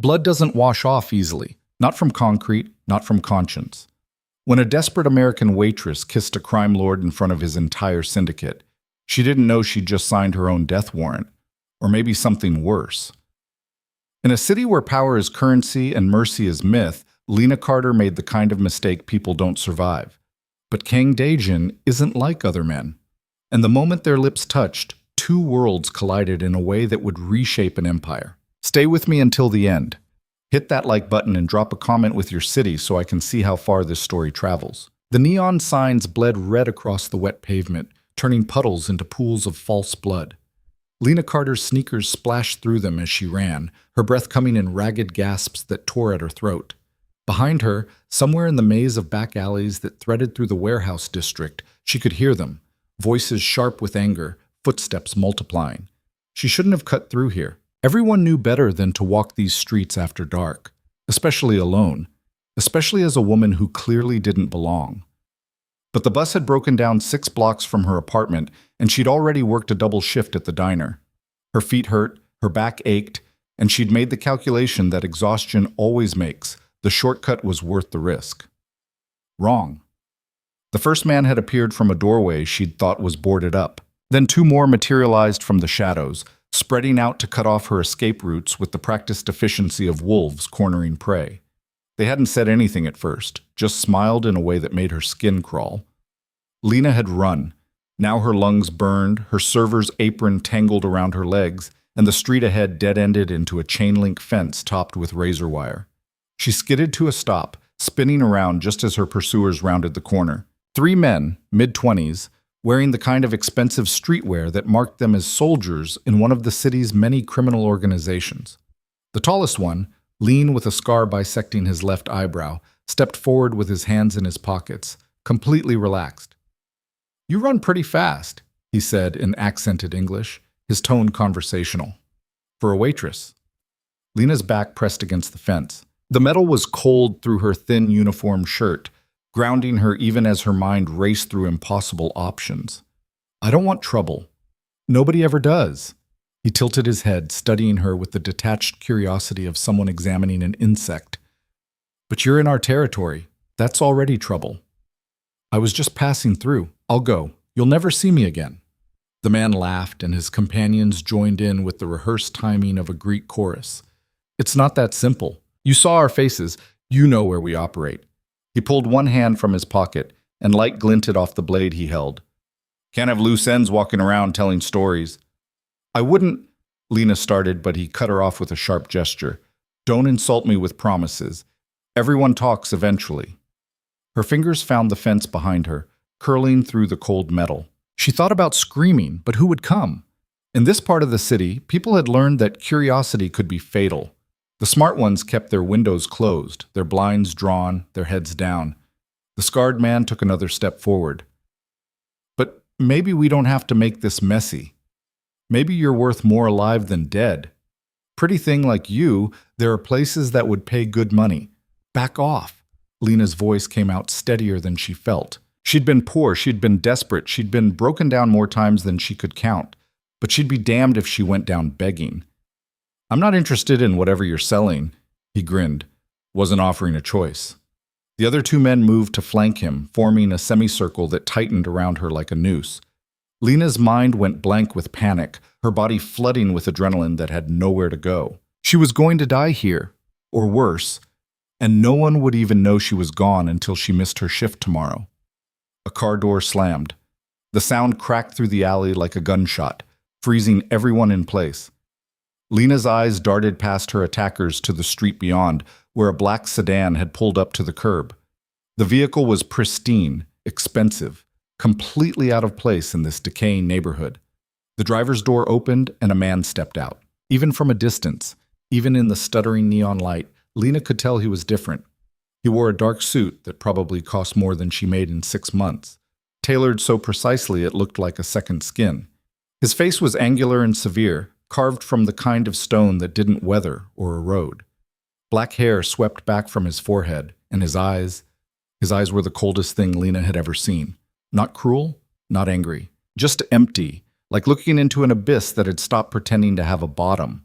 Blood doesn't wash off easily, not from concrete, not from conscience. When a desperate American waitress kissed a crime lord in front of his entire syndicate, she didn't know she'd just signed her own death warrant, or maybe something worse. In a city where power is currency and mercy is myth, Lena Carter made the kind of mistake people don't survive. But Kang Daejin isn't like other men. And the moment their lips touched, two worlds collided in a way that would reshape an empire. Stay with me until the end. Hit that like button and drop a comment with your city so I can see how far this story travels. The neon signs bled red across the wet pavement, turning puddles into pools of false blood. Lena Carter's sneakers splashed through them as she ran, her breath coming in ragged gasps that tore at her throat. Behind her, somewhere in the maze of back alleys that threaded through the warehouse district, she could hear them, voices sharp with anger, footsteps multiplying. She shouldn't have cut through here. Everyone knew better than to walk these streets after dark, especially alone, especially as a woman who clearly didn't belong. But the bus had broken down 6 blocks from her apartment, and she'd already worked a double shift at the diner. Her feet hurt, her back ached, and she'd made the calculation that exhaustion always makes. The shortcut was worth the risk. Wrong. The first man had appeared from a doorway she'd thought was boarded up. Then 2 more materialized from the shadows, spreading out to cut off her escape routes with the practiced efficiency of wolves cornering prey. They hadn't said anything at first, just smiled in a way that made her skin crawl. Lena had run. Now her lungs burned, her server's apron tangled around her legs, and the street ahead dead-ended into a chain-link fence topped with razor wire. She skidded to a stop, spinning around just as her pursuers rounded the corner. 3 men, mid-20s, wearing the kind of expensive streetwear that marked them as soldiers in one of the city's many criminal organizations. The tallest one, lean with a scar bisecting his left eyebrow, stepped forward with his hands in his pockets, completely relaxed. "You run pretty fast," he said in accented English, his tone conversational. "For a waitress." Lena's back pressed against the fence. The metal was cold through her thin uniform shirt, grounding her even as her mind raced through impossible options. "I don't want trouble. Nobody ever does." He tilted his head, studying her with the detached curiosity of someone examining an insect. "But you're in our territory. That's already trouble." "I was just passing through. I'll go. You'll never see me again." The man laughed, and his companions joined in with the rehearsed timing of a Greek chorus. "It's not that simple. You saw our faces. You know where we operate." He pulled one hand from his pocket, and light glinted off the blade he held. "Can't have loose ends walking around telling stories." "I wouldn't," Lena started, but he cut her off with a sharp gesture. "Don't insult me with promises. Everyone talks eventually." Her fingers found the fence behind her, curling through the cold metal. She thought about screaming, but who would come? In this part of the city, people had learned that curiosity could be fatal. The smart ones kept their windows closed, their blinds drawn, their heads down. The scarred man took another step forward. "But maybe we don't have to make this messy. Maybe you're worth more alive than dead. Pretty thing like you, there are places that would pay good money. Back off." Lena's voice came out steadier than she felt. She'd been poor, she'd been desperate, she'd been broken down more times than she could count. But she'd be damned if she went down begging. "I'm not interested in whatever you're selling," he grinned. Wasn't offering a choice. The other 2 men moved to flank him, forming a semicircle that tightened around her like a noose. Lena's mind went blank with panic, her body flooding with adrenaline that had nowhere to go. She was going to die here, or worse, and no one would even know she was gone until she missed her shift tomorrow. A car door slammed. The sound cracked through the alley like a gunshot, freezing everyone in place. Lena's eyes darted past her attackers to the street beyond, where a black sedan had pulled up to the curb. The vehicle was pristine, expensive, completely out of place in this decaying neighborhood. The driver's door opened and a man stepped out. Even from a distance, even in the stuttering neon light, Lena could tell he was different. He wore a dark suit that probably cost more than she made in 6 months, tailored so precisely it looked like a second skin. His face was angular and severe, carved from the kind of stone that didn't weather or erode. Black hair swept back from his forehead, and his eyes were the coldest thing Lena had ever seen. Not cruel, not angry, just empty, like looking into an abyss that had stopped pretending to have a bottom.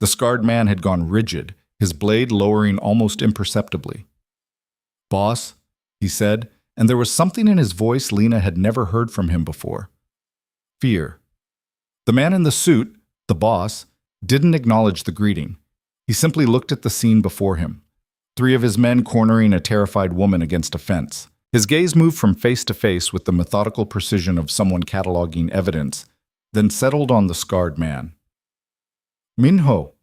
The scarred man had gone rigid, his blade lowering almost imperceptibly. "Boss," he said, and there was something in his voice Lena had never heard from him before. Fear. The man in the suit, the boss, didn't acknowledge the greeting. He simply looked at the scene before him. 3 of his men cornering a terrified woman against a fence. His gaze moved from face to face with the methodical precision of someone cataloging evidence, then settled on the scarred man. "Minho."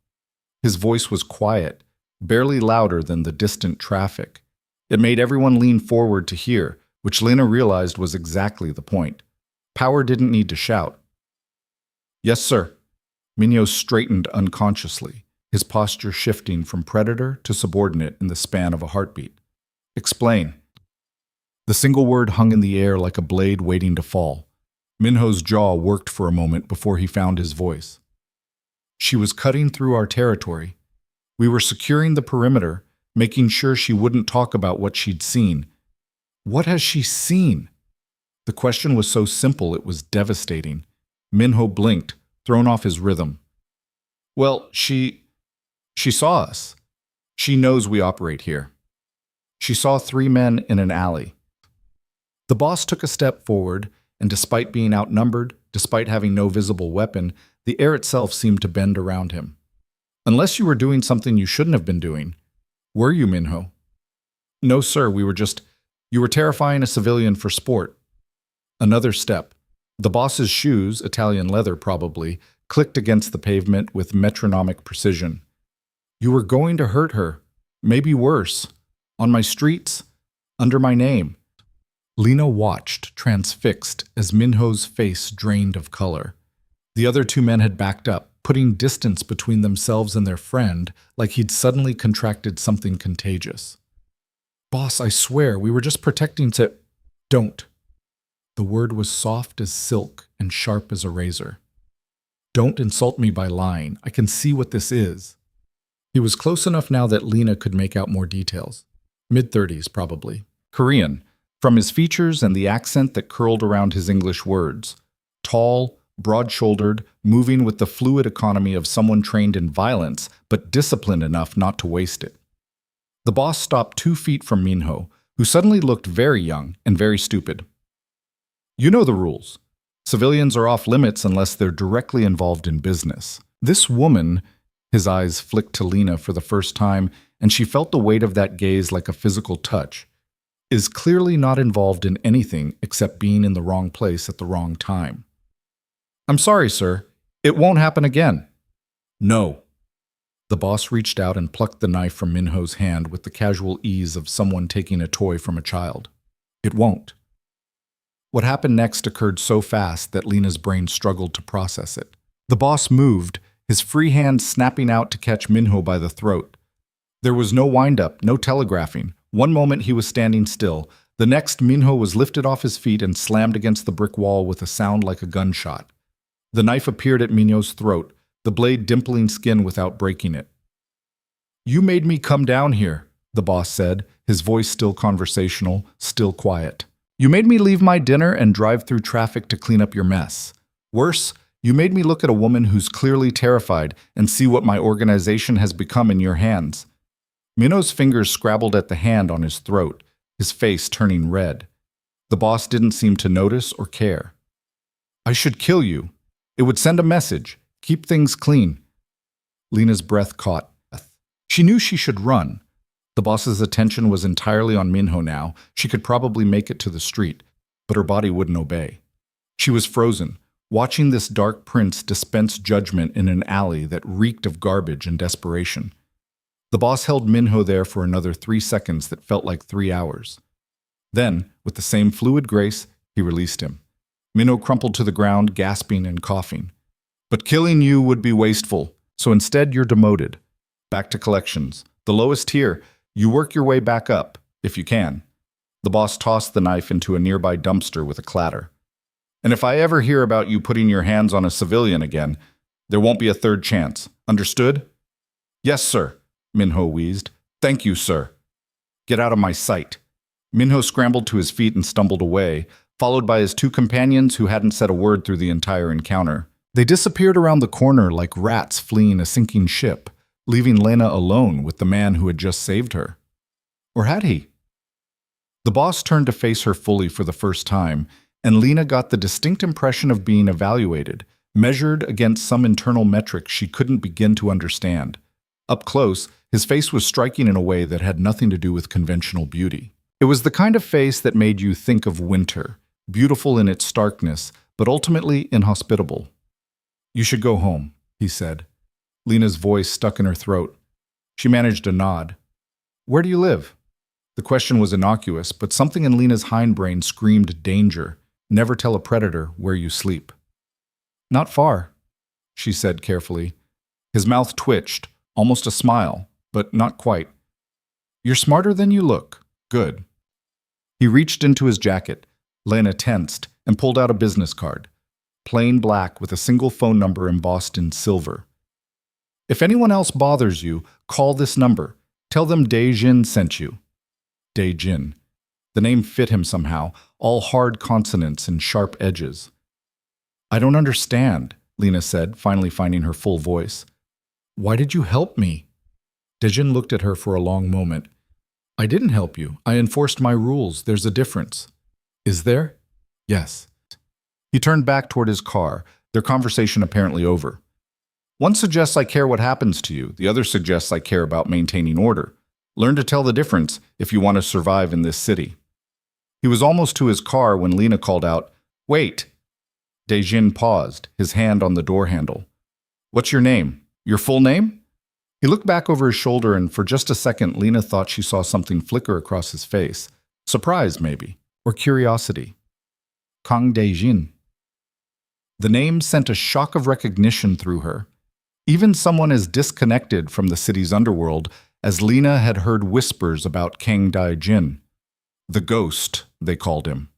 His voice was quiet, barely louder than the distant traffic. It made everyone lean forward to hear, which Lena realized was exactly the point. Power didn't need to shout. "Yes, sir." Minho straightened unconsciously, his posture shifting from predator to subordinate in the span of a heartbeat. "Explain." The single word hung in the air like a blade waiting to fall. Minho's jaw worked for a moment before he found his voice. "She was cutting through our territory. We were securing the perimeter, making sure she wouldn't talk about what she'd seen." "What has she seen?" The question was so simple it was devastating. Minho blinked, thrown off his rhythm. "Well, she saw us. She knows we operate here. She saw 3 men in an alley." The boss took a step forward, and despite being outnumbered, despite having no visible weapon, the air itself seemed to bend around him. "Unless you were doing something you shouldn't have been doing. Were you, Minho?" "No, sir, you were terrifying a civilian for sport." Another step. The boss's shoes, Italian leather probably, clicked against the pavement with metronomic precision. "You were going to hurt her. Maybe worse. On my streets. Under my name." Lena watched, transfixed, as Minho's face drained of color. The other 2 men had backed up, putting distance between themselves and their friend, like he'd suddenly contracted something contagious. "Boss, I swear, we were just protecting to—" "Don't." The word was soft as silk and sharp as a razor. "Don't insult me by lying. I can see what this is." He was close enough now that Lena could make out more details. Mid-30s, probably. Korean, from his features and the accent that curled around his English words. Tall, broad-shouldered, moving with the fluid economy of someone trained in violence, but disciplined enough not to waste it. The boss stopped 2 feet from Minho, who suddenly looked very young and very stupid. "You know the rules. Civilians are off limits unless they're directly involved in business. This woman," his eyes flicked to Lena for the first time, and she felt the weight of that gaze like a physical touch, "is clearly not involved in anything except being in the wrong place at the wrong time." "I'm sorry, sir. It won't happen again." "No." The boss reached out and plucked the knife from Minho's hand with the casual ease of someone taking a toy from a child. "It won't." What happened next occurred so fast that Lena's brain struggled to process it. The boss moved, his free hand snapping out to catch Minho by the throat. There was no wind-up, no telegraphing. One moment he was standing still. The next, Minho was lifted off his feet and slammed against the brick wall with a sound like a gunshot. The knife appeared at Minho's throat, the blade dimpling skin without breaking it. "You made me come down here," the boss said, his voice still conversational, still quiet. "You made me leave my dinner and drive through traffic to clean up your mess. Worse, you made me look at a woman who's clearly terrified and see what my organization has become in your hands." Minho's fingers scrabbled at the hand on his throat, his face turning red. The boss didn't seem to notice or care. "I should kill you. It would send a message. Keep things clean." Lena's breath caught. She knew she should run. The boss's attention was entirely on Minho now. She could probably make it to the street, but her body wouldn't obey. She was frozen, watching this dark prince dispense judgment in an alley that reeked of garbage and desperation. The boss held Minho there for another 3 seconds that felt like 3 hours. Then, with the same fluid grace, he released him. Minho crumpled to the ground, gasping and coughing. "But killing you would be wasteful, so instead you're demoted. Back to collections. The lowest tier. You work your way back up, if you can." The boss tossed the knife into a nearby dumpster with a clatter. "And if I ever hear about you putting your hands on a civilian again, there won't be a third chance. Understood?" "Yes, sir," Minho wheezed. "Thank you, sir." "Get out of my sight." Minho scrambled to his feet and stumbled away, followed by his 2 companions who hadn't said a word through the entire encounter. They disappeared around the corner like rats fleeing a sinking ship, leaving Lena alone with the man who had just saved her. Or had he? The boss turned to face her fully for the first time, and Lena got the distinct impression of being evaluated, measured against some internal metric she couldn't begin to understand. Up close, his face was striking in a way that had nothing to do with conventional beauty. It was the kind of face that made you think of winter, beautiful in its starkness, but ultimately inhospitable. "You should go home," he said. Lena's voice stuck in her throat. She managed a nod. "Where do you live?" The question was innocuous, but something in Lena's hindbrain screamed danger. Never tell a predator where you sleep. "Not far," she said carefully. His mouth twitched, almost a smile, but not quite. "You're smarter than you look. Good." He reached into his jacket. Lena tensed and pulled out a business card. Plain black with a single phone number embossed in silver. "If anyone else bothers you, call this number. Tell them Dae-jin sent you." Dae-jin. The name fit him somehow, all hard consonants and sharp edges. "I don't understand," Lena said, finally finding her full voice. "Why did you help me?" Dae-jin looked at her for a long moment. "I didn't help you. I enforced my rules. There's a difference." "Is there?" "Yes." He turned back toward his car, their conversation apparently over. "One suggests I care what happens to you. The other suggests I care about maintaining order. Learn to tell the difference if you want to survive in this city." He was almost to his car when Lena called out, "Wait!" Dae-jin paused, his hand on the door handle. "What's your name? Your full name?" He looked back over his shoulder, and for just a second Lena thought she saw something flicker across his face. Surprise, maybe, or curiosity. Kang Dae-jin. The name sent a shock of recognition through her. Even someone as disconnected from the city's underworld as Lena had heard whispers about Kang Dae-jin. The Ghost, they called him.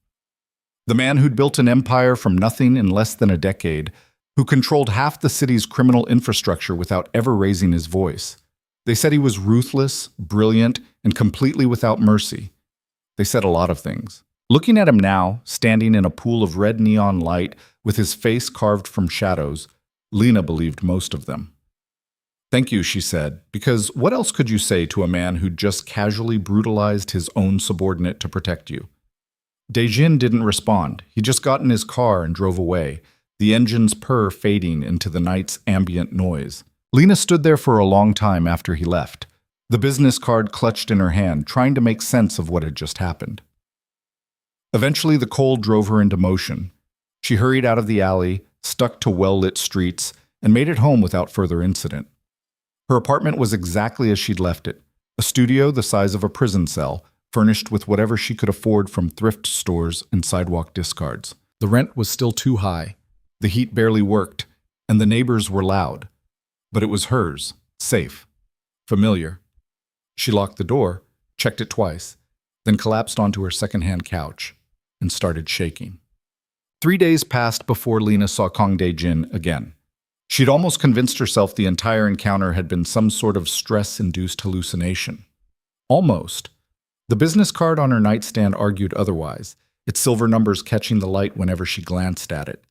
The man who'd built an empire from nothing in less than a decade, who controlled half the city's criminal infrastructure without ever raising his voice. They said he was ruthless, brilliant, and completely without mercy. They said a lot of things. Looking at him now, standing in a pool of red neon light with his face carved from shadows, Lena believed most of them. "Thank you," she said, because what else could you say to a man who'd just casually brutalized his own subordinate to protect you? Dae-jin didn't respond. He just got in his car and drove away, the engine's purr fading into the night's ambient noise. Lena stood there for a long time after he left, the business card clutched in her hand, trying to make sense of what had just happened. Eventually, the cold drove her into motion. She hurried out of the alley, stuck to well-lit streets, and made it home without further incident. Her apartment was exactly as she'd left it, a studio the size of a prison cell, furnished with whatever she could afford from thrift stores and sidewalk discards. The rent was still too high, the heat barely worked, and the neighbors were loud. But it was hers, safe, familiar. She locked the door, checked it twice, then collapsed onto her second-hand couch and started shaking. 3 days passed before Lena saw Kang Dae-jin again. She'd almost convinced herself the entire encounter had been some sort of stress-induced hallucination. Almost. The business card on her nightstand argued otherwise, its silver numbers catching the light whenever she glanced at it.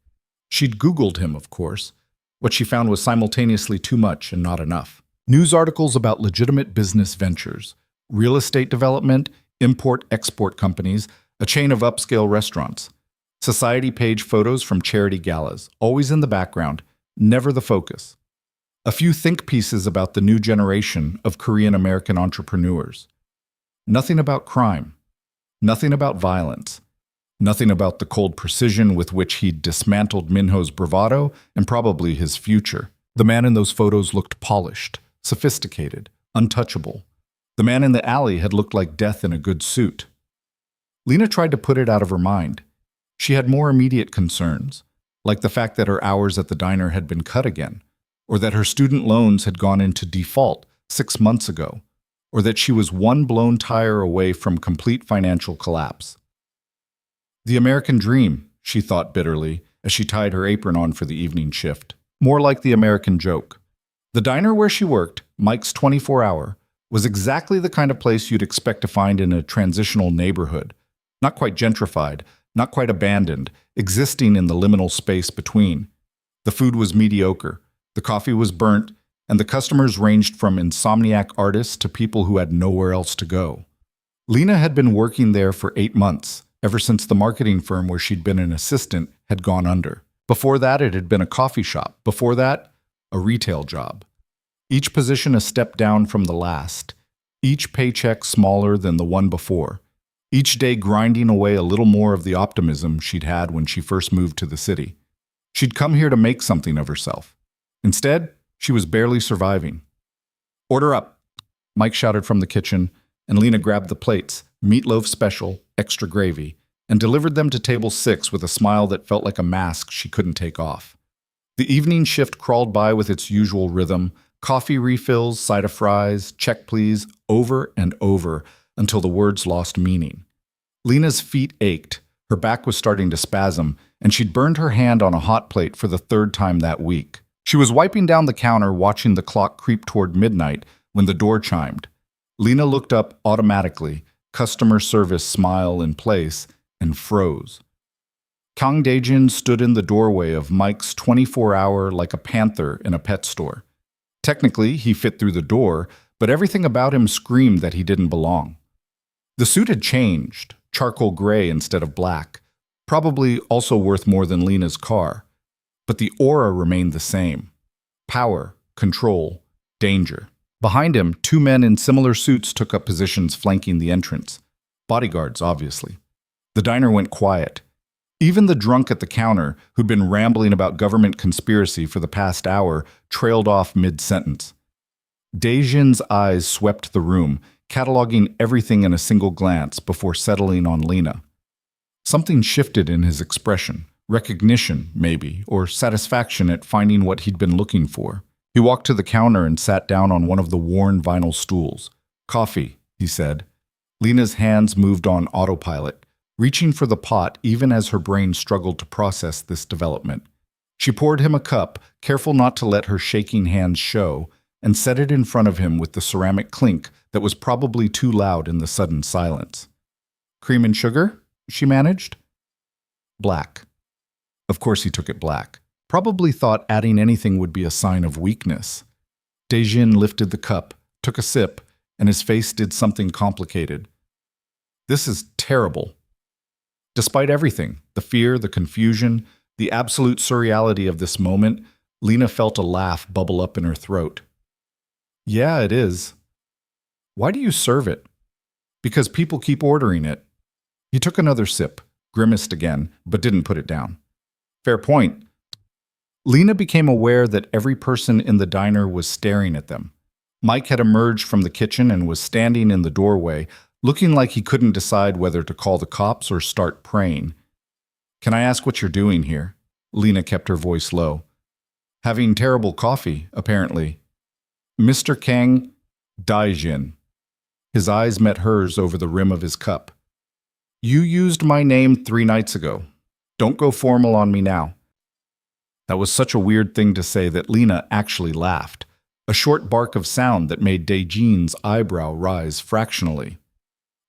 She'd Googled him, of course. What she found was simultaneously too much and not enough. News articles about legitimate business ventures, real estate development, import-export companies, a chain of upscale restaurants. Society page photos from charity galas, always in the background, never the focus. A few think pieces about the new generation of Korean-American entrepreneurs. Nothing about crime. Nothing about violence. Nothing about the cold precision with which he'd dismantled Minho's bravado and probably his future. The man in those photos looked polished, sophisticated, untouchable. The man in the alley had looked like death in a good suit. Lena tried to put it out of her mind. She had more immediate concerns, like the fact that her hours at the diner had been cut again, or that her student loans had gone into default 6 months ago, or that she was one blown tire away from complete financial collapse. The American dream, she thought bitterly, as she tied her apron on for the evening shift. More like the American joke. The diner where she worked, Mike's 24-hour, was exactly the kind of place you'd expect to find in a transitional neighborhood. Not quite gentrified, not quite abandoned, existing in the liminal space between. The food was mediocre, the coffee was burnt, and the customers ranged from insomniac artists to people who had nowhere else to go. Lena had been working there for 8 months, ever since the marketing firm where she'd been an assistant had gone under. Before that, it had been a coffee shop. Before that, a retail job. Each position a step down from the last. Each paycheck smaller than the one before. Each day grinding away a little more of the optimism she'd had when she first moved to the city. She'd come here to make something of herself. Instead, she was barely surviving. "Order up," Mike shouted from the kitchen, and Lena grabbed the plates, meatloaf special, extra gravy, and delivered them to table 6 with a smile that felt like a mask she couldn't take off. The evening shift crawled by with its usual rhythm, coffee refills, side of fries, check please, over and over, until the words lost meaning. Lena's feet ached, her back was starting to spasm, and she'd burned her hand on a hot plate for the 3rd time that week. She was wiping down the counter, watching the clock creep toward midnight, when the door chimed. Lena looked up automatically, customer service smile in place, and froze. Kang Daejin stood in the doorway of Mike's 24-hour like a panther in a pet store. Technically, he fit through the door, but everything about him screamed that he didn't belong. The suit had changed, charcoal gray instead of black, probably also worth more than Lena's car. But the aura remained the same. Power, control, danger. Behind him, 2 men in similar suits took up positions flanking the entrance. Bodyguards, obviously. The diner went quiet. Even the drunk at the counter, who'd been rambling about government conspiracy for the past hour, trailed off mid-sentence. Daejin's eyes swept the room, cataloging everything in a single glance before settling on Lena. Something shifted in his expression. Recognition, maybe, or satisfaction at finding what he'd been looking for. He walked to the counter and sat down on one of the worn vinyl stools. "Coffee," he said. Lena's hands moved on autopilot, reaching for the pot even as her brain struggled to process this development. She poured him a cup, careful not to let her shaking hands show, and set it in front of him with the ceramic clink that was probably too loud in the sudden silence. "Cream and sugar?" she managed. "Black." Of course he took it black. Probably thought adding anything would be a sign of weakness. Daejin lifted the cup, took a sip, and his face did something complicated. "This is terrible." Despite everything, the fear, the confusion, the absolute surreality of this moment, Lena felt a laugh bubble up in her throat. "Yeah, it is." "Why do you serve it?" "Because people keep ordering it." He took another sip, grimaced again, but didn't put it down. "Fair point." Lena became aware that every person in the diner was staring at them. Mike had emerged from the kitchen and was standing in the doorway, looking like he couldn't decide whether to call the cops or start praying. "Can I ask what you're doing here?" Lena kept her voice low. "Having terrible coffee, apparently." "Mr. Kang Daejin." His eyes met hers over the rim of his cup. "You used my name 3 nights ago. Don't go formal on me now." That was such a weird thing to say that Lena actually laughed, a short bark of sound that made Daejin's eyebrow rise fractionally.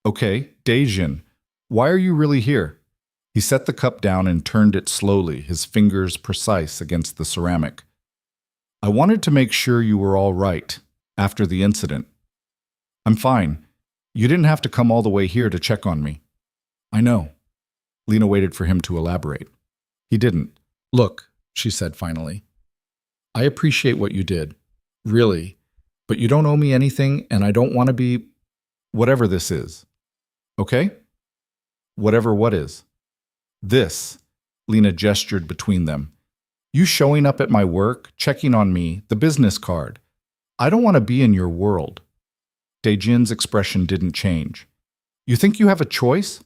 "Okay, Daejin, why are you really here?" He set the cup down and turned it slowly, his fingers precise against the ceramic. "I wanted to make sure you were all right, after the incident." "I'm fine. You didn't have to come all the way here to check on me." "I know." Lena waited for him to elaborate. He didn't. "Look," she said finally, "I appreciate what you did, really, but you don't owe me anything and I don't want to be whatever this is. Okay?" "Whatever what is?" "This," Lena gestured between them. "You showing up at my work, checking on me, the business card. I don't want to be in your world." Daejin's expression didn't change. "You think you have a choice?"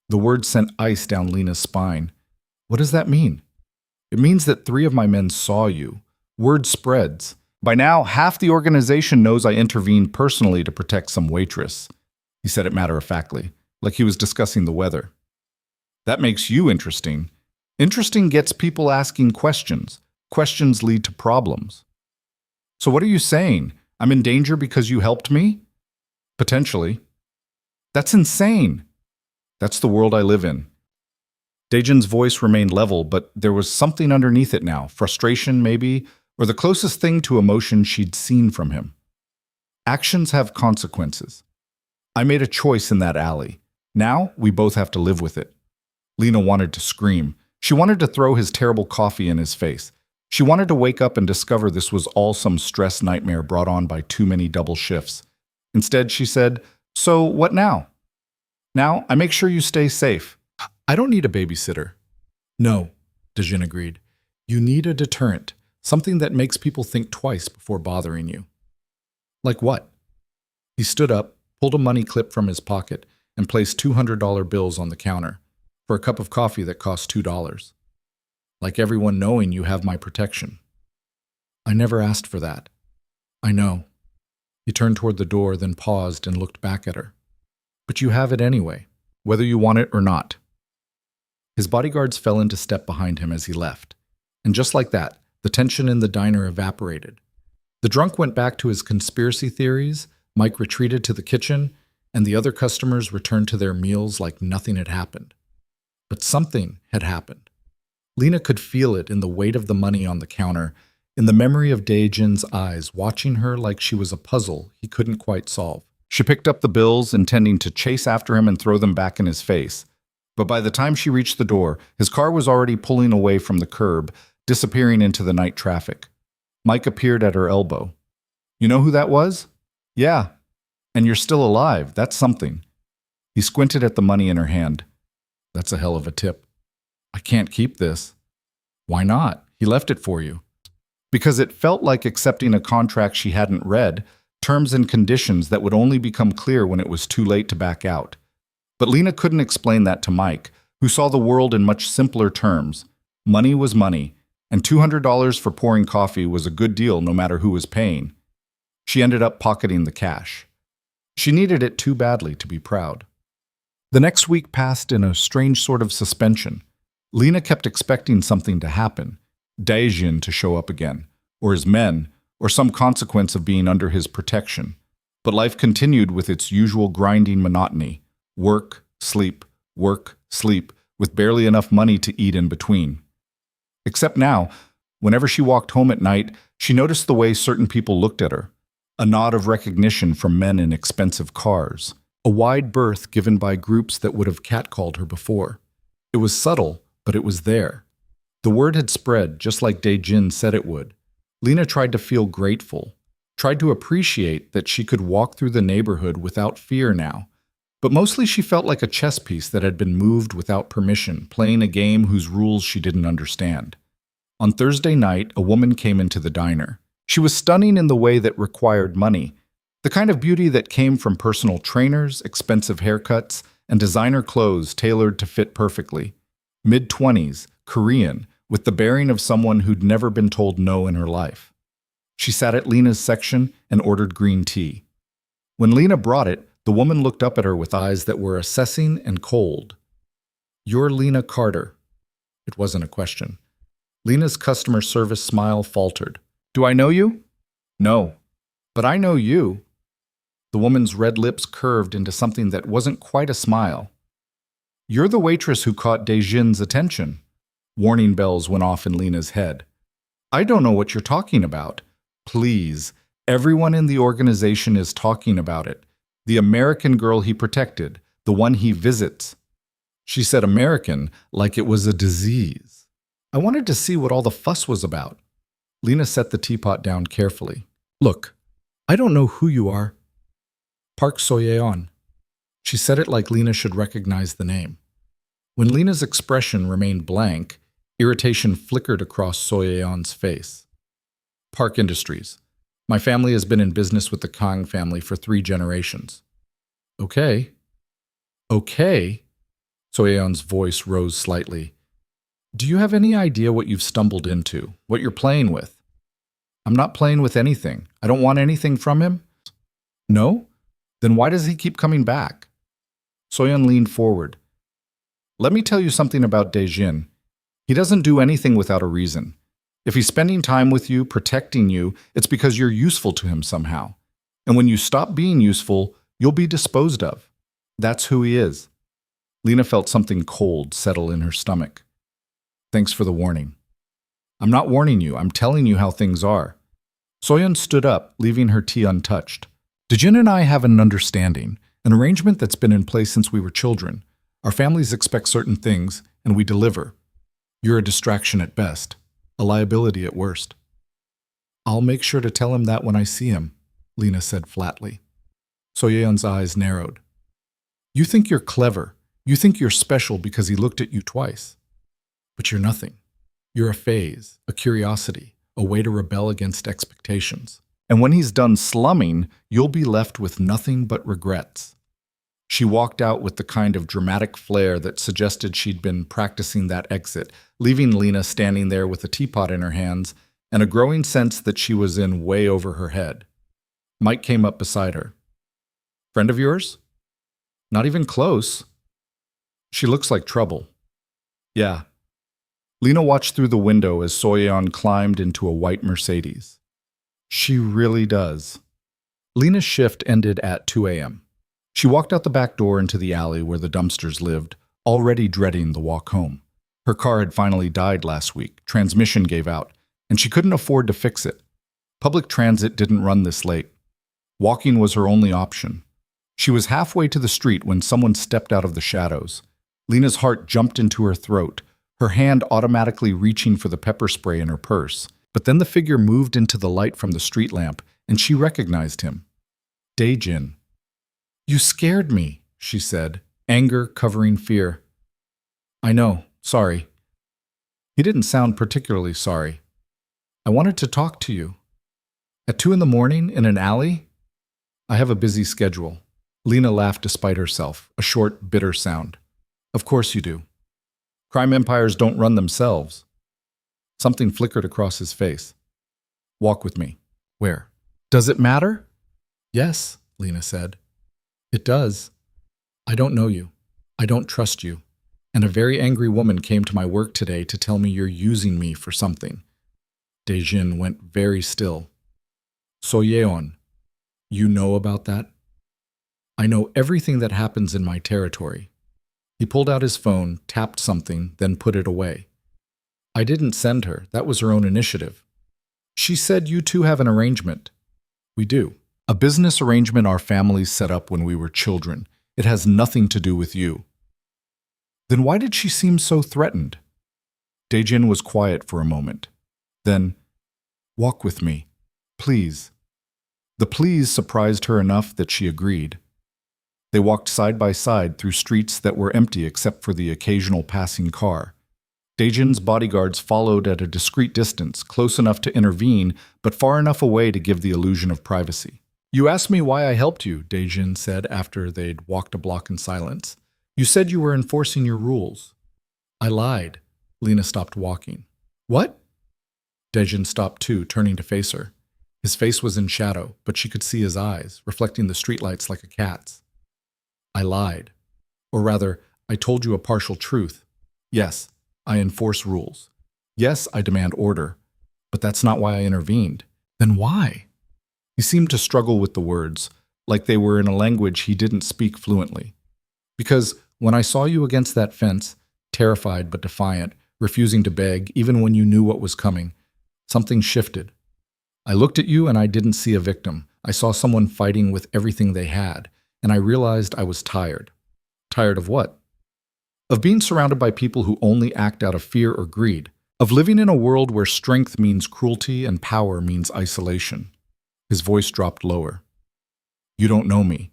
The word sent ice down Lena's spine. "What does that mean?" "It means that 3 of my men saw you. Word spreads. By now, half the organization knows I intervened personally to protect some waitress." He said it matter-of-factly, like he was discussing the weather. "That makes you interesting. Interesting gets people asking questions. Questions lead to problems." "So what are you saying? I'm in danger because you helped me?" "Potentially." "That's insane." "That's the world I live in." Daejin's voice remained level, but there was something underneath it now. Frustration, maybe, or the closest thing to emotion she'd seen from him. Actions have consequences. I made a choice in that alley. Now we both have to live with it. Lena wanted to scream. She wanted to throw his terrible coffee in his face. She wanted to wake up and discover this was all some stress nightmare brought on by too many double shifts. Instead, she said, "So what now?" "Now, I make sure you stay safe." "I don't need a babysitter." "No," Dejin agreed. "You need a deterrent, something that makes people think twice before bothering you." "Like what?" He stood up, pulled a money clip from his pocket, and placed $200 bills on the counter for a cup of coffee that cost $2. "Like everyone knowing you have my protection." "I never asked for that." "I know." He turned toward the door, then paused and looked back at her. "But you have it anyway, whether you want it or not." His bodyguards fell into step behind him as he left. And just like that, the tension in the diner evaporated. The drunk went back to his conspiracy theories, Mike retreated to the kitchen, and the other customers returned to their meals like nothing had happened. But something had happened. Lena could feel it in the weight of the money on the counter, in the memory of Daejin's eyes watching her like she was a puzzle he couldn't quite solve. She picked up the bills, intending to chase after him and throw them back in his face. But by the time she reached the door, his car was already pulling away from the curb, disappearing into the night traffic. Mike appeared at her elbow. "You know who that was?" "Yeah. And you're still alive. That's something." He squinted at the money in her hand. "That's a hell of a tip." "I can't keep this." "Why not? He left it for you." "Because it felt like accepting a contract she hadn't read, terms and conditions that would only become clear when it was too late to back out." But Lena couldn't explain that to Mike, who saw the world in much simpler terms. Money was money, and $200 for pouring coffee was a good deal no matter who was paying. She ended up pocketing the cash. She needed it too badly to be proud. The next week passed in a strange sort of suspension. Lena kept expecting something to happen, Daejin to show up again, or his men, or some consequence of being under his protection. But life continued with its usual grinding monotony. Work, sleep, with barely enough money to eat in between. Except now, whenever she walked home at night, she noticed the way certain people looked at her. A nod of recognition from men in expensive cars. A wide berth given by groups that would have catcalled her before. It was subtle, but it was there. The word had spread, just like Daejin said it would. Lena tried to feel grateful, tried to appreciate that she could walk through the neighborhood without fear now. But mostly she felt like a chess piece that had been moved without permission, playing a game whose rules she didn't understand. On Thursday night, a woman came into the diner. She was stunning in the way that required money, the kind of beauty that came from personal trainers, expensive haircuts, and designer clothes tailored to fit perfectly. Mid-20s, Korean, with the bearing of someone who'd never been told no in her life. She sat at Lena's section and ordered green tea. When Lena brought it, the woman looked up at her with eyes that were assessing and cold. "You're Lena Carter." It wasn't a question. Lena's customer service smile faltered. "Do I know you?" "No." "But I know you." The woman's red lips curved into something that wasn't quite a smile. "You're the waitress who caught Daejin's attention." Warning bells went off in Lena's head. "I don't know what you're talking about." "Please, everyone in the organization is talking about it. The American girl he protected, the one he visits." She said American like it was a disease. I wanted to see what all the fuss was about. Lena set the teapot down carefully. "Look, I don't know who you are." "Park Soyeon." She said it like Lena should recognize the name. When Lena's expression remained blank, irritation flickered across Soyeon's face. "Park Industries. My family has been in business with the Kang family for 3 generations." "Okay." "Okay?" Soyeon's voice rose slightly. "Do you have any idea what you've stumbled into, what you're playing with?" "I'm not playing with anything. I don't want anything from him." "No? Then why does he keep coming back?" Soyeon leaned forward. "Let me tell you something about Daejin. He doesn't do anything without a reason. If he's spending time with you, protecting you, it's because you're useful to him somehow. And when you stop being useful, you'll be disposed of. That's who he is." Lena felt something cold settle in her stomach. "Thanks for the warning." I'm not warning you, I'm telling you how things are. Soyeon stood up, leaving her tea untouched. Dejin and I have an understanding, an arrangement that's been in place since we were children. Our families expect certain things, and we deliver. You're a distraction at best, a liability at worst. I'll make sure to tell him that when I see him, Lena said flatly. Soyeon's eyes narrowed. You think you're clever. You think you're special because he looked at you twice. But you're nothing. You're a phase, a curiosity, a way to rebel against expectations. And when he's done slumming, you'll be left with nothing but regrets. She walked out with the kind of dramatic flair that suggested she'd been practicing that exit, leaving Lena standing there with a teapot in her hands and a growing sense that she was in way over her head. Mike came up beside her. Friend of yours? Not even close. She looks like trouble. Yeah. Lena watched through the window as Soyeon climbed into a white Mercedes. She really does. Lena's shift ended at 2 a.m. She walked out the back door into the alley where the dumpsters lived, already dreading the walk home. Her car had finally died last week, transmission gave out, and she couldn't afford to fix it. Public transit didn't run this late. Walking was her only option. She was halfway to the street when someone stepped out of the shadows. Lena's heart jumped into her throat, her hand automatically reaching for the pepper spray in her purse. But then the figure moved into the light from the street lamp, and she recognized him. Daejin. You scared me, she said, anger covering fear. I know, sorry. He didn't sound particularly sorry. I wanted to talk to you. At 2 a.m. in an alley? I have a busy schedule. Lena laughed despite herself, a short, bitter sound. Of course you do. Crime empires don't run themselves. Something flickered across his face. Walk with me. Where? Does it matter? Yes, Lena said. It does. I don't know you. I don't trust you. And a very angry woman came to my work today to tell me you're using me for something. Daejin went very still. Soyeon, you know about that? I know everything that happens in my territory. He pulled out his phone, tapped something, then put it away. I didn't send her. That was her own initiative. She said you two have an arrangement. We do. A business arrangement our families set up when we were children. It has nothing to do with you. Then why did she seem so threatened? Daejin was quiet for a moment. Then, walk with me, please. The please surprised her enough that she agreed. They walked side by side through streets that were empty except for the occasional passing car. Daejin's bodyguards followed at a discreet distance, close enough to intervene, but far enough away to give the illusion of privacy. You asked me why I helped you, Daejin said after they'd walked a block in silence. You said you were enforcing your rules. I lied. Lena stopped walking. What? Daejin stopped too, turning to face her. His face was in shadow, but she could see his eyes, reflecting the streetlights like a cat's. I lied. Or rather, I told you a partial truth. Yes, I enforce rules. Yes, I demand order. But that's not why I intervened. Then why? He seemed to struggle with the words, like they were in a language he didn't speak fluently. Because when I saw you against that fence, terrified but defiant, refusing to beg even when you knew what was coming, something shifted. I looked at you and I didn't see a victim. I saw someone fighting with everything they had, and I realized I was tired. Tired of what? Of being surrounded by people who only act out of fear or greed. Of living in a world where strength means cruelty and power means isolation. His voice dropped lower. You don't know me.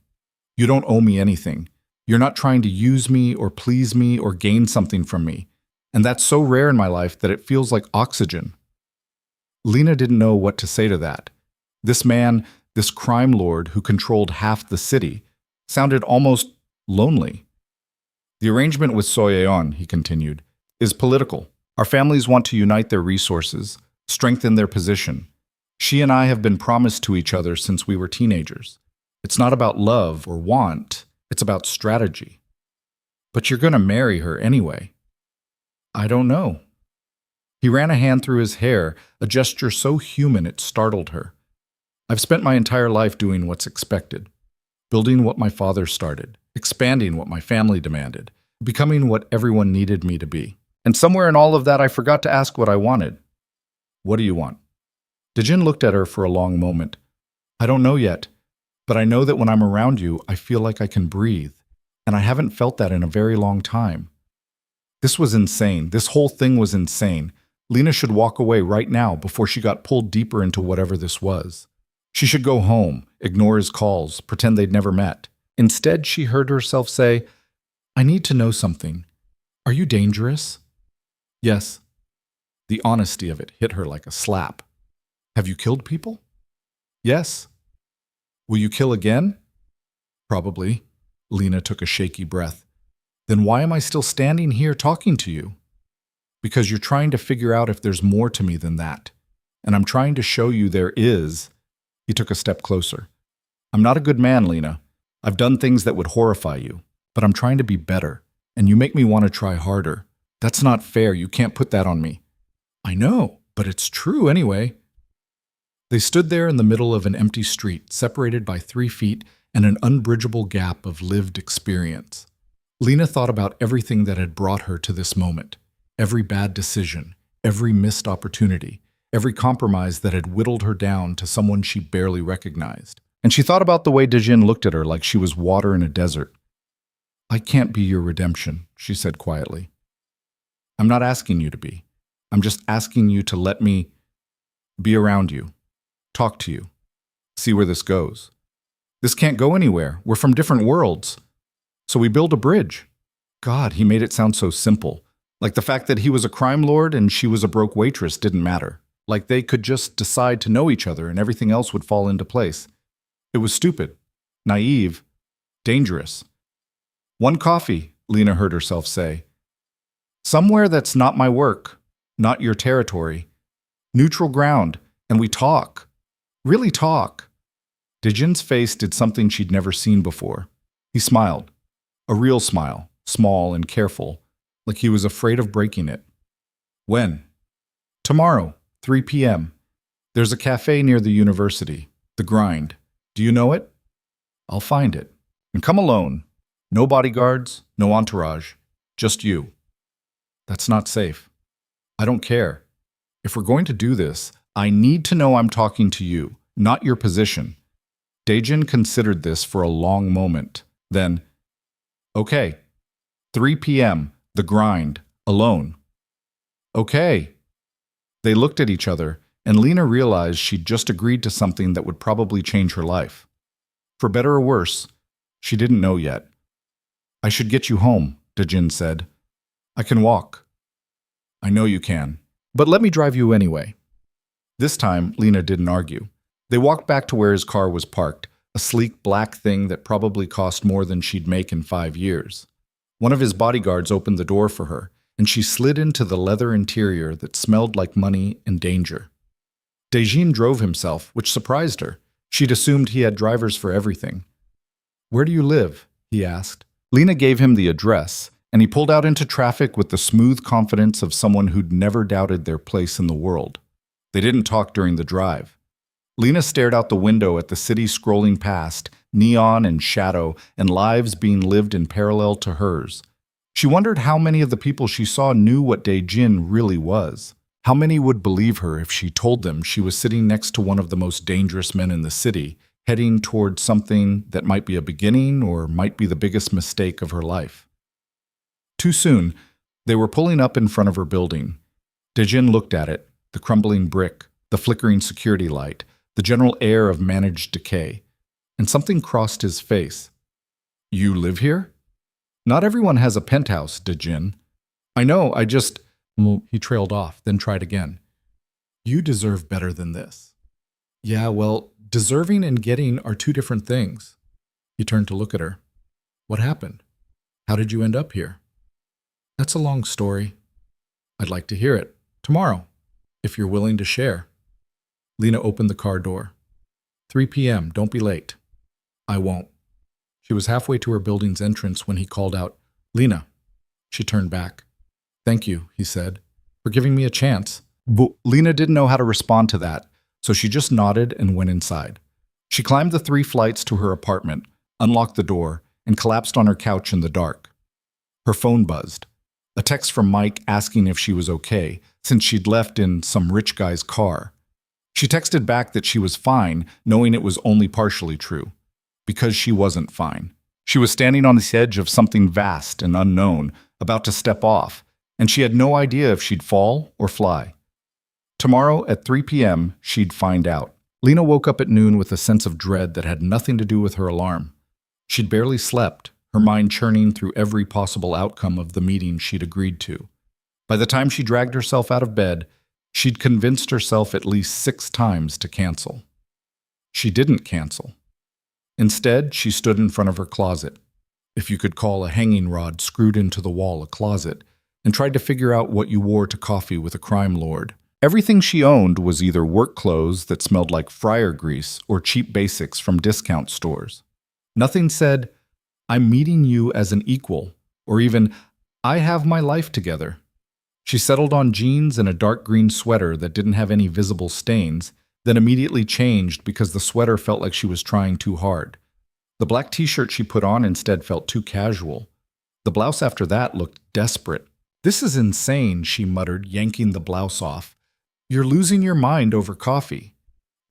You don't owe me anything. You're not trying to use me or please me or gain something from me. And that's so rare in my life that it feels like oxygen. Lena didn't know what to say to that. This man, this crime lord who controlled half the city, sounded almost lonely. The arrangement with Soyeon, he continued, is political. Our families want to unite their resources, strengthen their position. She and I have been promised to each other since we were teenagers. It's not about love or want, it's about strategy. But you're going to marry her anyway. I don't know. He ran a hand through his hair, a gesture so human it startled her. I've spent my entire life doing what's expected. Building what my father started, expanding what my family demanded, becoming what everyone needed me to be. And somewhere in all of that, I forgot to ask what I wanted. What do you want? Dejin looked at her for a long moment. I don't know yet, but I know that when I'm around you, I feel like I can breathe, and I haven't felt that in a very long time. This was insane. This whole thing was insane. Lena should walk away right now before she got pulled deeper into whatever this was. She should go home, ignore his calls, pretend they'd never met. Instead, she heard herself say, I need to know something. Are you dangerous? Yes. The honesty of it hit her like a slap. Have you killed people? Yes. Will you kill again? Probably. Lena took a shaky breath. Then why am I still standing here talking to you? Because you're trying to figure out if there's more to me than that. And I'm trying to show you there is. He took a step closer. I'm not a good man, Lena. I've done things that would horrify you, but I'm trying to be better, and you make me want to try harder. That's not fair. You can't put that on me. I know, but it's true anyway. They stood there in the middle of an empty street, separated by 3 feet and an unbridgeable gap of lived experience. Lena thought about everything that had brought her to this moment. Every bad decision, every missed opportunity, every compromise that had whittled her down to someone she barely recognized. And she thought about the way Dejin looked at her like she was water in a desert. I can't be your redemption, she said quietly. I'm not asking you to be. I'm just asking you to let me be around you, talk to you, see where this goes. This can't go anywhere. We're from different worlds. So we build a bridge. God, he made it sound so simple. Like the fact that he was a crime lord and she was a broke waitress didn't matter. Like they could just decide to know each other and everything else would fall into place. It was stupid, naive, dangerous. One coffee, Lena heard herself say. Somewhere that's not my work, not your territory. Neutral ground, and we talk. Really talk. Dejin's face did something she'd never seen before. He smiled. A real smile, small and careful, like he was afraid of breaking it. When? Tomorrow, 3 p.m. There's a cafe near the university, The Grind. Do you know it? I'll find it. And come alone. No bodyguards, no entourage. Just you. That's not safe. I don't care. If we're going to do this, I need to know I'm talking to you, not your position. Dejin considered this for a long moment. Then, okay, 3 p.m., The Grind, alone. Okay. They looked at each other, and Lena realized she'd just agreed to something that would probably change her life. For better or worse, she didn't know yet. I should get you home, Dejin said. I can walk. I know you can, but let me drive you anyway. This time, Lena didn't argue. They walked back to where his car was parked, a sleek black thing that probably cost more than she'd make in 5 years. One of his bodyguards opened the door for her, and she slid into the leather interior that smelled like money and danger. Dejin drove himself, which surprised her. She'd assumed he had drivers for everything. Where do you live? He asked. Lena gave him the address, and he pulled out into traffic with the smooth confidence of someone who'd never doubted their place in the world. They didn't talk during the drive. Lena stared out the window at the city scrolling past, neon and shadow, and lives being lived in parallel to hers. She wondered how many of the people she saw knew what Dejin really was. How many would believe her if she told them she was sitting next to one of the most dangerous men in the city, heading toward something that might be a beginning or might be the biggest mistake of her life. Too soon, they were pulling up in front of her building. Dejin looked at it, the crumbling brick, the flickering security light, the general air of managed decay, and something crossed his face. You live here? Not everyone has a penthouse, Dejin. I know, I just... He trailed off, then tried again. You deserve better than this. Yeah, well, deserving and getting are 2 different things. He turned to look at her. What happened? How did you end up here? That's a long story. I'd like to hear it. Tomorrow, if you're willing to share. Lena opened the car door. 3 p.m., don't be late. I won't. She was halfway to her building's entrance when he called out, Lena. She turned back. Thank you, he said, for giving me a chance. But Lena didn't know how to respond to that, so she just nodded and went inside. She climbed the 3 flights to her apartment, unlocked the door, and collapsed on her couch in the dark. Her phone buzzed. A text from Mike asking if she was okay, since she'd left in some rich guy's car. She texted back that she was fine, knowing it was only partially true. Because she wasn't fine. She was standing on the edge of something vast and unknown, about to step off, and she had no idea if she'd fall or fly. Tomorrow at 3 p.m., she'd find out. Lena woke up at noon with a sense of dread that had nothing to do with her alarm. She'd barely slept, her mind churning through every possible outcome of the meeting she'd agreed to. By the time she dragged herself out of bed, she'd convinced herself at least 6 times to cancel. She didn't cancel. Instead, she stood in front of her closet, if you could call a hanging rod screwed into the wall a closet, and tried to figure out what you wore to coffee with a crime lord. Everything she owned was either work clothes that smelled like fryer grease or cheap basics from discount stores. Nothing said, "I'm meeting you as an equal," or even, "I have my life together." She settled on jeans and a dark green sweater that didn't have any visible stains, then immediately changed because the sweater felt like she was trying too hard. The black t-shirt she put on instead felt too casual. The blouse after that looked desperate. "This is insane," she muttered, yanking the blouse off. "You're losing your mind over coffee."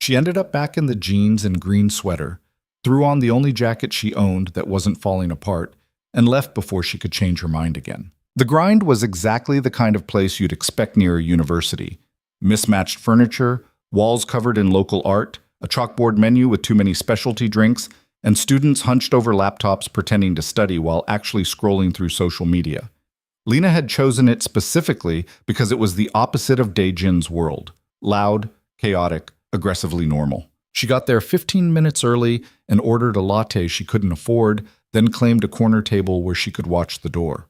She ended up back in the jeans and green sweater, threw on the only jacket she owned that wasn't falling apart, and left before she could change her mind again. The grind was exactly the kind of place you'd expect near a university. Mismatched furniture, walls covered in local art, a chalkboard menu with too many specialty drinks, and students hunched over laptops pretending to study while actually scrolling through social media. Lena had chosen it specifically because it was the opposite of Daejin's world. Loud, chaotic, aggressively normal. She got there 15 minutes early and ordered a latte she couldn't afford, then claimed a corner table where she could watch the door.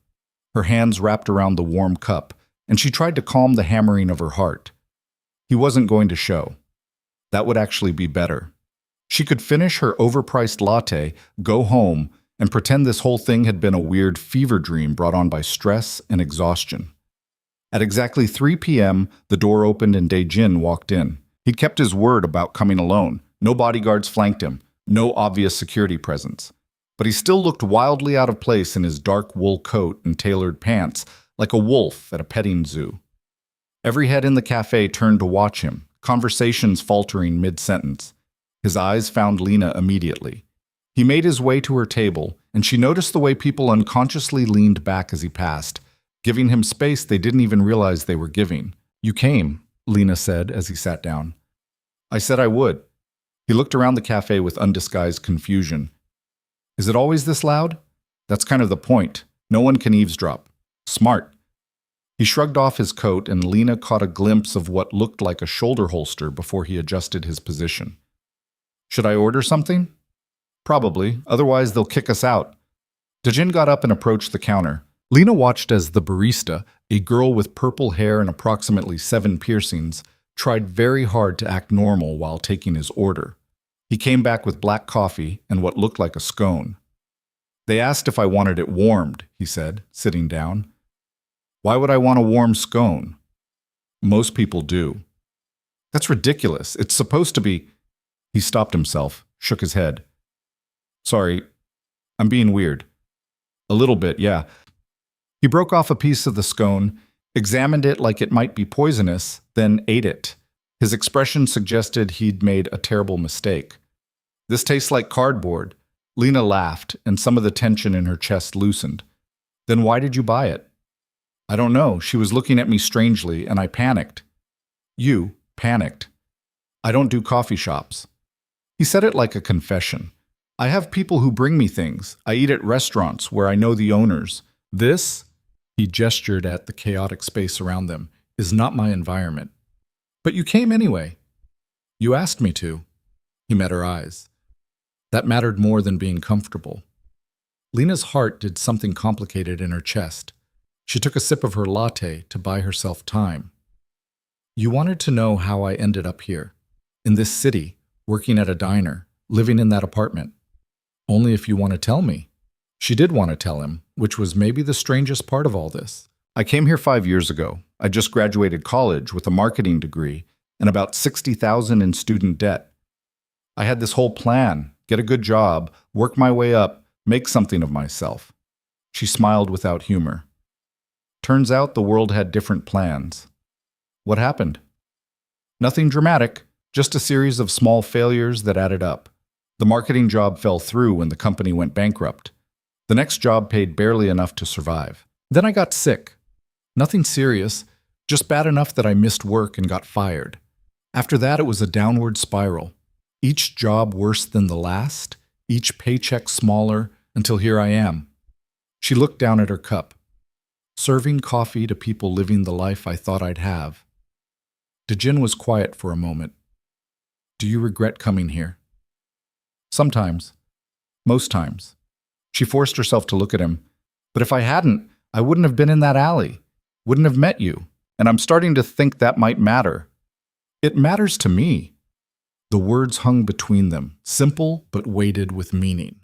Her hands wrapped around the warm cup, and she tried to calm the hammering of her heart. He wasn't going to show. That would actually be better. She could finish her overpriced latte, go home, and pretend this whole thing had been a weird fever dream brought on by stress and exhaustion. At exactly 3 p.m., the door opened and Daejin walked in. He'd kept his word about coming alone. No bodyguards flanked him, no obvious security presence. But he still looked wildly out of place in his dark wool coat and tailored pants, like a wolf at a petting zoo. Every head in the cafe turned to watch him, conversations faltering mid-sentence. His eyes found Lena immediately. He made his way to her table, and she noticed the way people unconsciously leaned back as he passed, giving him space they didn't even realize they were giving. "You came," Lena said as he sat down. "I said I would." He looked around the cafe with undisguised confusion. "Is it always this loud?" "That's kind of the point. No one can eavesdrop." "Smart." He shrugged off his coat, and Lena caught a glimpse of what looked like a shoulder holster before he adjusted his position. "Should I order something?" "Probably, otherwise they'll kick us out." Daejin got up and approached the counter. Lena watched as the barista, a girl with purple hair and approximately 7 piercings, tried very hard to act normal while taking his order. He came back with black coffee and what looked like a scone. "They asked if I wanted it warmed," he said, sitting down. "Why would I want a warm scone?" "Most people do." "That's ridiculous. It's supposed to be—" He stopped himself, shook his head. "Sorry, I'm being weird." "A little bit, yeah." He broke off a piece of the scone, examined it like it might be poisonous, then ate it. His expression suggested he'd made a terrible mistake. "This tastes like cardboard." Lena laughed, and some of the tension in her chest loosened. "Then why did you buy it?" "I don't know. She was looking at me strangely, and I panicked." "You panicked?" "I don't do coffee shops." He said it like a confession. "I have people who bring me things. I eat at restaurants where I know the owners. This," he gestured at the chaotic space around them, "is not my environment." "But you came anyway." "You asked me to." He met her eyes. That mattered more than being comfortable. Lena's heart did something complicated in her chest. She took a sip of her latte to buy herself time. "You wanted to know how I ended up here, in this city, working at a diner, living in that apartment. Only if you want to tell me." She did want to tell him, which was maybe the strangest part of all this. "I came here 5 years ago. I just graduated college with a marketing degree and about $60,000 in student debt. I had this whole plan, get a good job, work my way up, make something of myself." She smiled without humor. "Turns out the world had different plans." What happened? Nothing dramatic, just a series of small failures that added up. The marketing job fell through when the company went bankrupt. The next job paid barely enough to survive. Then I got sick. Nothing serious, just bad enough that I missed work and got fired. After that, it was a downward spiral. Each job worse than the last, each paycheck smaller, until here I am. She looked down at her cup. Serving coffee to people living the life I thought I'd have. Dejin was quiet for a moment. Do you regret coming here? Sometimes. Most times. She forced herself to look at him. But if I hadn't, I wouldn't have been in that alley. Wouldn't have met you. And I'm starting to think that might matter. It matters to me. The words hung between them, simple but weighted with meaning.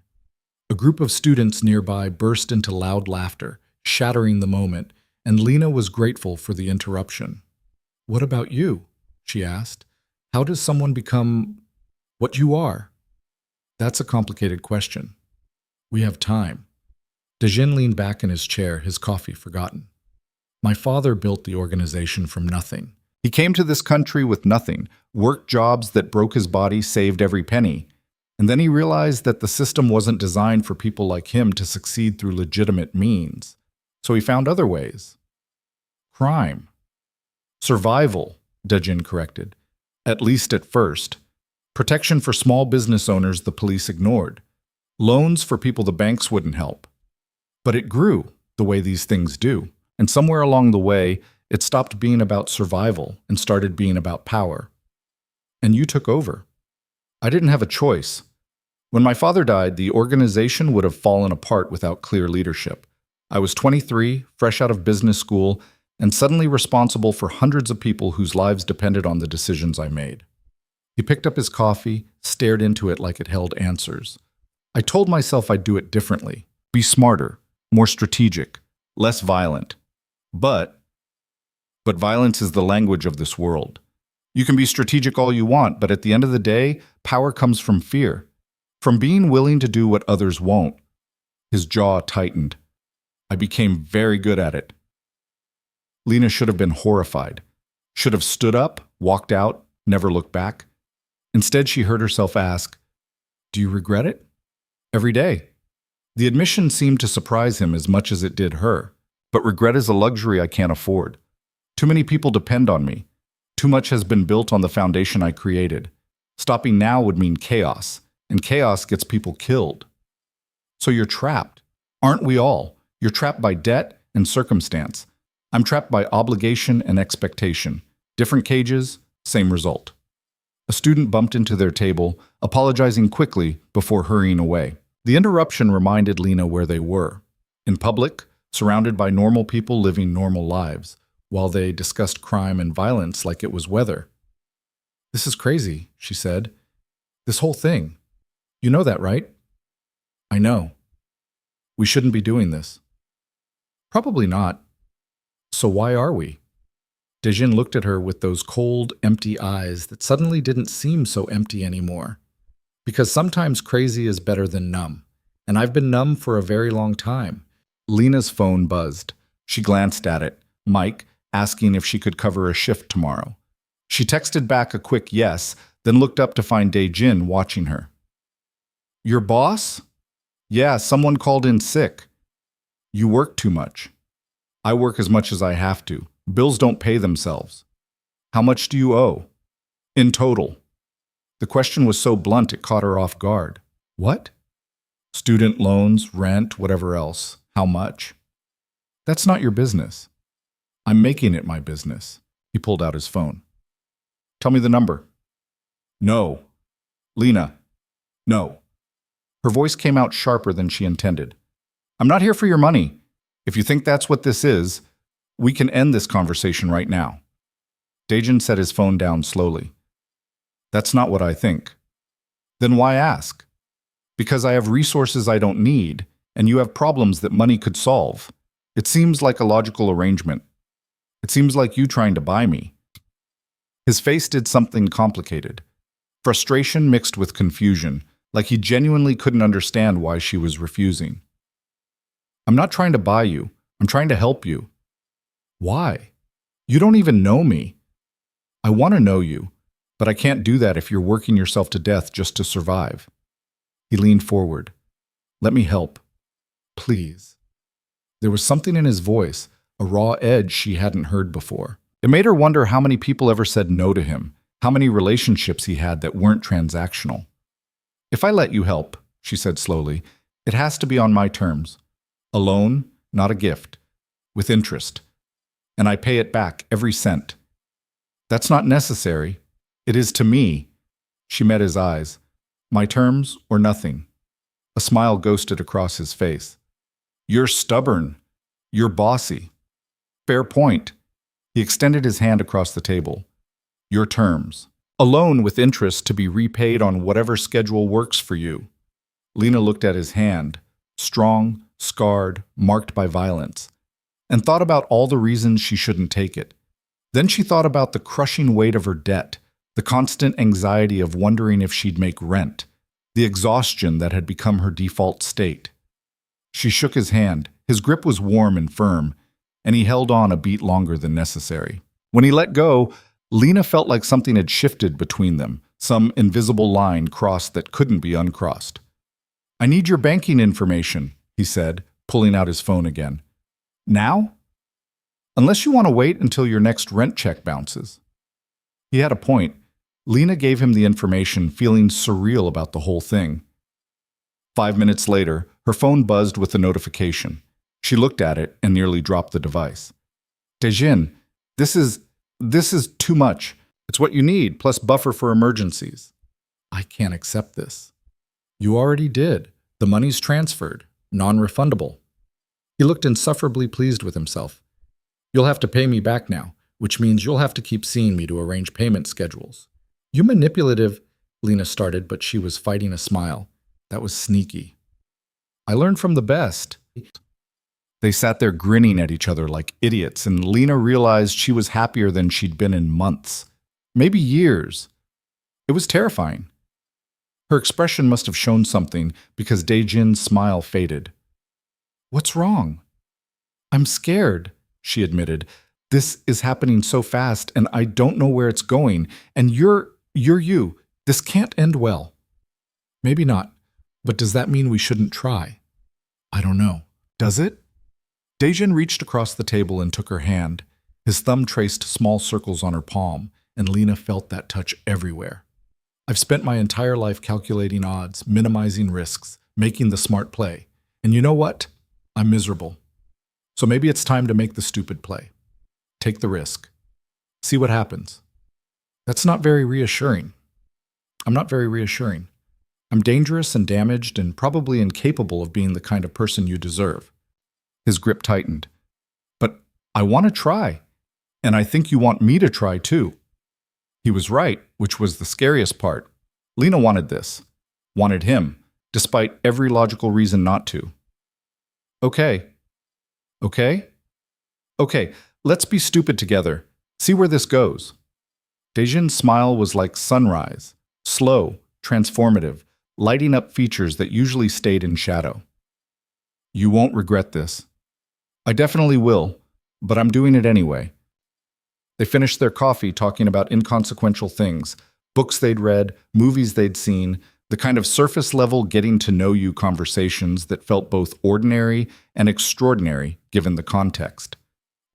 A group of students nearby burst into loud laughter, shattering the moment, and Lena was grateful for the interruption. What about you? She asked. How does someone become what you are? That's a complicated question. We have time. Dejin leaned back in his chair, his coffee forgotten. My father built the organization from nothing. He came to this country with nothing, worked jobs that broke his body, saved every penny. And then he realized that the system wasn't designed for people like him to succeed through legitimate means. So he found other ways. Crime. Survival, Dejin corrected. At least at first. Protection for small business owners the police ignored. Loans for people the banks wouldn't help. But it grew, the way these things do. And somewhere along the way, it stopped being about survival and started being about power. And you took over. I didn't have a choice. When my father died, the organization would have fallen apart without clear leadership. I was 23, fresh out of business school, and suddenly responsible for hundreds of people whose lives depended on the decisions I made. He picked up his coffee, stared into it like it held answers. I told myself I'd do it differently, be smarter, more strategic, less violent. But violence is the language of this world. You can be strategic all you want, but at the end of the day, power comes from fear, from being willing to do what others won't. His jaw tightened. I became very good at it. Lena should have been horrified, should have stood up, walked out, never looked back. Instead, she heard herself ask, "Do you regret it?" Every day. The admission seemed to surprise him as much as it did her, but regret is a luxury I can't afford. Too many people depend on me. Too much has been built on the foundation I created. Stopping now would mean chaos, and chaos gets people killed. So you're trapped. Aren't we all? You're trapped by debt and circumstance. I'm trapped by obligation and expectation. Different cages, same result. A student bumped into their table, apologizing quickly before hurrying away. The interruption reminded Lena where they were. In public, surrounded by normal people living normal lives, while they discussed crime and violence like it was weather. "This is crazy," she said. "This whole thing. You know that, right?" "I know. We shouldn't be doing this." "Probably not. So why are we?" Dejin looked at her with those cold, empty eyes that suddenly didn't seem so empty anymore. Because sometimes crazy is better than numb. And I've been numb for a very long time. Lena's phone buzzed. She glanced at it. Mike, asking if she could cover a shift tomorrow. She texted back a quick yes, then looked up to find Dejin watching her. "Your boss?" "Yeah, someone called in sick." "You work too much." "I work as much as I have to. Bills don't pay themselves." "How much do you owe?" "In total." The question was so blunt it caught her off guard. "What?" "Student loans, rent, whatever else. How much?" "That's not your business." "I'm making it my business." He pulled out his phone. "Tell me the number." "No." "Lena." "No." Her voice came out sharper than she intended. "I'm not here for your money. If you think that's what this is, we can end this conversation right now." Dejin set his phone down slowly. "That's not what I think." "Then why ask?" "Because I have resources I don't need, and you have problems that money could solve. It seems like a logical arrangement. It seems like you trying to buy me." His face did something complicated. Frustration mixed with confusion, like he genuinely couldn't understand why she was refusing. "I'm not trying to buy you. I'm trying to help you." "Why?" "You don't even know me. I want to know you, but I can't do that if you're working yourself to death just to survive. He leaned forward. Let me help. Please. There was something in his voice, a raw edge she hadn't heard before. It made her wonder how many people ever said no to him, how many relationships he had that weren't transactional. If I let you help, she said slowly, it has to be on my terms. A loan, not a gift. With interest. And I pay it back, every cent. That's not necessary. It is to me. She met his eyes. My terms or nothing. A smile ghosted across his face. You're stubborn. You're bossy. Fair point. He extended his hand across the table. Your terms. A loan with interest to be repaid on whatever schedule works for you. Lena looked at his hand, strong, scarred, marked by violence, and thought about all the reasons she shouldn't take it. Then she thought about the crushing weight of her debt, the constant anxiety of wondering if she'd make rent, the exhaustion that had become her default state. She shook his hand. His grip was warm and firm, and he held on a beat longer than necessary. When he let go, Lena felt like something had shifted between them, some invisible line crossed that couldn't be uncrossed. I need your banking information, he said, pulling out his phone again. Now? Unless you want to wait until your next rent check bounces. He had a point. Lena gave him the information, feeling surreal about the whole thing. 5 minutes later, her phone buzzed with a notification. She looked at it and nearly dropped the device. Taejin, this is too much. It's what you need, plus buffer for emergencies. I can't accept this. You already did. The money's transferred. Non-refundable. He looked insufferably pleased with himself. You'll have to pay me back now, which means you'll have to keep seeing me to arrange payment schedules. You manipulative, Lena started, but she was fighting a smile. That was sneaky. I learned from the best. They sat there grinning at each other like idiots, and Lena realized she was happier than she'd been in months, maybe years. It was terrifying. Her expression must have shown something because Daejin's smile faded. What's wrong? I'm scared, she admitted. This is happening so fast, and I don't know where it's going, and you're you. This can't end well. Maybe not, but does that mean we shouldn't try? I don't know. Does it? Daejin reached across the table and took her hand. His thumb traced small circles on her palm, and Lena felt that touch everywhere. I've spent my entire life calculating odds, minimizing risks, making the smart play. And you know what? I'm miserable. So maybe it's time to make the stupid play. Take the risk. See what happens. That's not very reassuring. I'm not very reassuring. I'm dangerous and damaged and probably incapable of being the kind of person you deserve. His grip tightened. But I want to try. And I think you want me to try too. He was right, which was the scariest part. Lena wanted this. Wanted him, despite every logical reason not to. Okay. Okay? Okay, let's be stupid together. See where this goes. Daejin's smile was like sunrise, slow, transformative, lighting up features that usually stayed in shadow. You won't regret this. I definitely will, but I'm doing it anyway. They finished their coffee talking about inconsequential things, books they'd read, movies they'd seen, the kind of surface-level getting-to-know-you conversations that felt both ordinary and extraordinary given the context.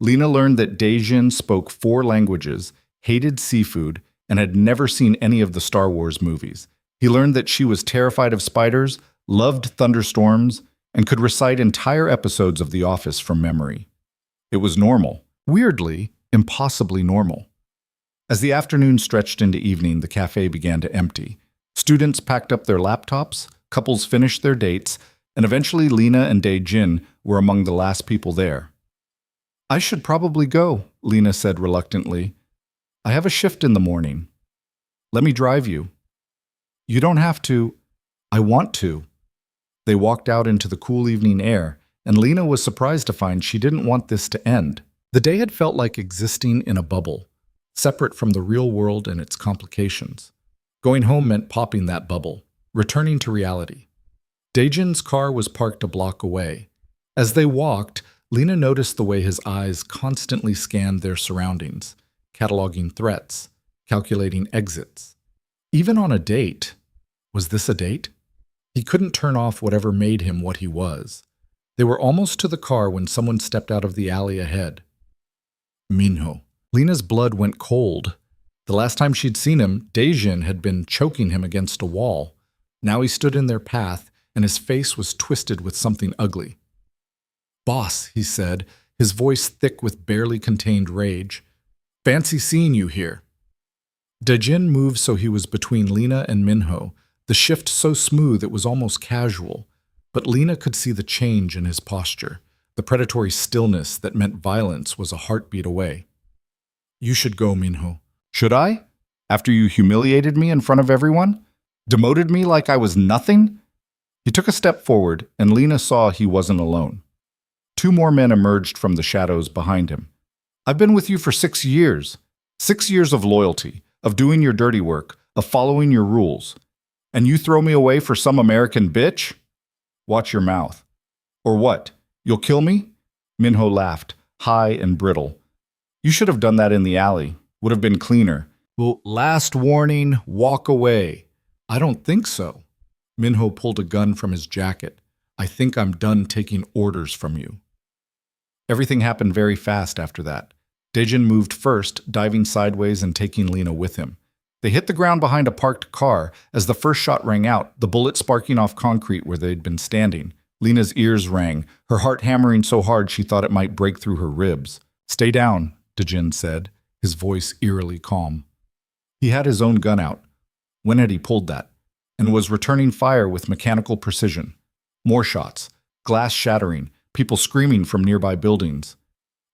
Lena learned that Daejin spoke 4 languages, hated seafood, and had never seen any of the Star Wars movies. He learned that she was terrified of spiders, loved thunderstorms, and could recite entire episodes of The Office from memory. It was normal. Weirdly, impossibly normal. As the afternoon stretched into evening, the cafe began to empty. Students packed up their laptops, couples finished their dates, and eventually Lena and Daejin were among the last people there. I should probably go, Lena said reluctantly. I have a shift in the morning. Let me drive you. You don't have to. I want to. They walked out into the cool evening air, and Lena was surprised to find she didn't want this to end. The day had felt like existing in a bubble, separate from the real world and its complications. Going home meant popping that bubble, returning to reality. Daejin's car was parked a block away. As they walked, Lena noticed the way his eyes constantly scanned their surroundings, cataloging threats, calculating exits. Even on a date. Was this a date? He couldn't turn off whatever made him what he was. They were almost to the car when someone stepped out of the alley ahead. Minho. Lena's blood went cold. The last time she'd seen him, Daejin had been choking him against a wall. Now he stood in their path, and his face was twisted with something ugly. "Boss," he said, his voice thick with barely contained rage. "Fancy seeing you here." Daejin moved so he was between Lena and Minho, the shift so smooth it was almost casual. But Lena could see the change in his posture, the predatory stillness that meant violence was a heartbeat away. "You should go, Minho." Should I? After you humiliated me in front of everyone? Demoted me like I was nothing? He took a step forward, and Lena saw he wasn't alone. 2 more men emerged from the shadows behind him. "I've been with you for 6 years. 6 years of loyalty, of doing your dirty work, of following your rules. And you throw me away for some American bitch? Watch your mouth. Or what? You'll kill me?" Minho laughed, high and brittle. "You should have done that in the alley. Would have been cleaner." "Well, last warning, walk away." "I don't think so." Minho pulled a gun from his jacket. "I think I'm done taking orders from you." Everything happened very fast after that. Daejin moved first, diving sideways and taking Lena with him. They hit the ground behind a parked car. As the first shot rang out, the bullet sparking off concrete where they'd been standing. Lena's ears rang, her heart hammering so hard she thought it might break through her ribs. "Stay down," Daejin said, his voice eerily calm. He had his own gun out. When had he pulled that? And was returning fire with mechanical precision. More shots, glass shattering, people screaming from nearby buildings.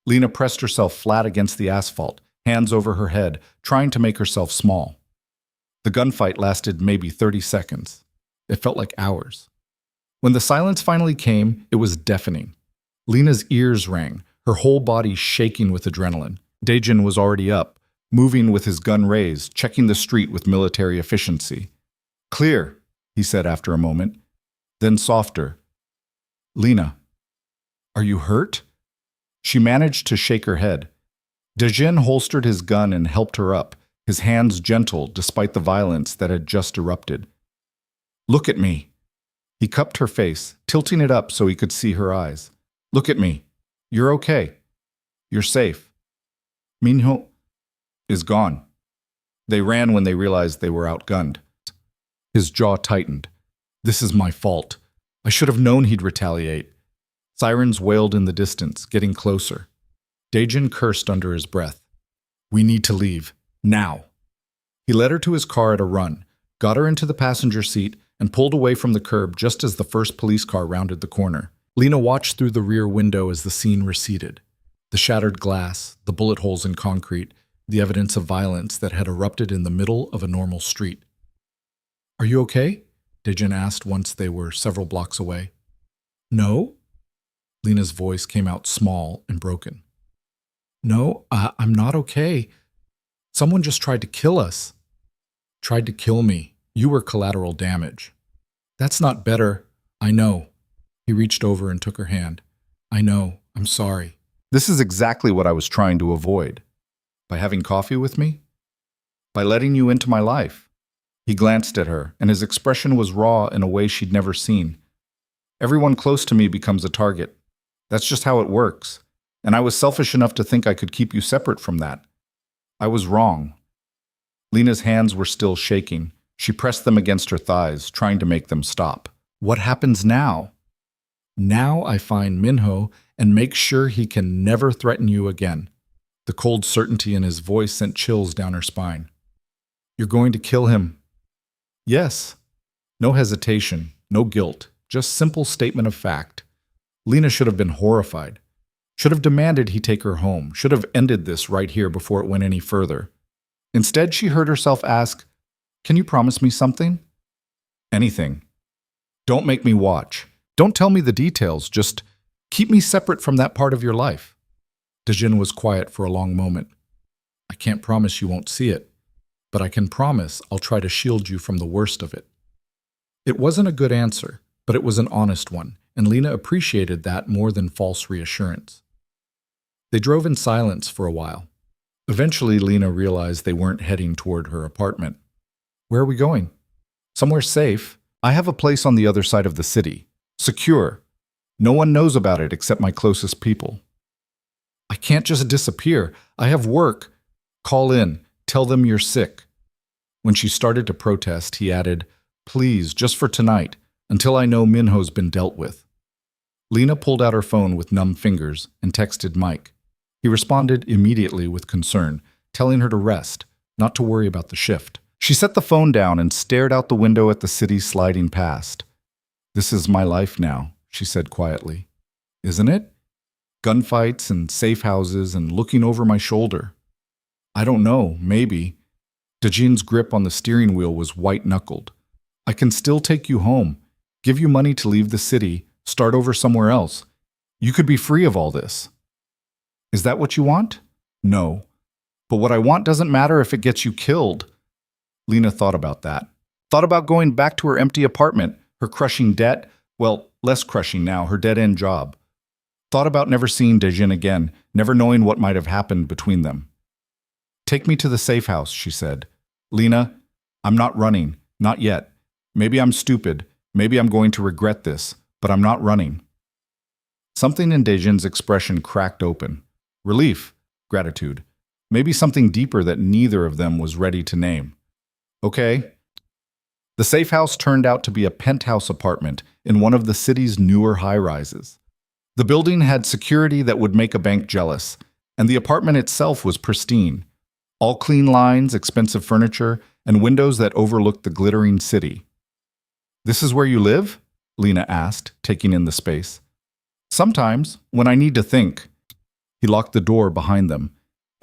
Lena pressed herself flat against the asphalt, hands over her head, trying to make herself small. The gunfight lasted maybe 30 seconds. It felt like hours. When the silence finally came, it was deafening. Lena's ears rang, her whole body shaking with adrenaline. Daejin was already up, moving with his gun raised, checking the street with military efficiency. "Clear," he said after a moment. Then softer. "Lena, are you hurt?" She managed to shake her head. Daejin holstered his gun and helped her up, his hands gentle despite the violence that had just erupted. "Look at me." He cupped her face, tilting it up so he could see her eyes. "Look at me. You're okay. You're safe. Minho is gone." They ran when they realized they were outgunned. His jaw tightened. "This is my fault. I should have known he'd retaliate." Sirens wailed in the distance, getting closer. Daejin cursed under his breath. "We need to leave. Now." He led her to his car at a run, got her into the passenger seat, and pulled away from the curb just as the first police car rounded the corner. Lena watched through the rear window as the scene receded. The shattered glass, the bullet holes in concrete, the evidence of violence that had erupted in the middle of a normal street. "Are you okay?" Daejin asked once they were several blocks away. "No?" Lena's voice came out small and broken. "No, I'm not okay. Someone just tried to kill us." "Tried to kill me. You were collateral damage." "That's not better. I know." He reached over and took her hand. "I know. I'm sorry." "This is exactly what I was trying to avoid. By having coffee with me? By letting you into my life." He glanced at her, and his expression was raw in a way she'd never seen. "Everyone close to me becomes a target. That's just how it works. And I was selfish enough to think I could keep you separate from that. I was wrong." Lena's hands were still shaking. She pressed them against her thighs, trying to make them stop. "What happens now?" "Now I find Minho and make sure he can never threaten you again." The cold certainty in his voice sent chills down her spine. "You're going to kill him?" "Yes." No hesitation, no guilt, just simple statement of fact. Lena should have been horrified. Should have demanded he take her home, should have ended this right here before it went any further. Instead, she heard herself ask, "Can you promise me something?" "Anything. Don't make me watch. Don't tell me the details, just keep me separate from that part of your life." Daejin was quiet for a long moment. "I can't promise you won't see it, but I can promise I'll try to shield you from the worst of it." It wasn't a good answer, but it was an honest one, and Lena appreciated that more than false reassurance. They drove in silence for a while. Eventually, Lena realized they weren't heading toward her apartment. Where are we going? Somewhere safe. I have a place on the other side of the city. Secure. No one knows about it except my closest people. I can't just disappear. I have work. Call in. Tell them you're sick. When she started to protest, he added, Please, just for tonight, until I know Minho's been dealt with. Lena pulled out her phone with numb fingers and texted Mike. He responded immediately with concern, telling her to rest, not to worry about the shift. She set the phone down and stared out the window at the city sliding past. This is my life now, she said quietly. Isn't it? Gunfights and safe houses and looking over my shoulder. I don't know, maybe. Dejin's grip on the steering wheel was white-knuckled. I can still take you home, give you money to leave the city, start over somewhere else. You could be free of all this. Is that what you want? No. But what I want doesn't matter if it gets you killed. Lena thought about that. Thought about going back to her empty apartment, her crushing debt, well, less crushing now, her dead-end job. Thought about never seeing Dejin again, never knowing what might have happened between them. Take me to the safe house, she said. Lena, I'm not running, not yet. Maybe I'm stupid, maybe I'm going to regret this, but I'm not running. Something in Dejin's expression cracked open. Relief, gratitude, maybe something deeper that neither of them was ready to name. Okay. The safe house turned out to be a penthouse apartment in one of the city's newer high-rises. The building had security that would make a bank jealous, and the apartment itself was pristine. All clean lines, expensive furniture, and windows that overlooked the glittering city. This is where you live? Lena asked, taking in the space. Sometimes, when I need to think. He locked the door behind them,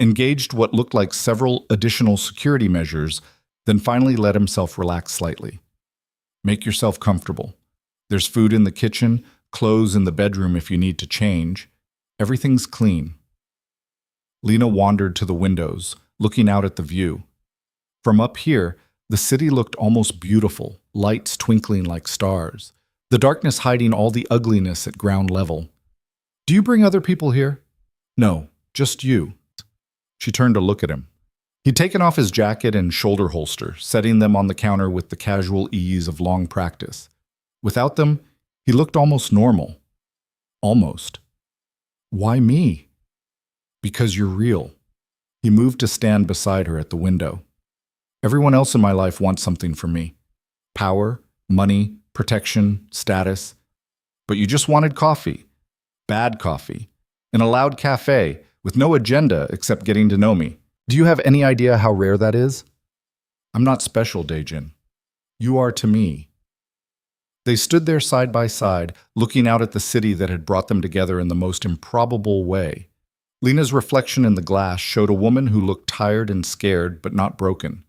engaged what looked like several additional security measures, then finally let himself relax slightly. Make yourself comfortable. There's food in the kitchen, clothes in the bedroom if you need to change. Everything's clean. Lena wandered to the windows, looking out at the view. From up here, the city looked almost beautiful, lights twinkling like stars, the darkness hiding all the ugliness at ground level. Do you bring other people here? No, just you. She turned to look at him. He'd taken off his jacket and shoulder holster, setting them on the counter with the casual ease of long practice. Without them, he looked almost normal. Almost. Why me? Because you're real. He moved to stand beside her at the window. Everyone else in my life wants something from me. Power, money, protection, status. But you just wanted coffee. Bad coffee. In a loud cafe, with no agenda except getting to know me. Do you have any idea how rare that is? I'm not special, Dejin. You are to me. They stood there side by side, looking out at the city that had brought them together in the most improbable way. Lena's reflection in the glass showed a woman who looked tired and scared, but not broken.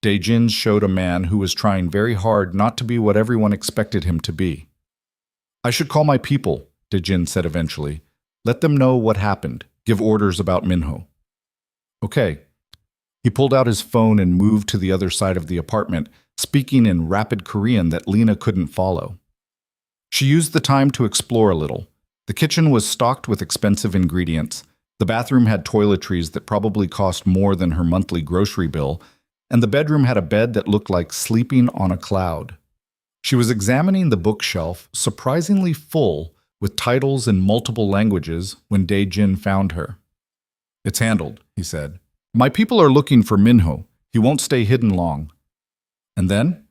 Dejin's showed a man who was trying very hard not to be what everyone expected him to be. I should call my people, Dejin said eventually. Let them know what happened. Give orders about Minho. Okay. He pulled out his phone and moved to the other side of the apartment, speaking in rapid Korean that Lena couldn't follow. She used the time to explore a little. The kitchen was stocked with expensive ingredients. The bathroom had toiletries that probably cost more than her monthly grocery bill, and the bedroom had a bed that looked like sleeping on a cloud. She was examining the bookshelf, surprisingly full, with titles in multiple languages, when Dejin found her. It's handled, he said. My people are looking for Minho. He won't stay hidden long. And then?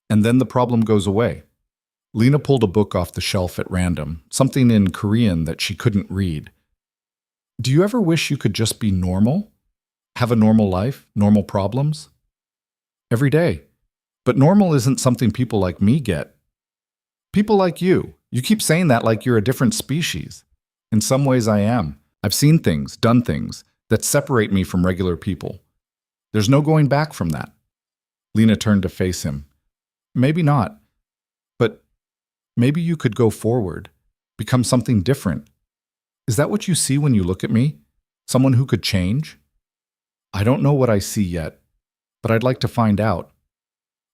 And then the problem goes away. Lena pulled a book off the shelf at random, something in Korean that she couldn't read. Do you ever wish you could just be normal? Have a normal life, normal problems? Every day. But normal isn't something people like me get. People like you. You keep saying that like you're a different species. In some ways I am. I've seen things, done things, that separate me from regular people. There's no going back from that. Lena turned to face him. Maybe not. But maybe you could go forward, become something different. Is that what you see when you look at me? Someone who could change? I don't know what I see yet, but I'd like to find out.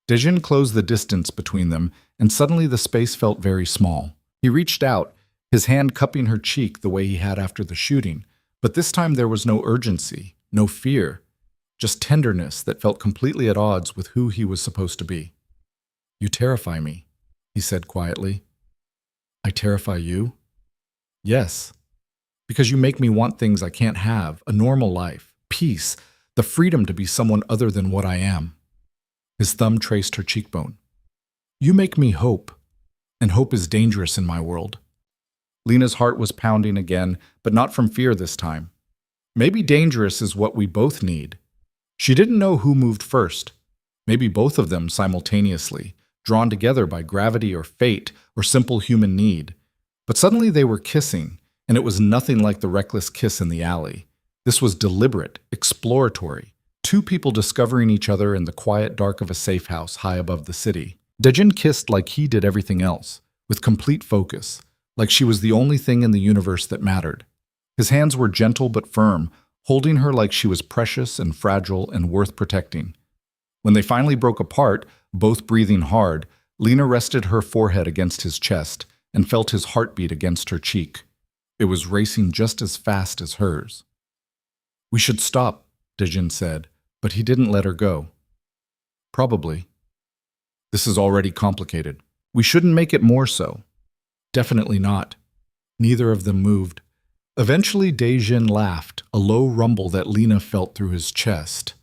Dejin closed the distance between them, and suddenly the space felt very small. He reached out, his hand cupping her cheek the way he had after the shooting, but this time there was no urgency, no fear, just tenderness that felt completely at odds with who he was supposed to be. "You terrify me," he said quietly. "I terrify you?" "Yes, because you make me want things I can't have, a normal life, peace, the freedom to be someone other than what I am." His thumb traced her cheekbone. "You make me hope, and hope is dangerous in my world." Lena's heart was pounding again, but not from fear this time. Maybe dangerous is what we both need. She didn't know who moved first. Maybe both of them simultaneously, drawn together by gravity or fate or simple human need. But suddenly they were kissing, and it was nothing like the reckless kiss in the alley. This was deliberate, exploratory, two people discovering each other in the quiet dark of a safe house high above the city. Dejin kissed like he did everything else, with complete focus, like she was the only thing in the universe that mattered. His hands were gentle but firm, holding her like she was precious and fragile and worth protecting. When they finally broke apart, both breathing hard, Lena rested her forehead against his chest and felt his heartbeat against her cheek. It was racing just as fast as hers. "We should stop," Dejin said, but he didn't let her go. "Probably. This is already complicated. We shouldn't make it more so." "Definitely not." Neither of them moved. Eventually, Dejin laughed, a low rumble that Lena felt through his chest.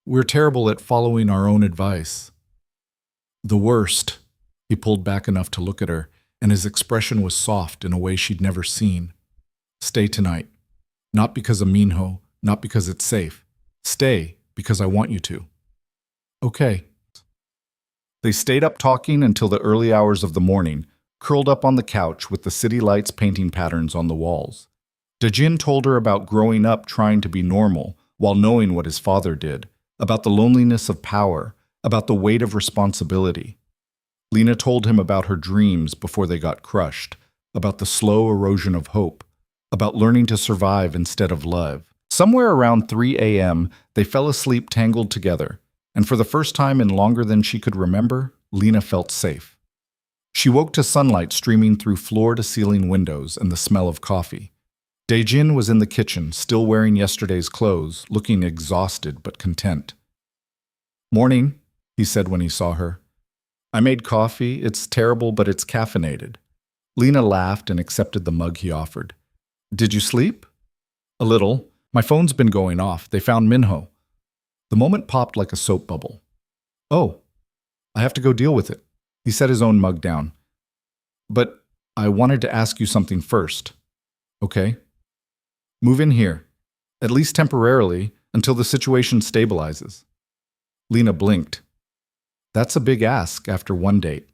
"We're terrible at following our own advice." "The worst." He pulled back enough to look at her, and his expression was soft in a way she'd never seen. "Stay tonight. Not because of Minho, not because it's safe. Stay because I want you to." "Okay." They stayed up talking until the early hours of the morning, curled up on the couch with the city lights painting patterns on the walls. Dejin told her about growing up trying to be normal while knowing what his father did, about the loneliness of power, about the weight of responsibility. Lena told him about her dreams before they got crushed, about the slow erosion of hope, about learning to survive instead of love. Somewhere around 3 a.m., they fell asleep tangled together, and for the first time in longer than she could remember, Lena felt safe. She woke to sunlight streaming through floor-to-ceiling windows and the smell of coffee. Dejin was in the kitchen, still wearing yesterday's clothes, looking exhausted but content. "Morning," he said when he saw her. "I made coffee. It's terrible, but it's caffeinated." Lena laughed and accepted the mug he offered. "Did you sleep?" "A little. My phone's been going off. They found Minho." The moment popped like a soap bubble. "Oh, I have to go deal with it." He set his own mug down. "But I wanted to ask you something first." "Okay." "Move in here, at least temporarily, until the situation stabilizes." Lena blinked. "That's a big ask after one date."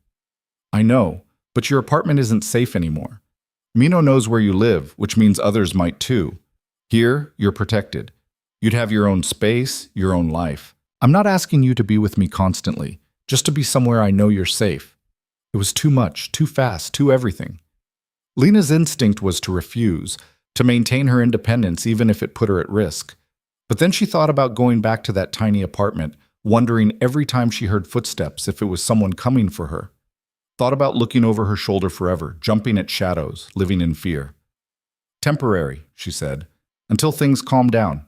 "I know, but your apartment isn't safe anymore. Mino knows where you live, which means others might too. Here, you're protected. You'd have your own space, your own life. I'm not asking you to be with me constantly, just to be somewhere I know you're safe." It was too much, too fast, too everything. Lena's instinct was to refuse, to maintain her independence even if it put her at risk. But then she thought about going back to that tiny apartment, wondering every time she heard footsteps if it was someone coming for her. Thought about looking over her shoulder forever, jumping at shadows, living in fear. "Temporary," she said, "until things calm down."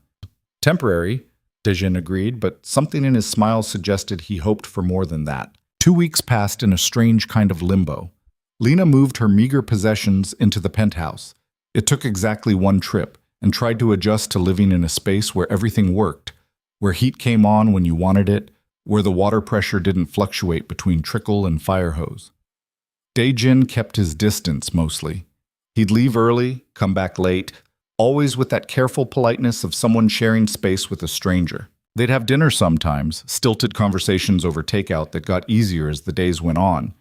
"Temporary," Dejin agreed, but something in his smile suggested he hoped for more than that. 2 weeks passed in a strange kind of limbo. Lena moved her meager possessions into the penthouse. It took exactly one trip, and tried to adjust to living in a space where everything worked, where heat came on when you wanted it, where the water pressure didn't fluctuate between trickle and fire hose. Dejin kept his distance mostly. He'd leave early, come back late, always with that careful politeness of someone sharing space with a stranger. They'd have dinner sometimes, stilted conversations over takeout that got easier as the days went on.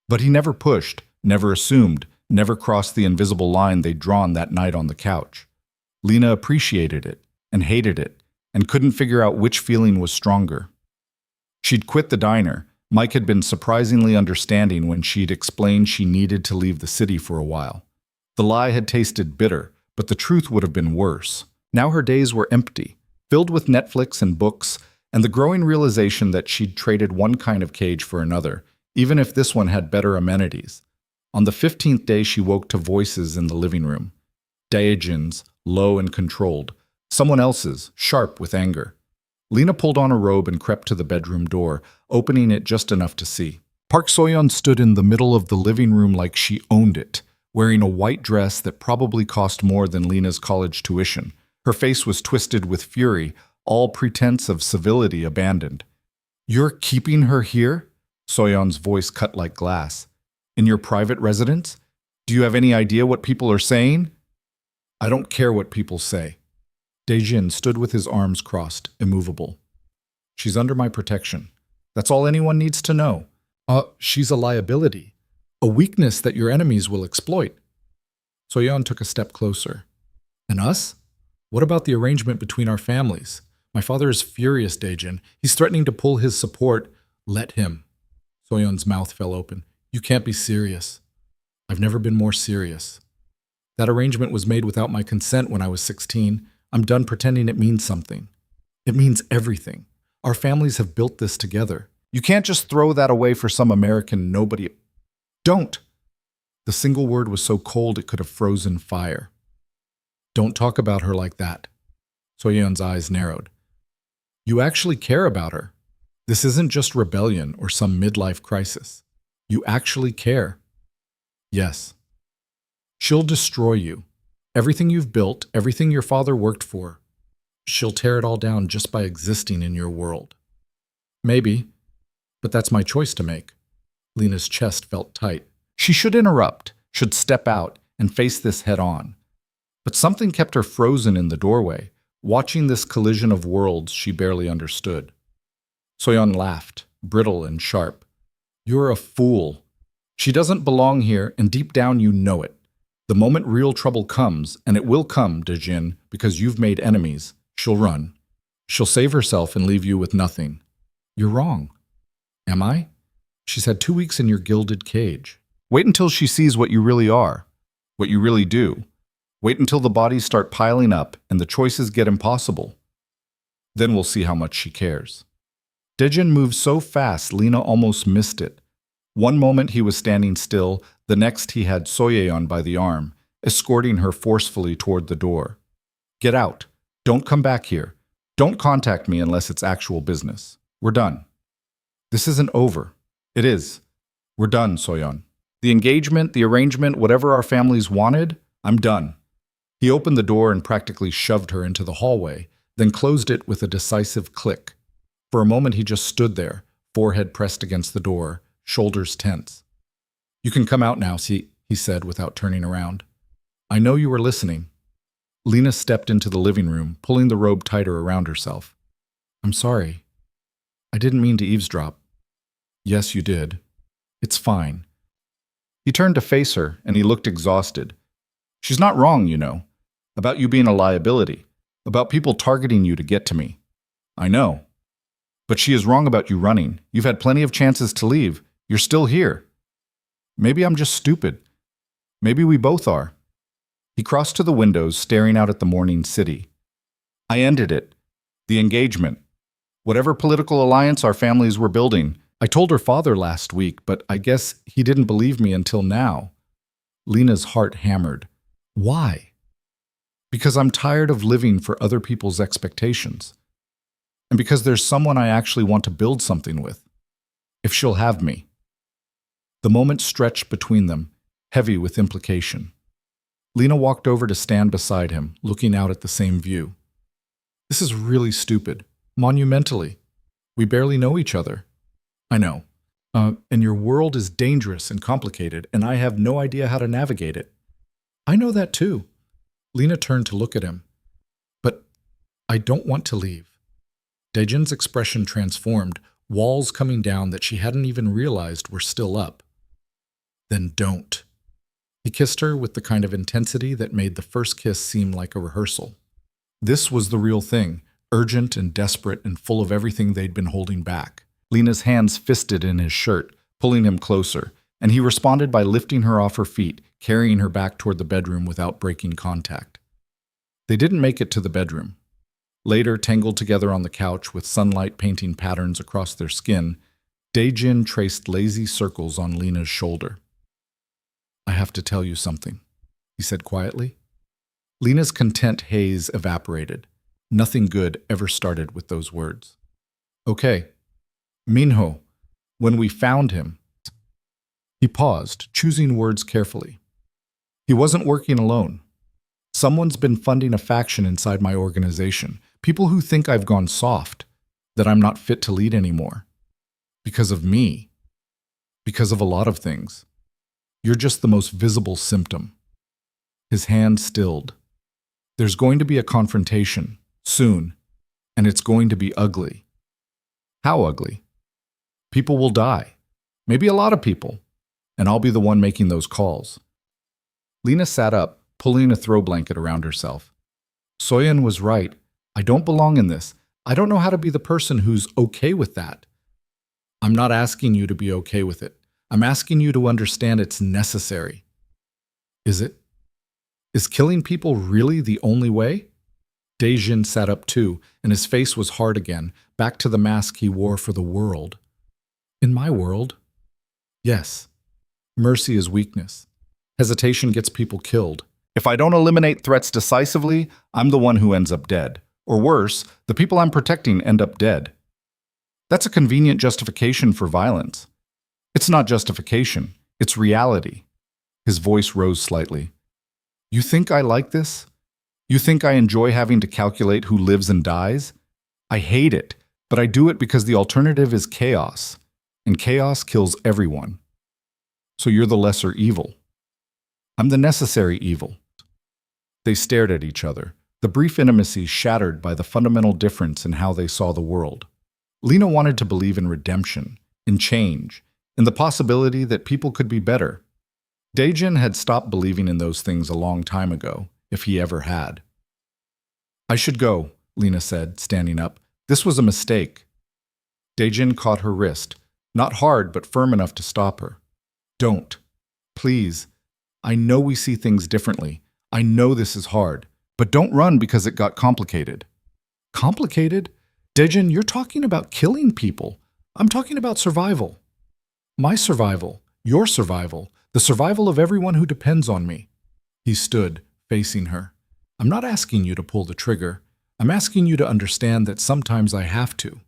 But he never pushed, never assumed, never crossed the invisible line they'd drawn that night on the couch. Lena appreciated it and hated it and couldn't figure out which feeling was stronger. She'd quit the diner. Mike had been surprisingly understanding when she'd explained she needed to leave the city for a while. The lie had tasted bitter, but the truth would have been worse. Now her days were empty, filled with Netflix and books, and the growing realization that she'd traded one kind of cage for another, even if this one had better amenities. On the 15th day, she woke to voices in the living room. Dejin's, low and controlled, Someone else's, sharp with anger. Lena pulled on a robe and crept to the bedroom door, opening it just enough to see. Park Soyeon stood in the middle of the living room like she owned it, wearing a white dress that probably cost more than Lena's college tuition. Her face was twisted with fury, all pretense of civility abandoned. "You're keeping her here?" Soyeon's voice cut like glass. "In your private residence? Do you have any idea what people are saying?" "I don't care what people say." Daejin stood with his arms crossed, immovable. "She's under my protection. That's all anyone needs to know. She's a liability, a weakness that your enemies will exploit." Soyeon took a step closer. "And us? What about the arrangement between our families? My father is furious, Daejin. He's threatening to pull his support. Let him." Soyeon's mouth fell open. "You can't be serious." "I've never been more serious. That arrangement was made without my consent when I was 16. I'm done pretending it means something. It means everything. Our families have built this together. You can't just throw that away for some American nobody. Don't." The single word was so cold it could have frozen fire. "Don't talk about her like that." Soyeon's eyes narrowed. "You actually care about her. This isn't just rebellion or some midlife crisis. You actually care." "Yes." "She'll destroy you. Everything you've built, everything your father worked for. She'll tear it all down just by existing in your world." "Maybe, but that's my choice to make." Lena's chest felt tight. She should interrupt, should step out, and face this head on. But something kept her frozen in the doorway, watching this collision of worlds she barely understood. Soyeon laughed, brittle and sharp. "You're a fool. She doesn't belong here, and deep down you know it. The moment real trouble comes, and it will come, Daejin, because you've made enemies, she'll run. She'll save herself and leave you with nothing." "You're wrong." "Am I? She's had 2 weeks in your gilded cage. Wait until she sees what you really are, what you really do. Wait until the bodies start piling up and the choices get impossible. Then we'll see how much she cares." Daejin moved so fast Lena almost missed it. One moment he was standing still, the next he had Soyeon by the arm, escorting her forcefully toward the door. "Get out. Don't come back here. Don't contact me unless it's actual business. We're done." "This isn't over." "It is. We're done, Soyeon. The engagement, the arrangement, whatever our families wanted, I'm done." He opened the door and practically shoved her into the hallway, then closed it with a decisive click. For a moment he just stood there, forehead pressed against the door, shoulders tense. "You can come out now, he said without turning around. "I know you were listening." Lena stepped into the living room, pulling the robe tighter around herself. "I'm sorry. I didn't mean to eavesdrop." "Yes, you did. It's fine." He turned to face her, and he looked exhausted. "She's not wrong, you know. About you being a liability. About people targeting you to get to me. I know. But she is wrong about you running. You've had plenty of chances to leave. You're still here. Maybe I'm just stupid. Maybe we both are." He crossed to the windows, staring out at the morning city. "I ended it. The engagement. Whatever political alliance our families were building. I told her father last week, but I guess he didn't believe me until now." Lena's heart hammered. "Why?" "Because I'm tired of living for other people's expectations. And because there's someone I actually want to build something with. If she'll have me." The moment stretched between them, heavy with implication. Lena walked over to stand beside him, looking out at the same view. "This is really stupid. Monumentally. We barely know each other." "I know. And your world is dangerous and complicated, and I have no idea how to navigate it." "I know that too." Lena turned to look at him. "But I don't want to leave." Daejin's expression transformed, walls coming down that she hadn't even realized were still up. "Then don't." He kissed her with the kind of intensity that made the first kiss seem like a rehearsal. This was the real thing, urgent and desperate and full of everything they'd been holding back. Lena's hands fisted in his shirt, pulling him closer, and he responded by lifting her off her feet, carrying her back toward the bedroom without breaking contact. They didn't make it to the bedroom. Later, tangled together on the couch with sunlight painting patterns across their skin, Daejin traced lazy circles on Lena's shoulder. "I have to tell you something," he said quietly. Lena's content haze evaporated. Nothing good ever started with those words. Okay, Minho, when we found him. He paused, choosing words carefully. He wasn't working alone. Someone's been funding a faction inside my organization. People who think I've gone soft, that I'm not fit to lead anymore. Because of me. Because of a lot of things. You're just the most visible symptom. His hand stilled. There's going to be a confrontation, soon, and it's going to be ugly. How ugly? People will die. Maybe a lot of people. And I'll be the one making those calls. Lena sat up, pulling a throw blanket around herself. Soyan was right. I don't belong in this. I don't know how to be the person who's okay with that. I'm not asking you to be okay with it. I'm asking you to understand it's necessary. Is it? Is killing people really the only way? Dejin sat up too, and his face was hard again, back to the mask he wore for the world. In my world? Yes. Mercy is weakness. Hesitation gets people killed. If I don't eliminate threats decisively, I'm the one who ends up dead. Or worse, the people I'm protecting end up dead. That's a convenient justification for violence. It's not justification, it's reality. His voice rose slightly. You think I like this? You think I enjoy having to calculate who lives and dies? I hate it, but I do it because the alternative is chaos, and chaos kills everyone. So you're the lesser evil. I'm the necessary evil. They stared at each other, the brief intimacy shattered by the fundamental difference in how they saw the world. Lena wanted to believe in redemption, in change, in the possibility that people could be better. Dejin had stopped believing in those things a long time ago, if he ever had. I should go, Lena said, standing up. This was a mistake. Dejin caught her wrist, not hard but firm enough to stop her. Don't. Please. I know we see things differently. I know this is hard. But don't run because it got complicated. Complicated? Dejin, you're talking about killing people. I'm talking about survival. My survival. Your survival. The survival of everyone who depends on me. He stood, facing her. I'm not asking you to pull the trigger. I'm asking you to understand that sometimes I have to.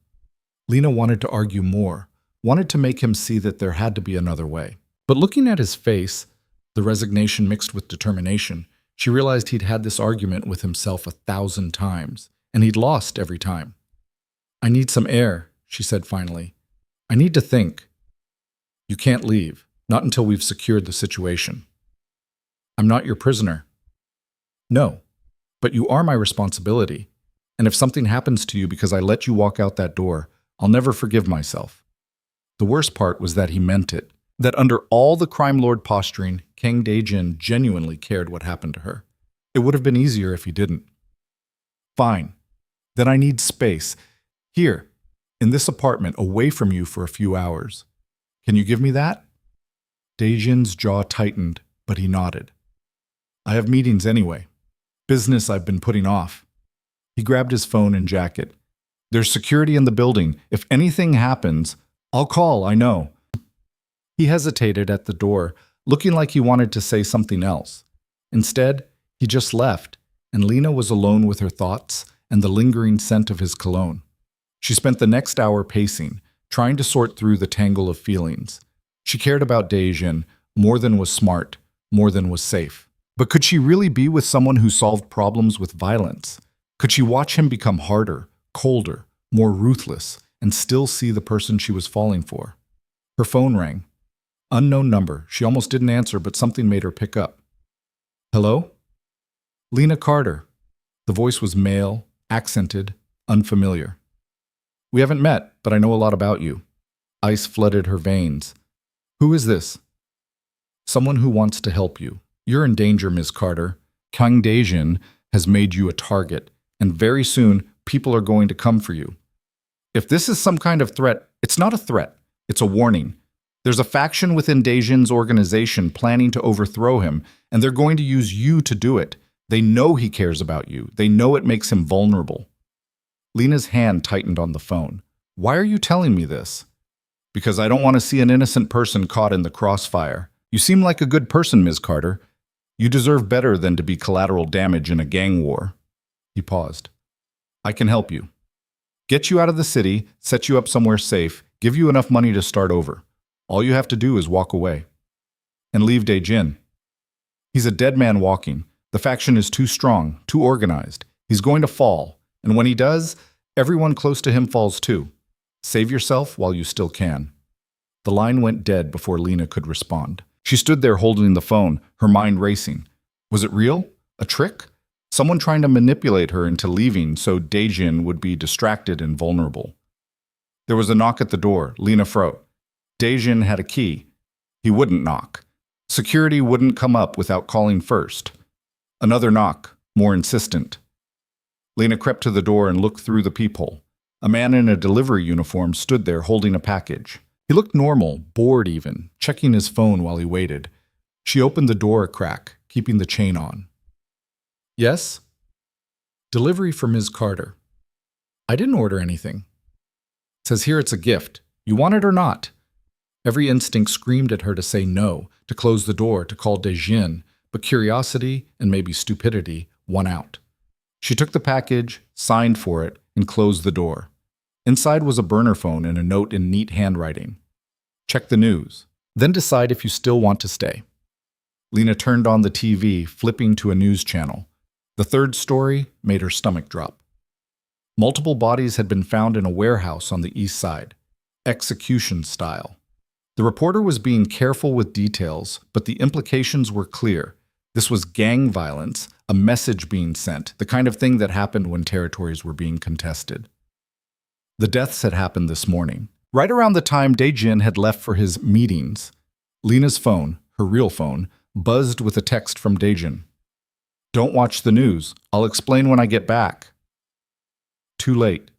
Lena wanted to argue more, wanted to make him see that there had to be another way. But looking at his face, the resignation mixed with determination, she realized he'd had this argument with himself 1,000 times, and he'd lost every time. I need some air, she said finally. I need to think. You can't leave, not until we've secured the situation. I'm not your prisoner. No, but you are my responsibility, and if something happens to you because I let you walk out that door, I'll never forgive myself. The worst part was that he meant it. That under all the crime lord posturing, Kang Dejin genuinely cared what happened to her. It would have been easier if he didn't. Fine. Then I need space. Here, in this apartment, away from you for a few hours. Can you give me that? Dejin's jaw tightened, but he nodded. I have meetings anyway. Business I've been putting off. He grabbed his phone and jacket. There's security in the building. If anything happens, I'll call, I know. He hesitated at the door, looking like he wanted to say something else. Instead, he just left, and Lena was alone with her thoughts and the lingering scent of his cologne. She spent the next hour pacing, trying to sort through the tangle of feelings. She cared about Dejin more than was smart, more than was safe. But could she really be with someone who solved problems with violence? Could she watch him become harder, colder, more ruthless, and still see the person she was falling for? Her phone rang. Unknown number. She almost didn't answer, but something made her pick up. Hello? Lena Carter. The voice was male, accented, unfamiliar. We haven't met, but I know a lot about you. Ice flooded her veins. Who is this? Someone who wants to help you. You're in danger, Ms. Carter. Kang Dejin has made you a target, and very soon people are going to come for you. If this is some kind of threat, it's not a threat. It's a warning. There's a faction within Dejin's organization planning to overthrow him, and they're going to use you to do it. They know he cares about you. They know it makes him vulnerable. Lena's hand tightened on the phone. Why are you telling me this? Because I don't want to see an innocent person caught in the crossfire. You seem like a good person, Ms. Carter. You deserve better than to be collateral damage in a gang war. He paused. I can help you. Get you out of the city, set you up somewhere safe, give you enough money to start over. All you have to do is walk away. And leave Dae-jin. He's a dead man walking. The faction is too strong, too organized. He's going to fall. And when he does, everyone close to him falls too. Save yourself while you still can. The line went dead before Lena could respond. She stood there holding the phone, her mind racing. Was it real? A trick? Someone trying to manipulate her into leaving so Dae-jin would be distracted and vulnerable. There was a knock at the door. Lena froze. Dae-jin had a key. He wouldn't knock. Security wouldn't come up without calling first. Another knock, more insistent. Lena crept to the door and looked through the peephole. A man in a delivery uniform stood there holding a package. He looked normal, bored even, checking his phone while he waited. She opened the door a crack, keeping the chain on. Yes? Delivery for Ms. Carter. I didn't order anything. Says here it's a gift. You want it or not? Every instinct screamed at her to say no, to close the door, to call Dae-jin, but curiosity and maybe stupidity won out. She took the package, signed for it, and closed the door. Inside was a burner phone and a note in neat handwriting. Check the news, then decide if you still want to stay. Lena turned on the TV, flipping to a news channel. The third story made her stomach drop. Multiple bodies had been found in a warehouse on the east side, execution style. The reporter was being careful with details, but the implications were clear. This was gang violence, a message being sent, the kind of thing that happened when territories were being contested. The deaths had happened this morning, right around the time Dae-jin had left for his meetings. Lena's phone, her real phone, buzzed with a text from Dae-jin. Don't watch the news. I'll explain when I get back. Too late.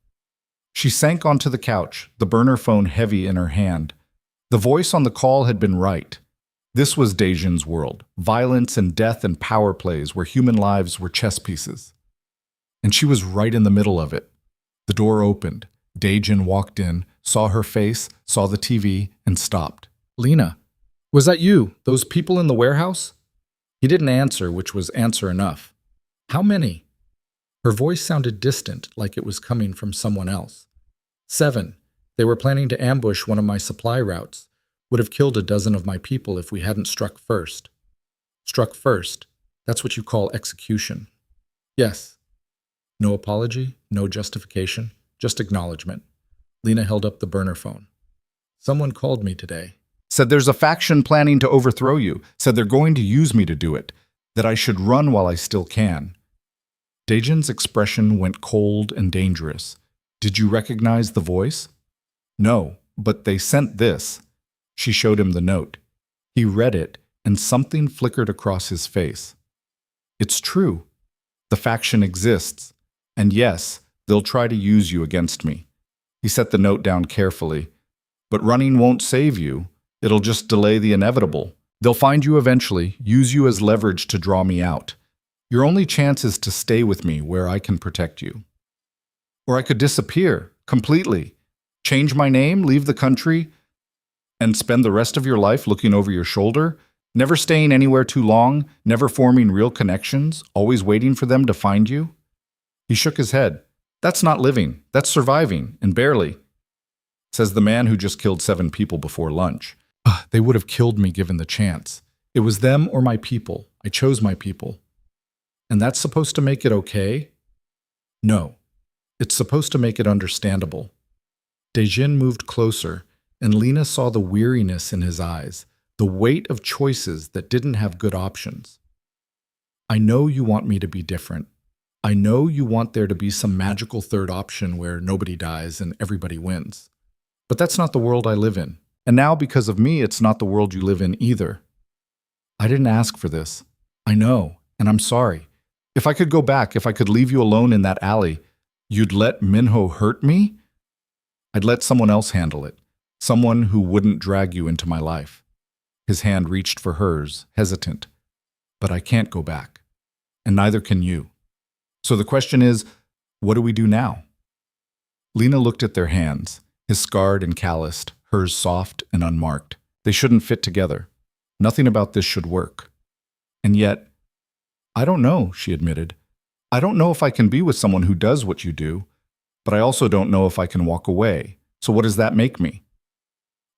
She sank onto the couch, the burner phone heavy in her hand. The voice on the call had been right. This was Dae-jin's world, violence and death and power plays where human lives were chess pieces. And she was right in the middle of it. The door opened. Dae-jin walked in, saw her face, saw the TV, and stopped. Lena, was that you, those people in the warehouse? He didn't answer, which was answer enough. How many? Her voice sounded distant, like it was coming from someone else. 7. They were planning to ambush one of my supply routes. Would have killed a dozen of my people if we hadn't struck first. Struck first. That's what you call execution. Yes. No apology, no justification, just acknowledgement. Lena held up the burner phone. Someone called me today. Said there's a faction planning to overthrow you. Said they're going to use me to do it. That I should run while I still can. Dae-jin's expression went cold and dangerous. Did you recognize the voice? No, but they sent this. She showed him the note. He read it, and something flickered across his face. It's true. The faction exists. And yes, they'll try to use you against me. He set the note down carefully. But running won't save you. It'll just delay the inevitable. They'll find you eventually, use you as leverage to draw me out. Your only chance is to stay with me where I can protect you. Or I could disappear completely. Change my name, leave the country, and spend the rest of your life looking over your shoulder, never staying anywhere too long, never forming real connections, always waiting for them to find you? He shook his head. That's not living. That's surviving, and barely. Says the man who just killed 7 people before lunch. They would have killed me given the chance. It was them or my people. I chose my people. And that's supposed to make it okay? No. It's supposed to make it understandable. Dae-jin moved closer, and Lena saw the weariness in his eyes, the weight of choices that didn't have good options. I know you want me to be different. I know you want there to be some magical third option where nobody dies and everybody wins. But that's not the world I live in. And now, because of me, it's not the world you live in either. I didn't ask for this. I know, and I'm sorry. If I could go back, if I could leave you alone in that alley, you'd let Minho hurt me? I'd let someone else handle it. Someone who wouldn't drag you into my life. His hand reached for hers, hesitant. But I can't go back. And neither can you. So the question is, what do we do now? Lena looked at their hands, his scarred and calloused, hers soft and unmarked. They shouldn't fit together. Nothing about this should work. And yet, I don't know, she admitted. I don't know if I can be with someone who does what you do, but I also don't know if I can walk away. So what does that make me?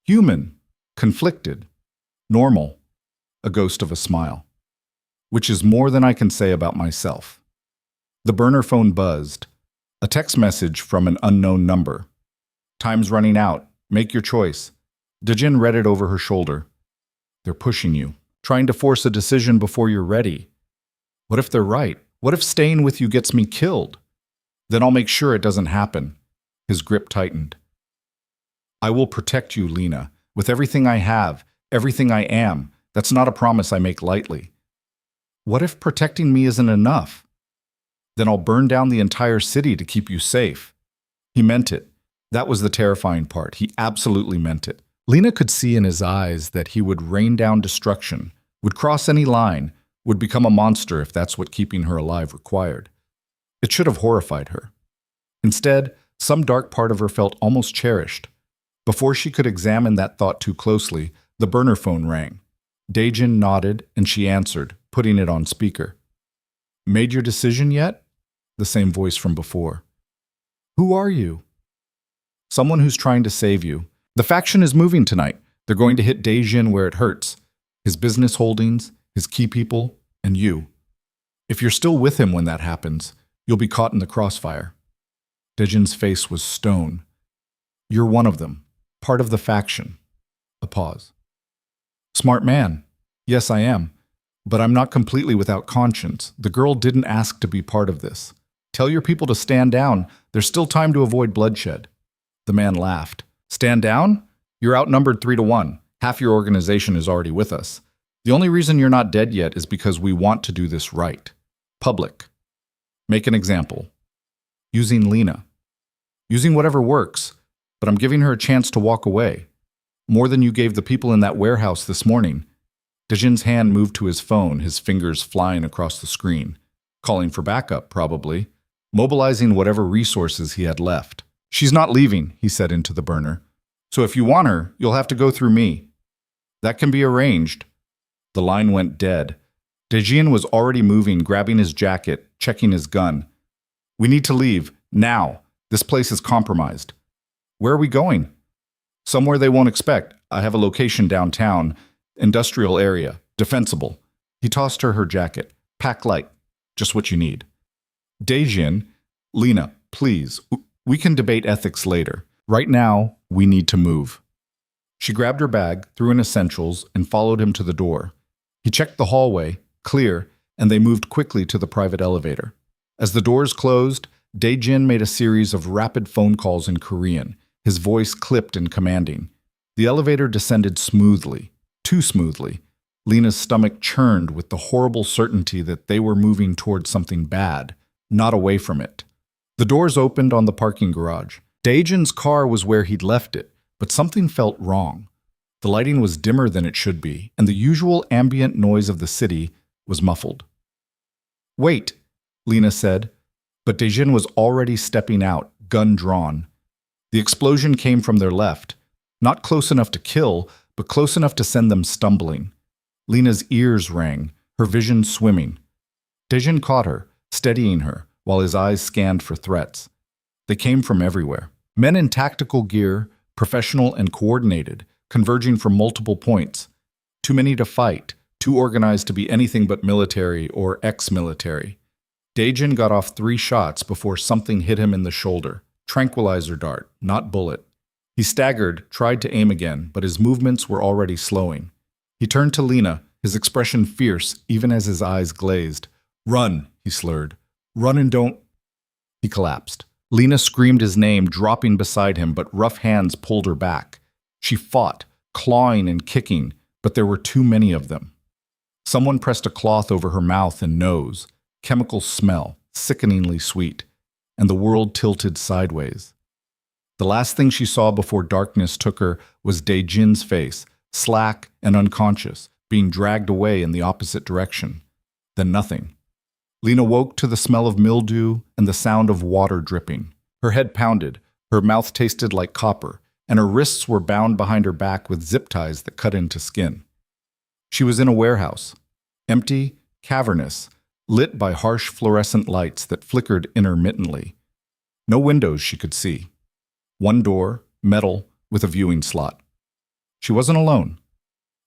Human, conflicted, normal, a ghost of a smile. Which is more than I can say about myself. The burner phone buzzed. A text message from an unknown number. Time's running out. Make your choice. Dejin read it over her shoulder. They're pushing you, trying to force a decision before you're ready. What if they're right? What if staying with you gets me killed? Then I'll make sure it doesn't happen. His grip tightened. I will protect you, Lena, with everything I have, everything I am. That's not a promise I make lightly. What if protecting me isn't enough? Then I'll burn down the entire city to keep you safe. He meant it. That was the terrifying part. He absolutely meant it. Lena could see in his eyes that he would rain down destruction, would cross any line, would become a monster if that's what keeping her alive required. It should have horrified her. Instead, some dark part of her felt almost cherished. Before she could examine that thought too closely, the burner phone rang. Dejin nodded and she answered, putting it on speaker. Made your decision yet? The same voice from before. Who are you? Someone who's trying to save you. The faction is moving tonight. They're going to hit Dejin where it hurts. His business holdings, his key people, and you. If you're still with him when that happens, you'll be caught in the crossfire. Dejin's face was stone. You're one of them, part of the faction. A pause. Smart man. Yes, I am. But I'm not completely without conscience. The girl didn't ask to be part of this. Tell your people to stand down. There's still time to avoid bloodshed. The man laughed. Stand down? You're outnumbered 3-1. Half your organization is already with us. The only reason you're not dead yet is because we want to do this right. Public. Make an example. Using Lena. Using whatever works, but I'm giving her a chance to walk away. More than you gave the people in that warehouse this morning. Dejin's hand moved to his phone, his fingers flying across the screen. Calling for backup, probably. Mobilizing whatever resources he had left. She's not leaving, he said into the burner. So if you want her, you'll have to go through me. That can be arranged. The line went dead. Dejin was already moving, grabbing his jacket, checking his gun. We need to leave, now. This place is compromised. Where are we going? Somewhere they won't expect. I have a location downtown. Industrial area. Defensible. He tossed her jacket. Pack light. Just what you need. Dejin, Lena, please. We can debate ethics later. Right now, we need to move. She grabbed her bag, threw in essentials, and followed him to the door. He checked the hallway, clear, and they moved quickly to the private elevator. As the doors closed, Dejin made a series of rapid phone calls in Korean, his voice clipped and commanding. The elevator descended smoothly, too smoothly. Lena's stomach churned with the horrible certainty that they were moving towards something bad, not away from it. The doors opened on the parking garage. Dejin's car was where he'd left it, but something felt wrong. The lighting was dimmer than it should be, and the usual ambient noise of the city was muffled. Wait, Lena said, but Dejin was already stepping out, gun drawn. The explosion came from their left, not close enough to kill, but close enough to send them stumbling. Lena's ears rang, her vision swimming. Dejin caught her, steadying her, while his eyes scanned for threats. They came from everywhere. Men in tactical gear, professional and coordinated, converging from multiple points. Too many to fight, too organized to be anything but military or ex-military. Dejin got off 3 shots before something hit him in the shoulder. Tranquilizer dart, not bullet. He staggered, tried to aim again, but his movements were already slowing. He turned to Lena, his expression fierce even as his eyes glazed. Run, he slurred. Run and don't... He collapsed. Lena screamed his name, dropping beside him, but rough hands pulled her back. She fought, clawing and kicking, but there were too many of them. Someone pressed a cloth over her mouth and nose. Chemical smell, sickeningly sweet, and the world tilted sideways. The last thing she saw before darkness took her was Dejin's face, slack and unconscious, being dragged away in the opposite direction. Then nothing. Lena woke to the smell of mildew and the sound of water dripping. Her head pounded, her mouth tasted like copper, and her wrists were bound behind her back with zip ties that cut into skin. She was in a warehouse. Empty, cavernous. lit by harsh fluorescent lights that flickered intermittently. No windows she could see. One door, metal, with a viewing slot. She wasn't alone.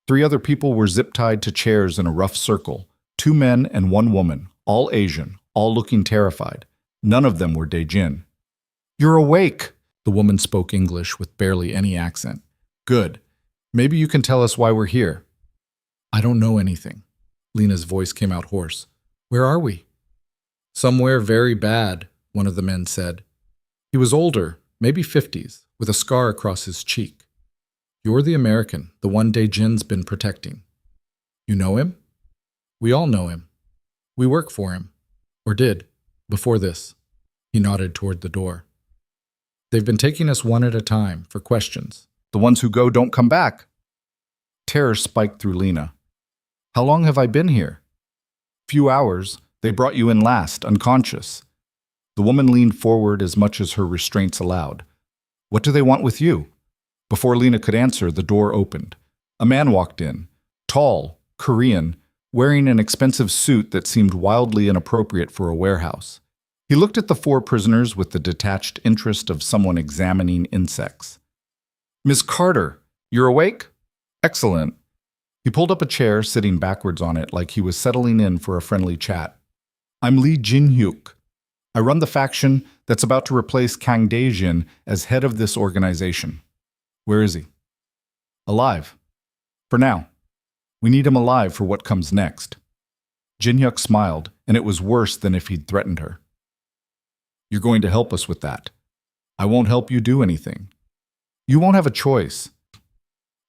3 other people were zip-tied to chairs in a rough circle, 2 men and 1 woman, all Asian, all looking terrified. None of them were Dae-jin. "You're awake!" The woman spoke English with barely any accent. "Good. Maybe you can tell us why we're here." "I don't know anything." Lena's voice came out hoarse. "Where are we?" "Somewhere very bad," one of the men said. He was older, maybe 50s, with a scar across his cheek. "You're the American, the one Dae-jin's been protecting. You know him?" "We all know him. We work for him. Or did, before this." He nodded toward the door. "They've been taking us one at a time for questions. The ones who go don't come back." Terror spiked through Lena. "How long have I been here?" "Few hours. They brought you in last, unconscious." The woman leaned forward as much as her restraints allowed. "What do they want with you?" Before Lena could answer, the door opened. A man walked in, tall, Korean, wearing an expensive suit that seemed wildly inappropriate for a warehouse. He looked at the 4 prisoners with the detached interest of someone examining insects. "Miss Carter, you're awake? Excellent." He pulled up a chair, sitting backwards on it like he was settling in for a friendly chat. "I'm Lee Jin-hyuk. I run the faction that's about to replace Kang Dae-jin as head of this organization." "Where is he?" "Alive. For now. We need him alive for what comes next." Jin-hyuk smiled, and it was worse than if he'd threatened her. "You're going to help us with that. I won't help you do anything. You won't have a choice."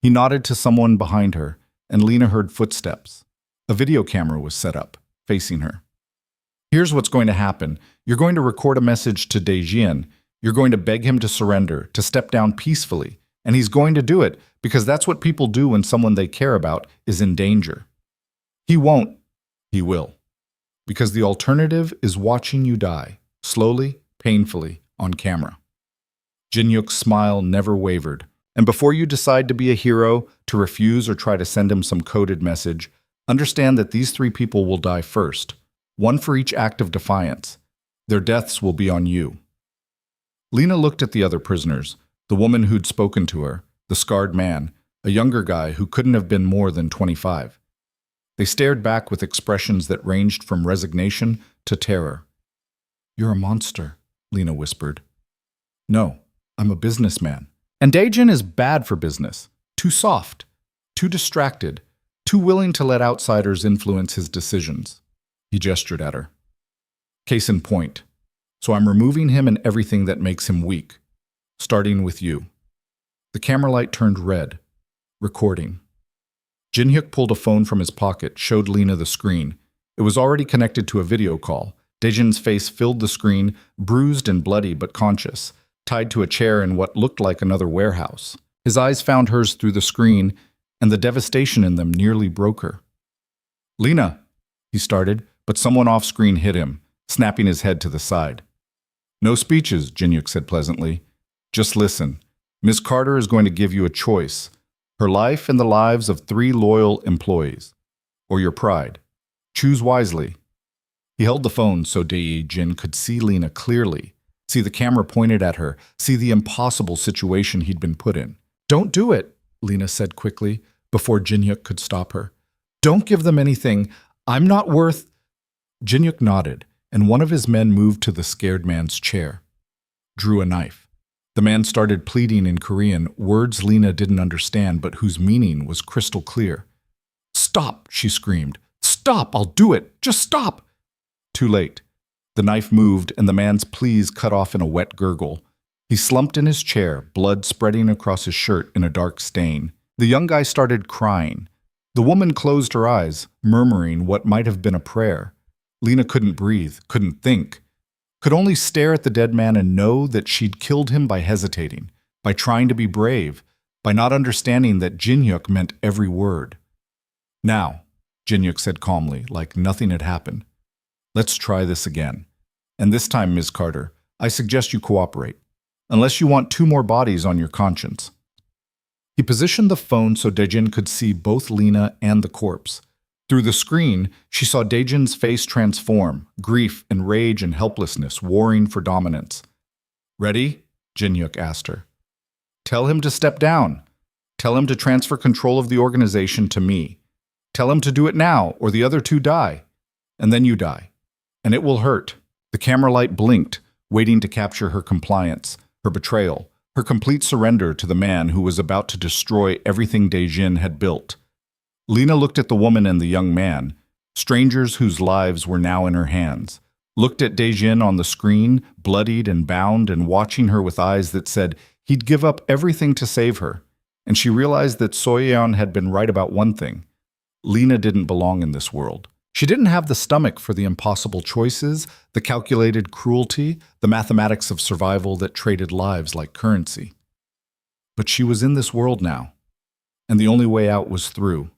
He nodded to someone behind her, and Lena heard footsteps. A video camera was set up, facing her. "Here's what's going to happen. You're going to record a message to Dae-jin. You're going to beg him to surrender, to step down peacefully. And he's going to do it because that's what people do when someone they care about is in danger. He won't. He will. Because the alternative is watching you die, slowly, painfully, on camera." Jin-hyuk's smile never wavered. "And before you decide to be a hero, to refuse or try to send him some coded message, understand that these 3 people will die first, 1 for each act of defiance. Their deaths will be on you." Lena looked at the other prisoners, the woman who'd spoken to her, the scarred man, a younger guy who couldn't have been more than 25. They stared back with expressions that ranged from resignation to terror. "You're a monster," Lena whispered. "No, I'm a businessman. And Dae-jin is bad for business. Too soft, too distracted, too willing to let outsiders influence his decisions." He gestured at her. "Case in point. So I'm removing him and everything that makes him weak. Starting with you." The camera light turned red. Recording. Jin-hyuk pulled a phone from his pocket, showed Lena the screen. It was already connected to a video call. Dae-jin's face filled the screen, bruised and bloody but conscious, tied to a chair in what looked like another warehouse. His eyes found hers through the screen, and the devastation in them nearly broke her. "Lena," he started, but someone off-screen hit him, snapping his head to the side. "No speeches," Jin-hyuk said pleasantly. "Just listen. Miss Carter is going to give you a choice. Her life and the lives of 3 loyal employees. Or your pride. Choose wisely." He held the phone so Dae-jin could see Lena clearly, see the camera pointed at her, see the impossible situation he'd been put in. "Don't do it," Lena said quickly, before Jin-hyuk could stop her. "Don't give them anything. I'm not worth—" Jin-hyuk nodded, and one of his men moved to the scared man's chair. Drew a knife. The man started pleading in Korean, words Lena didn't understand but whose meaning was crystal clear. "Stop," she screamed. "Stop, I'll do it. Just stop." Too late. The knife moved, and the man's pleas cut off in a wet gurgle. He slumped in his chair, blood spreading across his shirt in a dark stain. The young guy started crying. The woman closed her eyes, murmuring what might have been a prayer. Lena couldn't breathe, couldn't think. Could only stare at the dead man and know that she'd killed him by hesitating, by trying to be brave, by not understanding that Jin-hyuk meant every word. "Now," Jin-hyuk said calmly, like nothing had happened. "Let's try this again. And this time, Ms. Carter, I suggest you cooperate, unless you want 2 more bodies on your conscience." He positioned the phone so Dae-jin could see both Lena and the corpse. Through the screen, she saw Daejin's face transform, grief and rage and helplessness warring for dominance. "Ready?" Jin-hyuk asked her. "Tell him to step down. Tell him to transfer control of the organization to me. Tell him to do it now, or the other two die. And then you die. And it will hurt." The camera light blinked, waiting to capture her compliance, her betrayal, her complete surrender to the man who was about to destroy everything Daejin had built. Lena looked at the woman and the young man, strangers whose lives were now in her hands, looked at Daejin on the screen, bloodied and bound, and watching her with eyes that said he'd give up everything to save her. And she realized that Soyeon had been right about one thing. Lena didn't belong in this world. She didn't have the stomach for the impossible choices, the calculated cruelty, the mathematics of survival that traded lives like currency. But she was in this world now, and the only way out was through.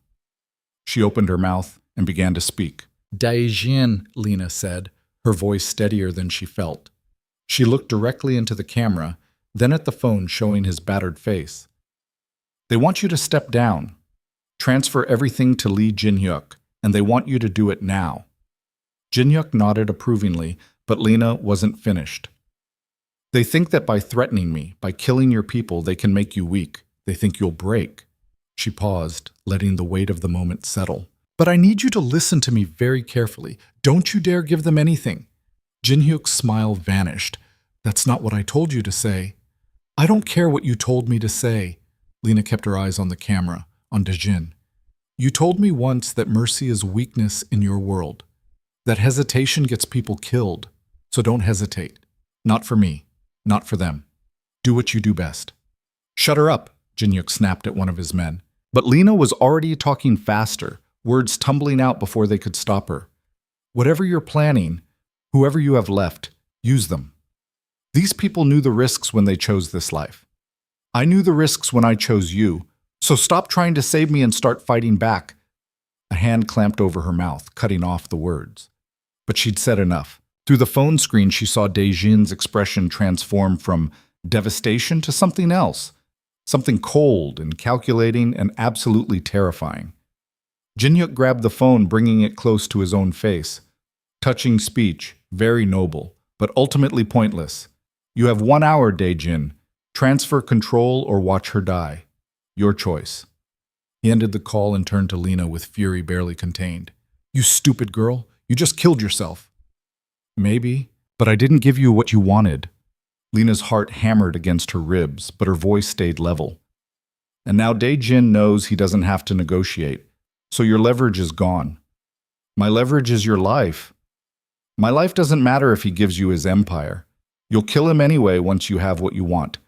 She opened her mouth and began to speak. "Daejin," Lena said, her voice steadier than she felt. She looked directly into the camera, then at the phone showing his battered face. "They want you to step down, transfer everything to Lee Jin-hyuk, and they want you to do it now." Jin-hyuk nodded approvingly, but Lena wasn't finished. "They think that by threatening me, by killing your people, they can make you weak. They think you'll break." She paused, letting the weight of the moment settle. "But I need you to listen to me very carefully. Don't you dare give them anything." Jin-hyuk's smile vanished. "That's not what I told you to say." "I don't care what you told me to say." Lena kept her eyes on the camera, on Daejin. "You told me once that mercy is weakness in your world, that hesitation gets people killed, so don't hesitate. Not for me, not for them. Do what you do best." "Shut her up," Jin-hyuk snapped at one of his men. But Lena was already talking faster, words tumbling out before they could stop her. "Whatever you're planning, whoever you have left, use them. These people knew the risks when they chose this life. I knew the risks when I chose you, so stop trying to save me and start fighting back." A hand clamped over her mouth, cutting off the words. But she'd said enough. Through the phone screen, she saw Daejin's expression transform from devastation to something else, something cold and calculating and absolutely terrifying. Jin-hyuk grabbed the phone, bringing it close to his own face. Touching speech, very noble, but ultimately pointless. "You have 1 hour, Daejin. Transfer control or watch her die. Your choice." He ended the call and turned to Lena with fury barely contained. "You stupid girl, you just killed yourself." "Maybe, but I didn't give you what you wanted." Lena's heart hammered against her ribs, but her voice stayed level. "And now Daejin knows he doesn't have to negotiate, so your leverage is gone. My leverage is your life. My life doesn't matter if he gives you his empire. You'll kill him anyway once you have what you want.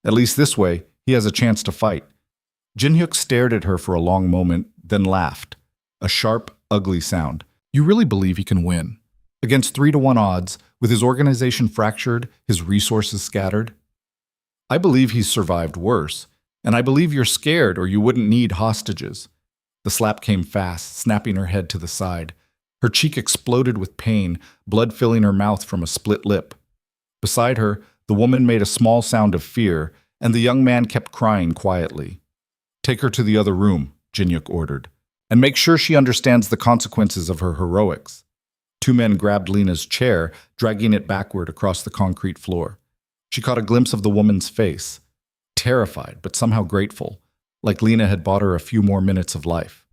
At least this way, he has a chance to fight." Jin-hyuk stared at her for a long moment, then laughed. A sharp, ugly sound. "You really believe he can win? Against 3-to-1 odds, with his organization fractured, his resources scattered? I believe he's survived worse, and I believe you're scared or you wouldn't need hostages." The slap came fast, snapping her head to the side. Her cheek exploded with pain, blood filling her mouth from a split lip. Beside her, the woman made a small sound of fear, and the young man kept crying quietly. "Take her to the other room," Jin-hyuk ordered, "and make sure she understands the consequences of her heroics." 2 men grabbed Lena's chair, dragging it backward across the concrete floor. She caught a glimpse of the woman's face, terrified but somehow grateful, like Lena had bought her a few more minutes of life.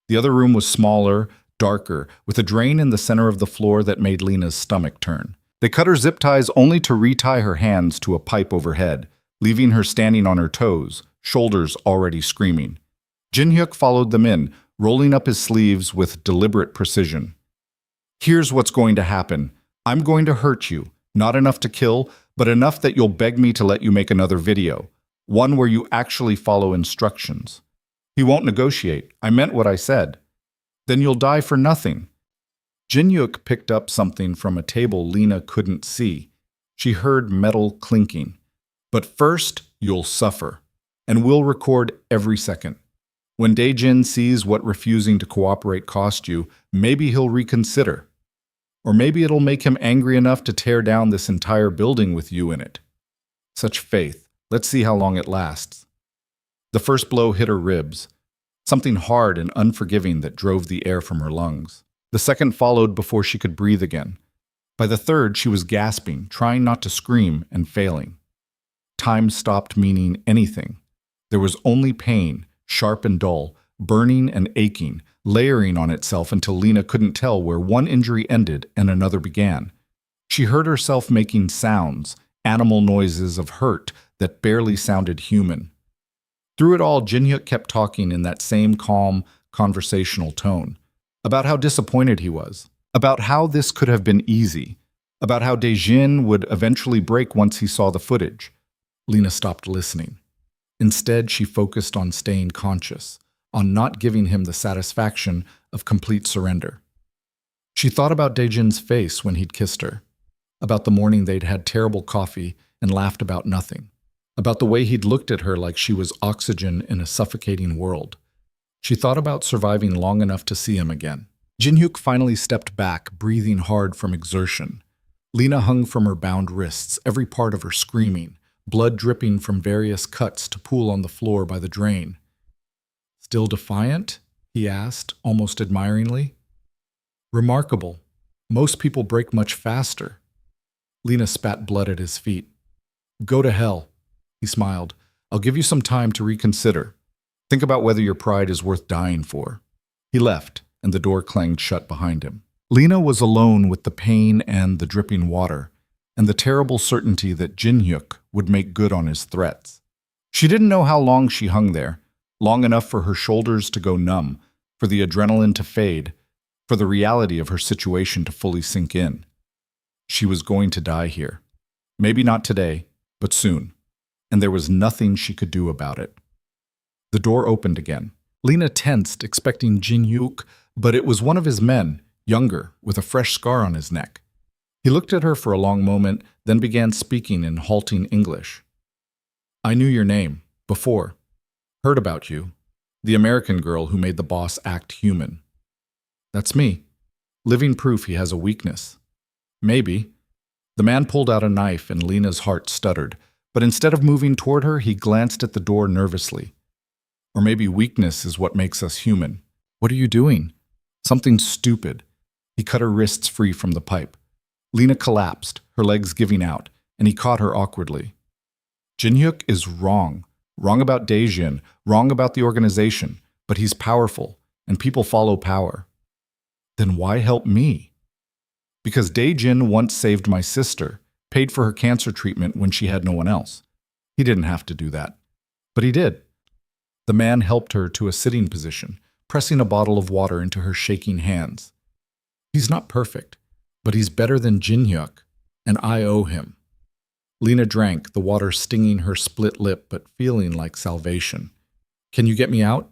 The other room was smaller, darker, with a drain in the center of the floor that made Lena's stomach turn. They cut her zip ties only to retie her hands to a pipe overhead, leaving her standing on her toes, shoulders already screaming. Jin-hyuk followed them in, rolling up his sleeves with deliberate precision. "Here's what's going to happen. I'm going to hurt you, not enough to kill, but enough that you'll beg me to let you make another video, one where you actually follow instructions. He won't negotiate. I meant what I said. Then you'll die for nothing." Jin-hyuk picked up something from a table Lena couldn't see. She heard metal clinking. "But first, you'll suffer, and we'll record every second. When Daejin sees what refusing to cooperate cost you, maybe he'll reconsider. Or maybe it'll make him angry enough to tear down this entire building with you in it. Such faith. Let's see how long it lasts." The first blow hit her ribs. something hard and unforgiving that drove the air from her lungs. The second followed before she could breathe again. By the third, she was gasping, trying not to scream, and failing. Time stopped meaning anything. There was only pain, sharp and dull, burning and aching, layering on itself until Lena couldn't tell where one injury ended and another began. She heard herself making sounds, animal noises of hurt that barely sounded human. Through it all, Jin-hyuk kept talking in that same calm, conversational tone, about how disappointed he was, about how this could have been easy, about how Dae-jin would eventually break once he saw the footage. Lena stopped listening. Instead, she focused on staying conscious, on not giving him the satisfaction of complete surrender. She thought about Dae-jin's face when he'd kissed her, about the morning they'd had terrible coffee and laughed about nothing, about the way he'd looked at her like she was oxygen in a suffocating world. She thought about surviving long enough to see him again. Jin-hyuk finally stepped back, breathing hard from exertion. Lena hung from her bound wrists, every part of her screaming, blood dripping from various cuts to pool on the floor by the drain. "Still defiant?" he asked, almost admiringly. "Remarkable. Most people break much faster." Lena spat blood at his feet. "Go to hell," he smiled. "I'll give you some time to reconsider. Think about whether your pride is worth dying for." He left, and the door clanged shut behind him. Lena was alone with the pain and the dripping water, and the terrible certainty that Jin-hyuk would make good on his threats. She didn't know how long she hung there, long enough for her shoulders to go numb, for the adrenaline to fade, for the reality of her situation to fully sink in. She was going to die here. Maybe not today, but soon. And there was nothing she could do about it. The door opened again. Lena tensed, expecting Jin-hyuk, but it was one of his men, younger, with a fresh scar on his neck. He looked at her for a long moment, then began speaking in halting English. "I knew your name, before. Heard about you. The American girl who made the boss act human. That's me. Living proof he has a weakness. Maybe." The man pulled out a knife and Lena's heart stuttered, but instead of moving toward her, he glanced at the door nervously. "Or maybe weakness is what makes us human. What are you doing?" "Something stupid." He cut her wrists free from the pipe. Lena collapsed, her legs giving out, and he caught her awkwardly. "Jin-hyuk is wrong. Wrong about Dae-jin, wrong about the organization, but he's powerful, and people follow power." "Then why help me?" "Because Dae-jin once saved my sister, paid for her cancer treatment when she had no one else. He didn't have to do that. But he did." The man helped her to a sitting position, pressing a bottle of water into her shaking hands. "He's not perfect, but he's better than Jin-hyuk, and I owe him." Lena drank, the water stinging her split lip but feeling like salvation. "Can you get me out?"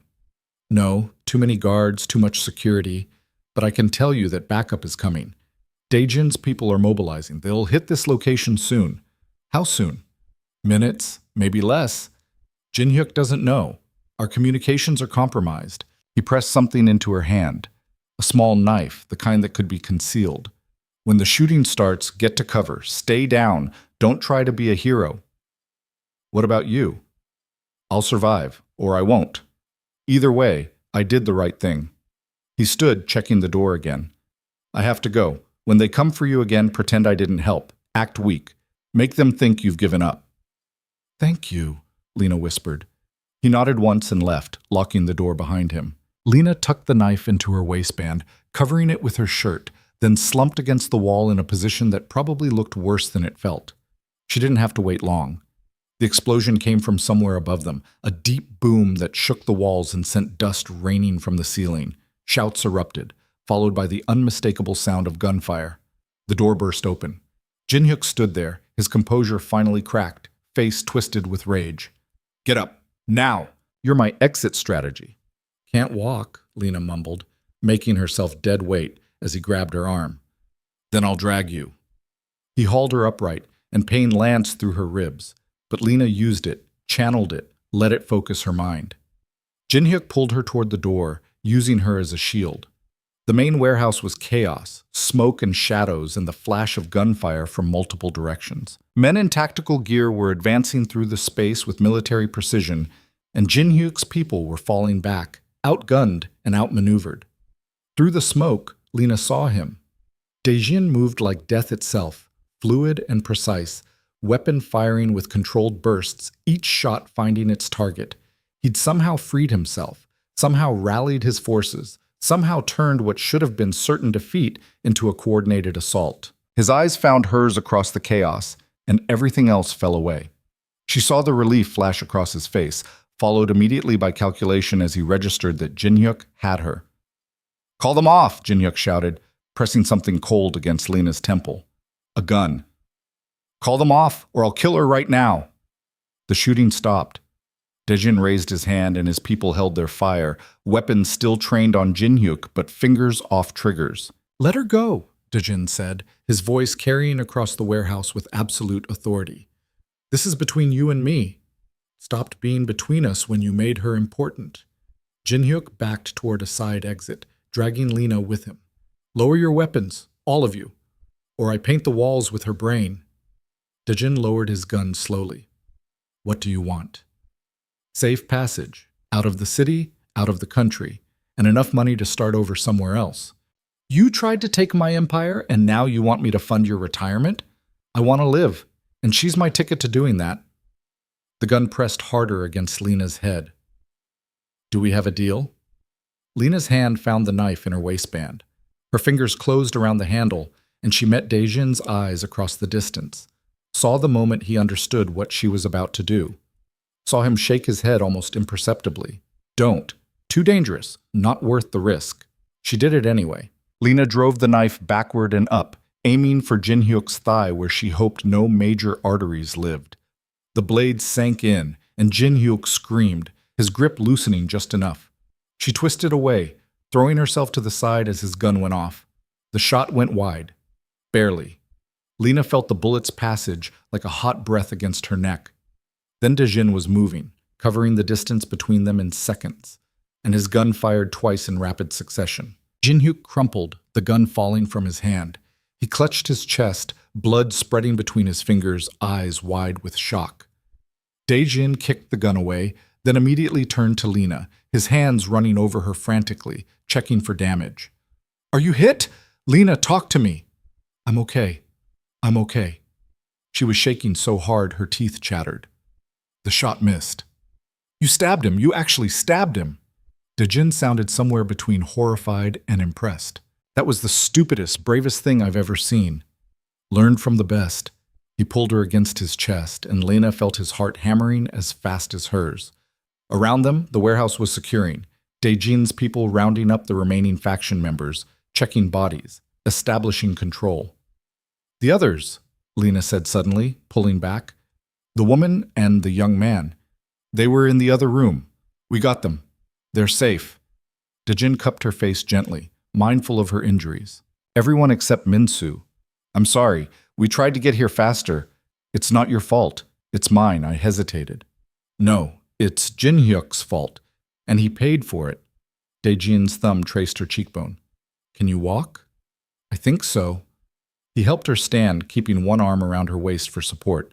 "No, too many guards, too much security, but I can tell you that backup is coming. Dae-jin's people are mobilizing. They'll hit this location soon." "How soon?" "Minutes, maybe less. Jin-hyuk doesn't know. Our communications are compromised." He pressed something into her hand, a small knife, the kind that could be concealed. "When the shooting starts, get to cover. Stay down. Don't try to be a hero." "What about you?" "I'll survive, or I won't. Either way, I did the right thing." He stood, checking the door again. "I have to go. When they come for you again, pretend I didn't help. Act weak. Make them think you've given up." "Thank you," Lena whispered. He nodded once and left, locking the door behind him. Lena tucked the knife into her waistband, covering it with her shirt, then slumped against the wall in a position that probably looked worse than it felt. She didn't have to wait long. The explosion came from somewhere above them, a deep boom that shook the walls and sent dust raining from the ceiling. Shouts erupted, followed by the unmistakable sound of gunfire. The door burst open. Jin-hyuk stood there, his composure finally cracked, face twisted with rage. "Get up, now! You're my exit strategy." "Can't walk," Lena mumbled, making herself dead weight as he grabbed her arm. "Then I'll drag you." He hauled her upright, and pain lanced through her ribs, but Lena used it, channeled it, let it focus her mind. Jin-hyuk pulled her toward the door, using her as a shield. The main warehouse was chaos, smoke and shadows, and the flash of gunfire from multiple directions. Men in tactical gear were advancing through the space with military precision, and Jin-hyuk's people were falling back, outgunned and outmaneuvered. Through the smoke, Lena saw him. Dejin moved like death itself, fluid and precise, weapon firing with controlled bursts, each shot finding its target. He'd somehow freed himself, somehow rallied his forces, somehow turned what should have been certain defeat into a coordinated assault. His eyes found hers across the chaos, and everything else fell away. She saw the relief flash across his face, followed immediately by calculation as he registered that Jinhyuk had her. "Call them off," Jinhyuk shouted, pressing something cold against Lena's temple. A gun. "Call them off, or I'll kill her right now." The shooting stopped. Dejin raised his hand and his people held their fire, weapons still trained on Jinhyuk, but fingers off triggers. "Let her go," Dejin said, his voice carrying across the warehouse with absolute authority. "This is between you and me. Stopped being between us when you made her important." Jinhyuk backed toward a side exit, dragging Lena with him. "Lower your weapons, all of you, or I paint the walls with her brain." Dejin lowered his gun slowly. "What do you want?" "Safe passage, out of the city, out of the country, and enough money to start over somewhere else." "You tried to take my empire, and now you want me to fund your retirement? I want to live, and she's my ticket to doing that." The gun pressed harder against Lena's head. "Do we have a deal?" Lena's hand found the knife in her waistband. Her fingers closed around the handle, and she met Dejin's eyes across the distance, saw the moment he understood what she was about to do, saw him shake his head almost imperceptibly. "Don't. Too dangerous. Not worth the risk." She did it anyway. Lena drove the knife backward and up, aiming for Jinhyuk's thigh where she hoped no major arteries lived. The blade sank in, and Jinhyuk screamed, his grip loosening just enough. She twisted away, throwing herself to the side as his gun went off. The shot went wide. Barely. Lena felt the bullet's passage like a hot breath against her neck. Then Dejin was moving, covering the distance between them in seconds, and his gun fired twice in rapid succession. Jinhyuk crumpled, the gun falling from his hand. He clutched his chest, blood spreading between his fingers, eyes wide with shock. Dejin kicked the gun away, then immediately turned to Lena, his hands running over her frantically, checking for damage. "Are you hit? Lena, talk to me." "I'm okay. I'm okay." She was shaking so hard her teeth chattered. The shot missed. "You stabbed him. You actually stabbed him." Dejin sounded somewhere between horrified and impressed. "That was the stupidest, bravest thing I've ever seen." Learned from the best. He pulled her against his chest, and Lena felt his heart hammering as fast as hers. Around them, the warehouse was securing, Dejin's people rounding up the remaining faction members, checking bodies, establishing control. "The others," Lena said suddenly, pulling back. "The woman and the young man. They were in the other room. We got them. They're safe." Dejin cupped her face gently, mindful of her injuries. "Everyone except Minsu. I'm sorry. We tried to get here faster. It's not your fault. It's mine. I hesitated." "No, it's Jinhyuk's fault, and he paid for it." Dejin's thumb traced her cheekbone. "Can you walk?" "I think so." He helped her stand, keeping one arm around her waist for support.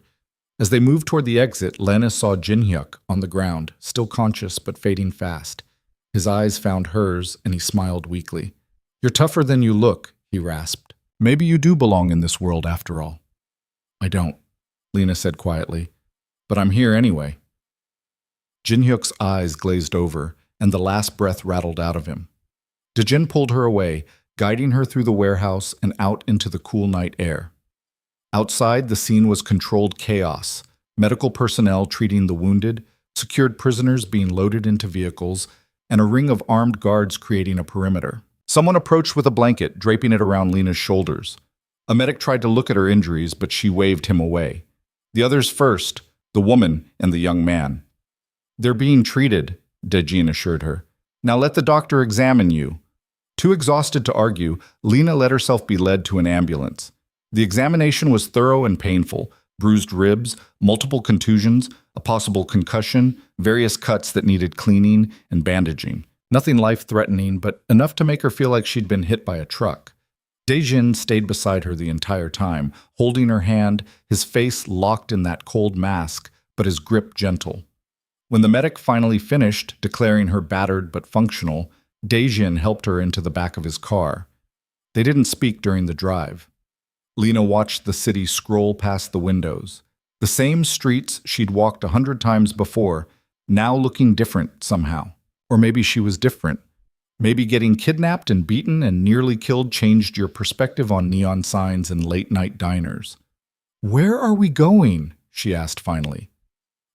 As they moved toward the exit, Lena saw Jinhyuk on the ground, still conscious but fading fast. His eyes found hers, and he smiled weakly. "You're tougher than you look," he rasped. "Maybe you do belong in this world after all." "I don't," Lena said quietly, "but I'm here anyway." Jinhyuk's eyes glazed over, and the last breath rattled out of him. Dejin pulled her away, guiding her through the warehouse and out into the cool night air. Outside, the scene was controlled chaos, medical personnel treating the wounded, secured prisoners being loaded into vehicles, and a ring of armed guards creating a perimeter. Someone approached with a blanket, draping it around Lena's shoulders. A medic tried to look at her injuries, but she waved him away. The others first, the woman and the young man. "They're being treated," Dejin assured her. "Now let the doctor examine you." Too exhausted to argue, Lena let herself be led to an ambulance. The examination was thorough and painful. Bruised ribs, multiple contusions, a possible concussion, various cuts that needed cleaning and bandaging. Nothing life-threatening, but enough to make her feel like she'd been hit by a truck. Dejin stayed beside her the entire time, holding her hand, his face locked in that cold mask, but his grip gentle. When the medic finally finished, declaring her battered but functional, Dejin helped her into the back of his car. They didn't speak during the drive. Lena watched the city scroll past the windows. The same streets she'd walked 100 times before, now looking different somehow. Or maybe she was different. Maybe getting kidnapped and beaten and nearly killed changed your perspective on neon signs and late-night diners. "Where are we going?" she asked finally.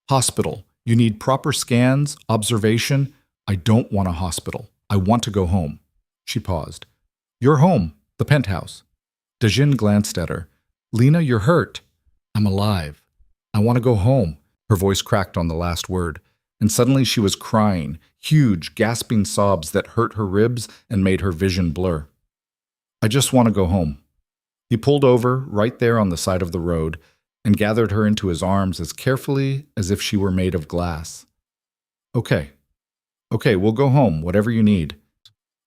"Hospital. You need proper scans, observation." "I don't want a hospital. I want to go home." She paused. "Your home, the penthouse." Dejin glanced at her. "Lena, you're hurt." "I'm alive. I want to go home." Her voice cracked on the last word, and suddenly she was crying, huge, gasping sobs that hurt her ribs and made her vision blur. "I just want to go home." He pulled over right there on the side of the road and gathered her into his arms as carefully as if she were made of glass. Okay, we'll go home, whatever you need."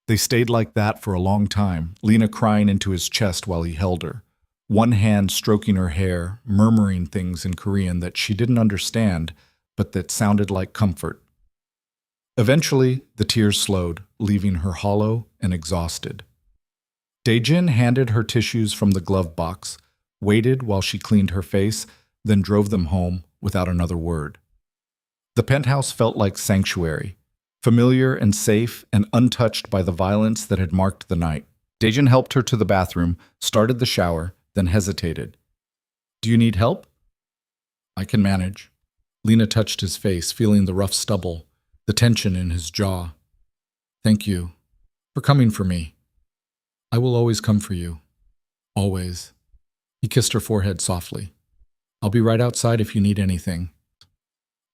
They stayed like that for a long time, Lena crying into his chest while he held her, one hand stroking her hair, murmuring things in Korean that she didn't understand, but that sounded like comfort. Eventually, the tears slowed, leaving her hollow and exhausted. Dejin handed her tissues from the glove box, waited while she cleaned her face, then drove them home without another word. The penthouse felt like sanctuary, familiar and safe and untouched by the violence that had marked the night. Dejin helped her to the bathroom, started the shower, then hesitated. "Do you need help?" "I can manage." Lena touched his face, feeling the rough stubble, the tension in his jaw. "Thank you for coming for me. I will always come for you. Always." He kissed her forehead softly. "I'll be right outside if you need anything."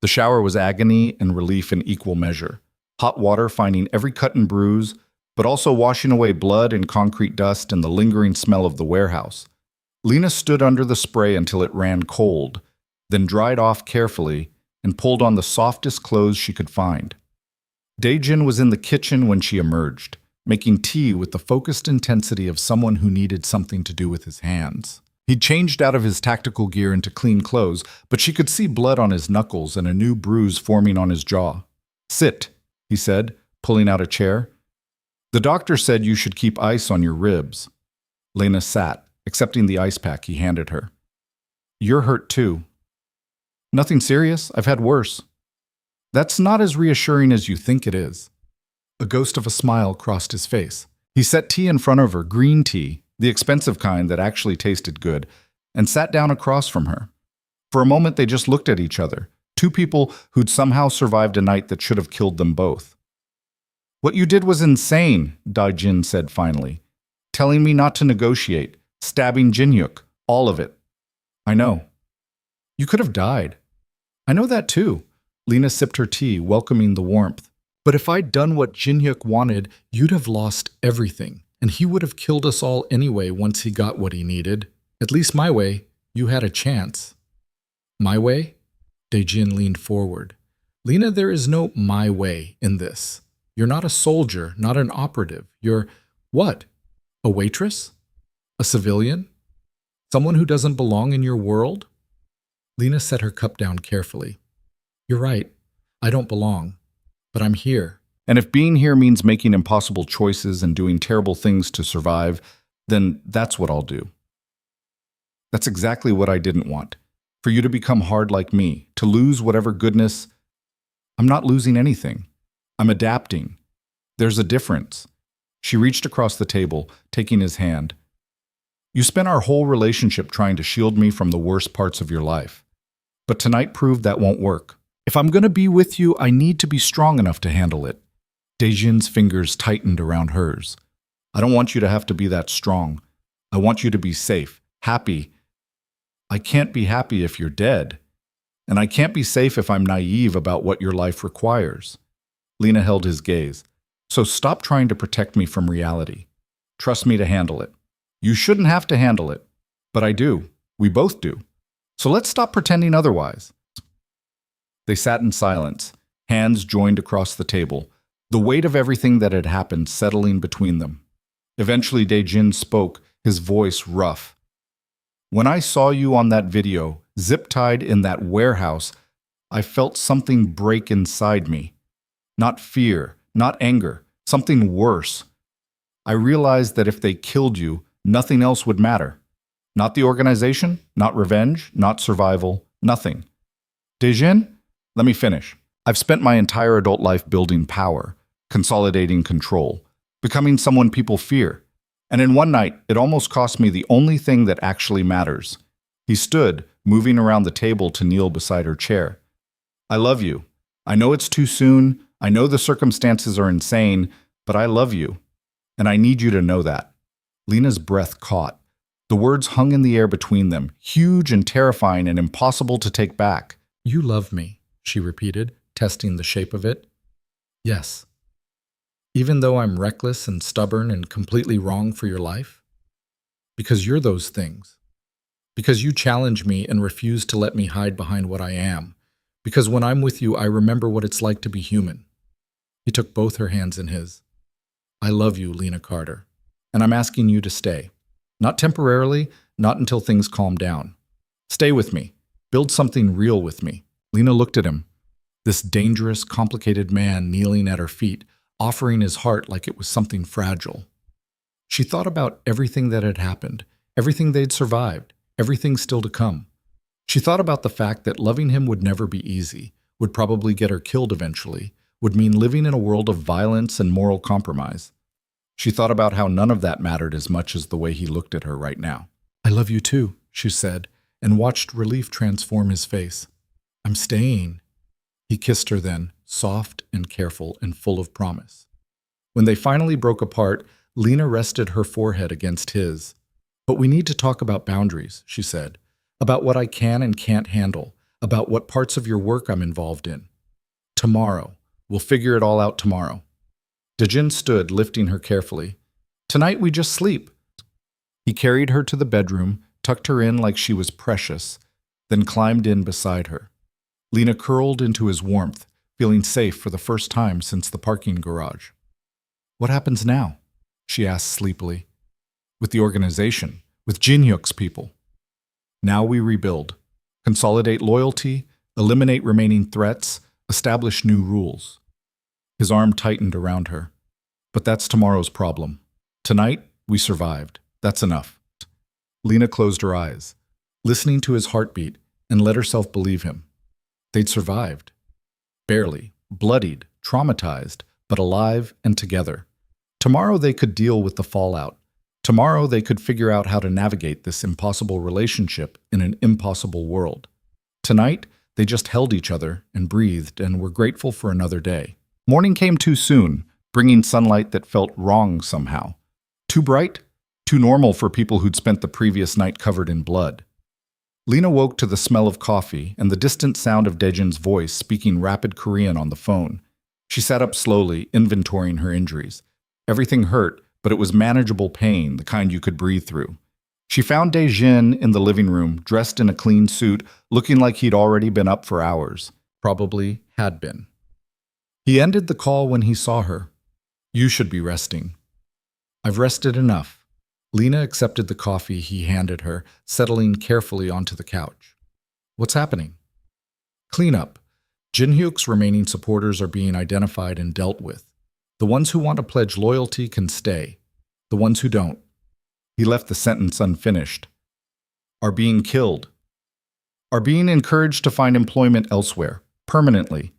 The shower was agony and relief in equal measure. Hot water finding every cut and bruise, but also washing away blood and concrete dust and the lingering smell of the warehouse. Lena stood under the spray until it ran cold, then dried off carefully and pulled on the softest clothes she could find. Dejin was in the kitchen when she emerged, making tea with the focused intensity of someone who needed something to do with his hands. He'd changed out of his tactical gear into clean clothes, but she could see blood on his knuckles and a new bruise forming on his jaw. "Sit," he said, pulling out a chair. "The doctor said you should keep ice on your ribs." Lena sat, accepting the ice pack he handed her. "You're hurt too." "Nothing serious. I've had worse." "That's not as reassuring as you think it is." A ghost of a smile crossed his face. He set tea in front of her, green tea, the expensive kind that actually tasted good, and sat down across from her. For a moment they just looked at each other, two people who'd somehow survived a night that should have killed them both. "What you did was insane," Dajin said finally. "Telling me not to negotiate, stabbing Jinyuk, all of it." "I know." "You could have died." "I know that too." Lena sipped her tea, welcoming the warmth. "But if I'd done what Jinyuk wanted, you'd have lost everything, and he would have killed us all anyway once he got what he needed. At least my way, you had a chance." "My way?" Dejin leaned forward. "Lena, there is no my way in this. You're not a soldier, not an operative. You're what? A waitress? A civilian? Someone who doesn't belong in your world?" Lena set her cup down carefully. "You're right. I don't belong. But I'm here. And if being here means making impossible choices and doing terrible things to survive, then that's what I'll do." "That's exactly what I didn't want. For you to become hard like me, to lose whatever goodness." "I'm not losing anything. I'm adapting. There's a difference." She reached across the table, taking his hand. "You spent our whole relationship trying to shield me from the worst parts of your life. But tonight proved that won't work. If I'm going to be with you, I need to be strong enough to handle it." Dejin's fingers tightened around hers. "I don't want you to have to be that strong. I want you to be safe, happy. I can't be happy if you're dead. And I can't be safe if I'm naive about what your life requires." Lena held his gaze. "So stop trying to protect me from reality. Trust me to handle it. You shouldn't have to handle it. But I do. We both do. So let's stop pretending otherwise." They sat in silence, hands joined across the table, the weight of everything that had happened settling between them. Eventually Dejin spoke, his voice rough. "When I saw you on that video, zip-tied in that warehouse, I felt something break inside me. Not fear, not anger, something worse. I realized that if they killed you, nothing else would matter. Not the organization, not revenge, not survival, nothing. Dejin, let me finish. I've spent my entire adult life building power, consolidating control, becoming someone people fear. And in one night, it almost cost me the only thing that actually matters. He stood, moving around the table to kneel beside her chair. I love you. I know it's too soon. I know the circumstances are insane, but I love you. And I need you to know that. Lena's breath caught. The words hung in the air between them, huge and terrifying and impossible to take back. You love me, she repeated, testing the shape of it. Yes. Even though I'm reckless and stubborn and completely wrong for your life? Because you're those things. Because you challenge me and refuse to let me hide behind what I am. Because when I'm with you, I remember what it's like to be human. He took both her hands in his. I love you, Lena Carter, and I'm asking you to stay. Not temporarily, not until things calm down. Stay with me. Build something real with me. Lena looked at him, this dangerous, complicated man kneeling at her feet, offering his heart like it was something fragile. She thought about everything that had happened, everything they'd survived, everything still to come. She thought about the fact that loving him would never be easy, would probably get her killed eventually, would mean living in a world of violence and moral compromise. She thought about how none of that mattered as much as the way he looked at her right now. I love you too, she said, and watched relief transform his face. I'm staying. He kissed her then, soft and careful and full of promise. When they finally broke apart, Lena rested her forehead against his. But we need to talk about boundaries, she said, about what I can and can't handle, about what parts of your work I'm involved in. Tomorrow. We'll figure it all out tomorrow. Dejin stood, lifting her carefully. Tonight we just sleep. He carried her to the bedroom, tucked her in like she was precious, then climbed in beside her. Lena curled into his warmth, feeling safe for the first time since the parking garage. What happens now? She asked sleepily. With the organization, with Jinhyuk's people. Now we rebuild. Consolidate loyalty, eliminate remaining threats, establish new rules. His arm tightened around her. But that's tomorrow's problem. Tonight, we survived. That's enough. Lena closed her eyes, listening to his heartbeat, and let herself believe him. They'd survived. Barely, bloodied, traumatized, but alive and together. Tomorrow they could deal with the fallout. Tomorrow they could figure out how to navigate this impossible relationship in an impossible world. Tonight, they just held each other and breathed and were grateful for another day. Morning came too soon, bringing sunlight that felt wrong somehow. Too bright, too normal for people who'd spent the previous night covered in blood. Lena woke to the smell of coffee and the distant sound of Dejin's voice speaking rapid Korean on the phone. She sat up slowly, inventorying her injuries. Everything hurt, but it was manageable pain, the kind you could breathe through. She found Dejin in the living room, dressed in a clean suit, looking like he'd already been up for hours. Probably had been. He ended the call when he saw her. You should be resting. I've rested enough. Lena accepted the coffee he handed her, settling carefully onto the couch. What's happening? Cleanup. Jinhyuk's remaining supporters are being identified and dealt with. The ones who want to pledge loyalty can stay. The ones who don't. He left the sentence unfinished. Are being killed. Are being encouraged to find employment elsewhere, permanently.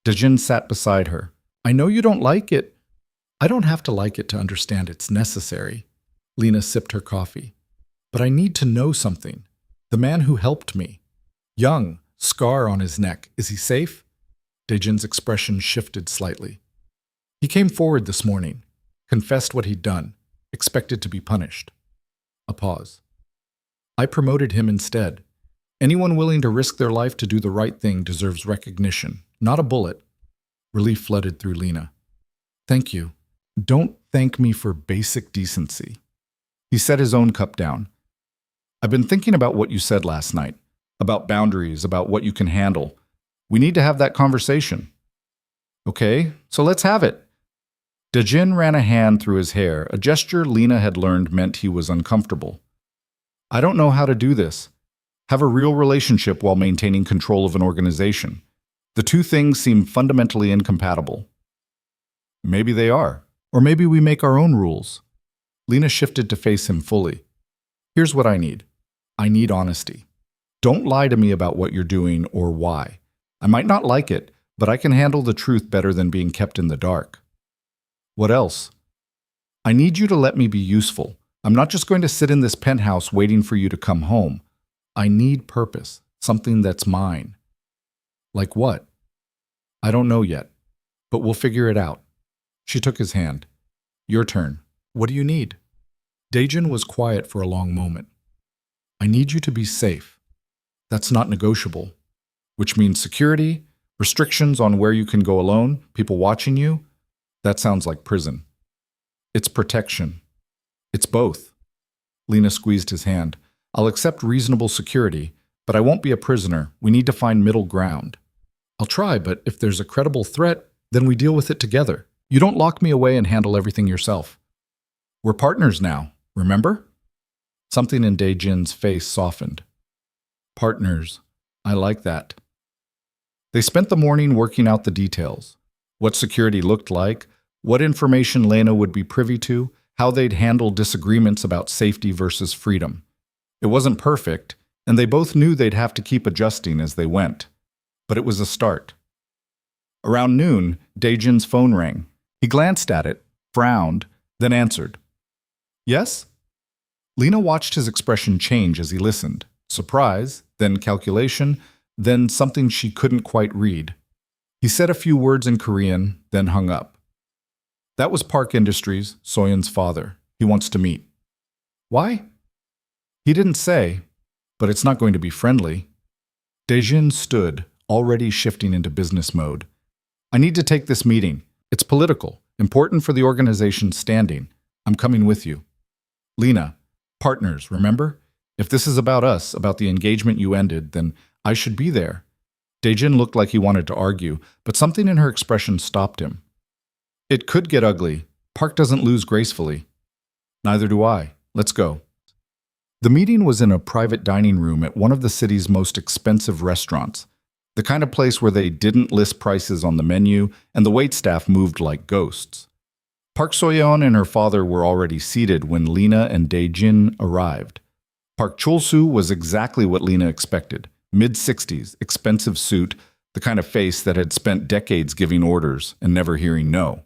Dejin sat beside her. I know you don't like it. I don't have to like it to understand it's necessary. Lena sipped her coffee. But I need to know something. The man who helped me. Young, scar on his neck. Is he safe? Dejin's expression shifted slightly. He came forward this morning, confessed what he'd done, expected to be punished. A pause. I promoted him instead. Anyone willing to risk their life to do the right thing deserves recognition, not a bullet. Relief flooded through Lena. Thank you. Don't thank me for basic decency. He set his own cup down. I've been thinking about what you said last night, about boundaries, about what you can handle. We need to have that conversation. Okay, so let's have it. Dejin ran a hand through his hair, a gesture Lena had learned meant he was uncomfortable. I don't know how to do this. Have a real relationship while maintaining control of an organization. The two things seem fundamentally incompatible. Maybe they are. Or maybe we make our own rules. Lena shifted to face him fully. Here's what I need. I need honesty. Don't lie to me about what you're doing or why. I might not like it, but I can handle the truth better than being kept in the dark. What else? I need you to let me be useful. I'm not just going to sit in this penthouse waiting for you to come home. I need purpose, something that's mine. Like what? I don't know yet, but we'll figure it out. She took his hand. Your turn. What do you need? Daejin was quiet for a long moment. I need you to be safe. That's not negotiable. Which means security, restrictions on where you can go alone, people watching you. That sounds like prison. It's protection. It's both. Lena squeezed his hand. I'll accept reasonable security, but I won't be a prisoner. We need to find middle ground. I'll try, but if there's a credible threat, then we deal with it together. You don't lock me away and handle everything yourself. We're partners now, remember? Something in Daejin's face softened. Partners. I like that. They spent the morning working out the details. What security looked like, what information Lena would be privy to, how they'd handle disagreements about safety versus freedom. It wasn't perfect, and they both knew they'd have to keep adjusting as they went. But it was a start. Around noon, Daejin's phone rang. He glanced at it, frowned, then answered. Yes? Lena watched his expression change as he listened. Surprise, then calculation, then something she couldn't quite read. He said a few words in Korean, then hung up. That was Park Industries, Soyeon's father. He wants to meet. Why? He didn't say, but it's not going to be friendly. Daejin stood, already shifting into business mode. I need to take this meeting. It's political, important for the organization's standing. I'm coming with you. Lena, partners, remember? If this is about us, about the engagement you ended, then I should be there. Daejin looked like he wanted to argue, but something in her expression stopped him. It could get ugly. Park doesn't lose gracefully. Neither do I. Let's go. The meeting was in a private dining room at one of the city's most expensive restaurants, the kind of place where they didn't list prices on the menu and the waitstaff moved like ghosts. Park Soyeon and her father were already seated when Lena and Daejin arrived. Park Chol-soo was exactly what Lena expected. Mid-60s, expensive suit, the kind of face that had spent decades giving orders and never hearing no.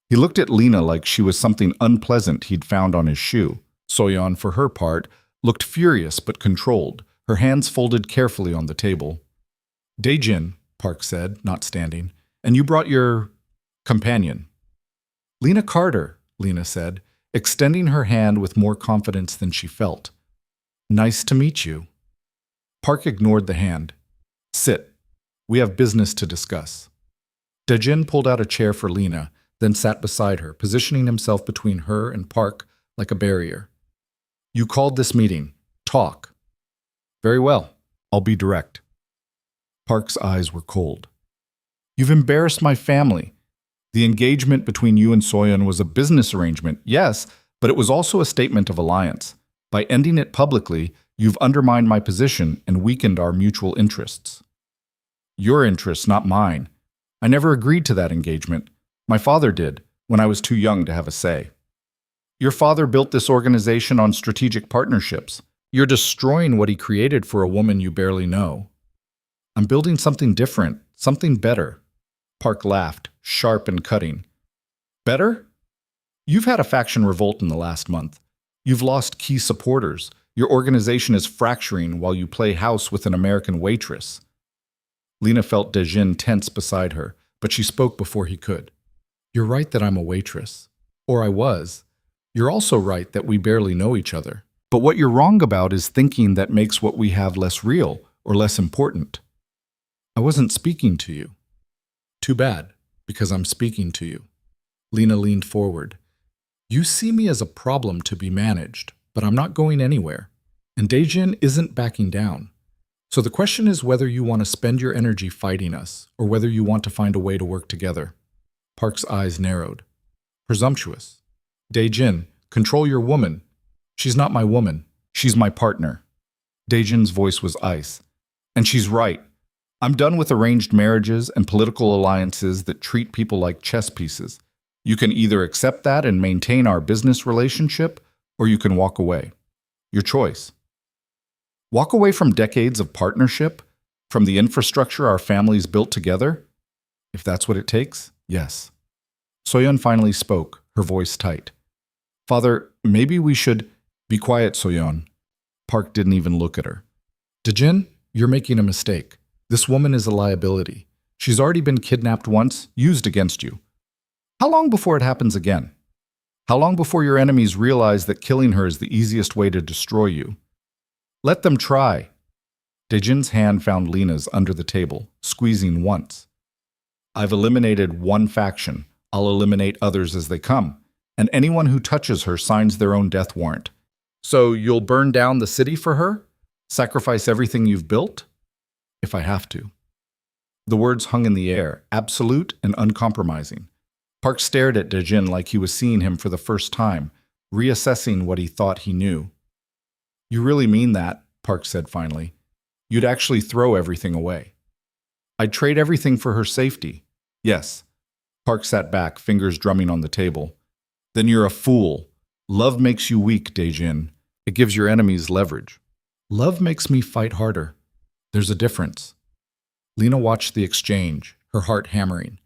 He looked at Lena like she was something unpleasant he'd found on his shoe. Soyeon, for her part, looked furious but controlled, her hands folded carefully on the table. Daejin, Park said, not standing, and you brought your companion. Lena Carter, Lena said, extending her hand with more confidence than she felt. Nice to meet you. Park ignored the hand. Sit. We have business to discuss. Daejin pulled out a chair for Lena, then sat beside her, positioning himself between her and Park like a barrier. You called this meeting. Talk. Very well. I'll be direct. Park's eyes were cold. You've embarrassed my family. The engagement between you and Soyeon was a business arrangement, yes, but it was also a statement of alliance. By ending it publicly, you've undermined my position and weakened our mutual interests. Your interests, not mine. I never agreed to that engagement. My father did, when I was too young to have a say. Your father built this organization on strategic partnerships. You're destroying what he created for a woman you barely know. I'm building something different, something better. Park laughed, sharp and cutting. Better? You've had a faction revolt in the last month. You've lost key supporters. Your organization is fracturing while you play house with an American waitress. Lena felt Daejin tense beside her, but she spoke before he could. You're right that I'm a waitress. Or I was. You're also right that we barely know each other. But what you're wrong about is thinking that makes what we have less real or less important. I wasn't speaking to you. Too bad, because I'm speaking to you. Lena leaned forward. You see me as a problem to be managed, but I'm not going anywhere. And Daejin isn't backing down. So the question is whether you want to spend your energy fighting us, or whether you want to find a way to work together. Park's eyes narrowed. Presumptuous. Daejin, control your woman. She's not my woman. She's my partner. Daejin's voice was ice. And she's right. I'm done with arranged marriages and political alliances that treat people like chess pieces. You can either accept that and maintain our business relationship, or you can walk away. Your choice. Walk away from decades of partnership, from the infrastructure our families built together? If that's what it takes, yes. Soyeon finally spoke, her voice tight. Father, maybe we should… Be quiet, Soyeon. Park didn't even look at her. Daejin, you're making a mistake. This woman is a liability. She's already been kidnapped once, used against you. How long before it happens again? How long before your enemies realize that killing her is the easiest way to destroy you? Let them try. Daejin's hand found Lena's under the table, squeezing once. I've eliminated one faction. I'll eliminate others as they come. And anyone who touches her signs their own death warrant. So you'll burn down the city for her? Sacrifice everything you've built? If I have to. The words hung in the air, absolute and uncompromising. Park stared at Daejin like he was seeing him for the first time, reassessing what he thought he knew. You really mean that, Park said finally. You'd actually throw everything away. I'd trade everything for her safety. Yes. Park sat back, fingers drumming on the table. Then you're a fool. Love makes you weak, Daejin. It gives your enemies leverage. Love makes me fight harder. There's a difference. Lena watched the exchange, her heart hammering.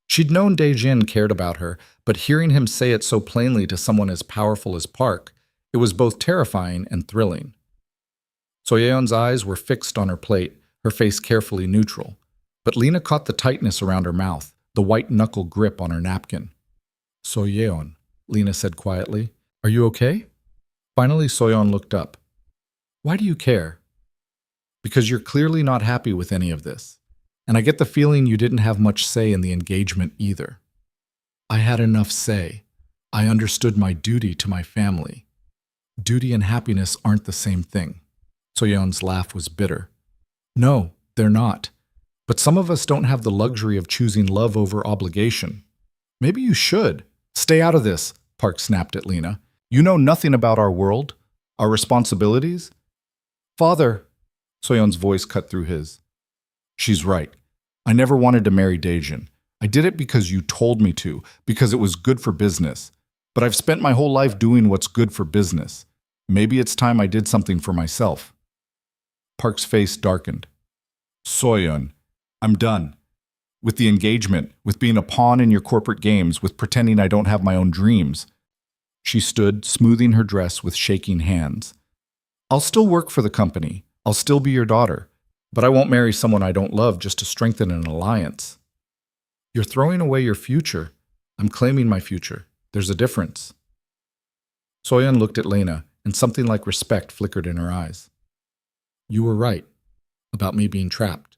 She'd known Daejin cared about her, but hearing him say it so plainly to someone as powerful as Park, it was both terrifying and thrilling. Soyeon's eyes were fixed on her plate, her face carefully neutral. But Lena caught the tightness around her mouth, the white knuckle grip on her napkin. Soyeon, Lena said quietly. Are you okay? Finally, Soyeon looked up. Why do you care? Because you're clearly not happy with any of this. And I get the feeling you didn't have much say in the engagement either. I had enough say. I understood my duty to my family. Duty and happiness aren't the same thing. Soyeon's laugh was bitter. No, they're not. But some of us don't have the luxury of choosing love over obligation. Maybe you should. Stay out of this, Park snapped at Lena. You know nothing about our world, our responsibilities. Father, Soyeon's voice cut through his. She's right. I never wanted to marry Daejin. I did it because you told me to, because it was good for business. But I've spent my whole life doing what's good for business. Maybe it's time I did something for myself. Park's face darkened. Soyeon, I'm done. With the engagement, with being a pawn in your corporate games, with pretending I don't have my own dreams. She stood, smoothing her dress with shaking hands. I'll still work for the company. I'll still be your daughter. But I won't marry someone I don't love just to strengthen an alliance. You're throwing away your future. I'm claiming my future. There's a difference. Soyeon looked at Lena, and something like respect flickered in her eyes. You were right. About me being trapped.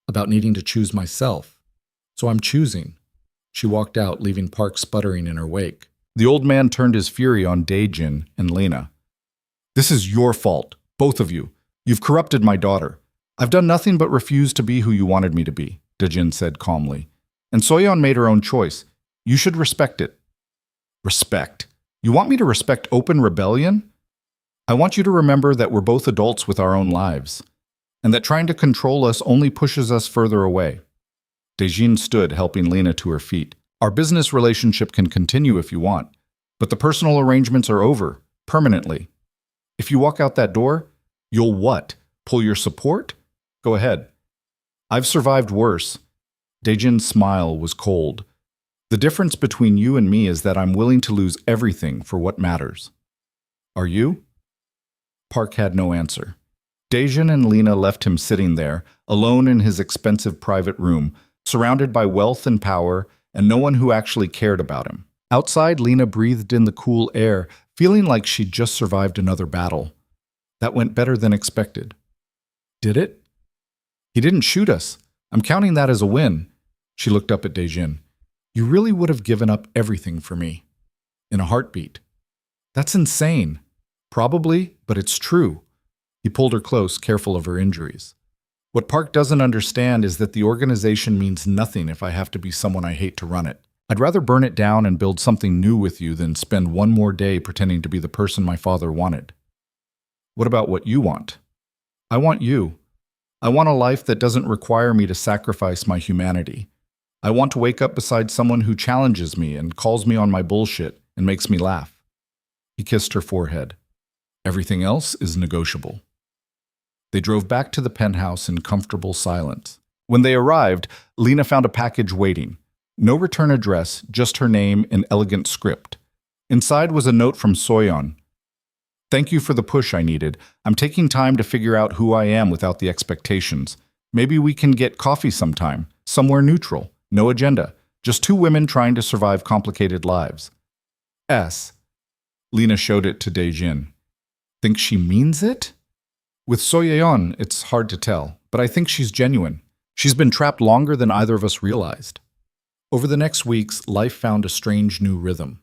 About needing to choose myself. So I'm choosing. She walked out, leaving Park sputtering in her wake. The old man turned his fury on Daejin and Lena. This is your fault, both of you. You've corrupted my daughter. I've done nothing but refuse to be who you wanted me to be, Daejin said calmly. And Soyeon made her own choice. You should respect it. Respect? You want me to respect open rebellion? I want you to remember that we're both adults with our own lives, and that trying to control us only pushes us further away. Daejin stood, helping Lena to her feet. Our business relationship can continue if you want, but the personal arrangements are over, permanently. If you walk out that door, you'll what? Pull your support? Go ahead. I've survived worse. Daejin's smile was cold. The difference between you and me is that I'm willing to lose everything for what matters. Are you? Park had no answer. Daejin and Lena left him sitting there, alone in his expensive private room, surrounded by wealth and power, and no one who actually cared about him. Outside, Lena breathed in the cool air, feeling like she'd just survived another battle. That went better than expected. Did it? He didn't shoot us. I'm counting that as a win. She looked up at Daejin. You really would have given up everything for me. In a heartbeat. That's insane. Probably, but it's true. He pulled her close, careful of her injuries. What Park doesn't understand is that the organization means nothing if I have to be someone I hate to run it. I'd rather burn it down and build something new with you than spend one more day pretending to be the person my father wanted. What about what you want? I want you. I want a life that doesn't require me to sacrifice my humanity. I want to wake up beside someone who challenges me and calls me on my bullshit and makes me laugh. He kissed her forehead. Everything else is negotiable. They drove back to the penthouse in comfortable silence. When they arrived, Lena found a package waiting. No return address, just her name in elegant script. Inside was a note from Soyeon. Thank you for the push I needed. I'm taking time to figure out who I am without the expectations. Maybe we can get coffee sometime, somewhere neutral, no agenda, just two women trying to survive complicated lives. S. Lena showed it to Daejin. Think she means it? With Soyeon, it's hard to tell, but I think she's genuine. She's been trapped longer than either of us realized. Over the next weeks, life found a strange new rhythm.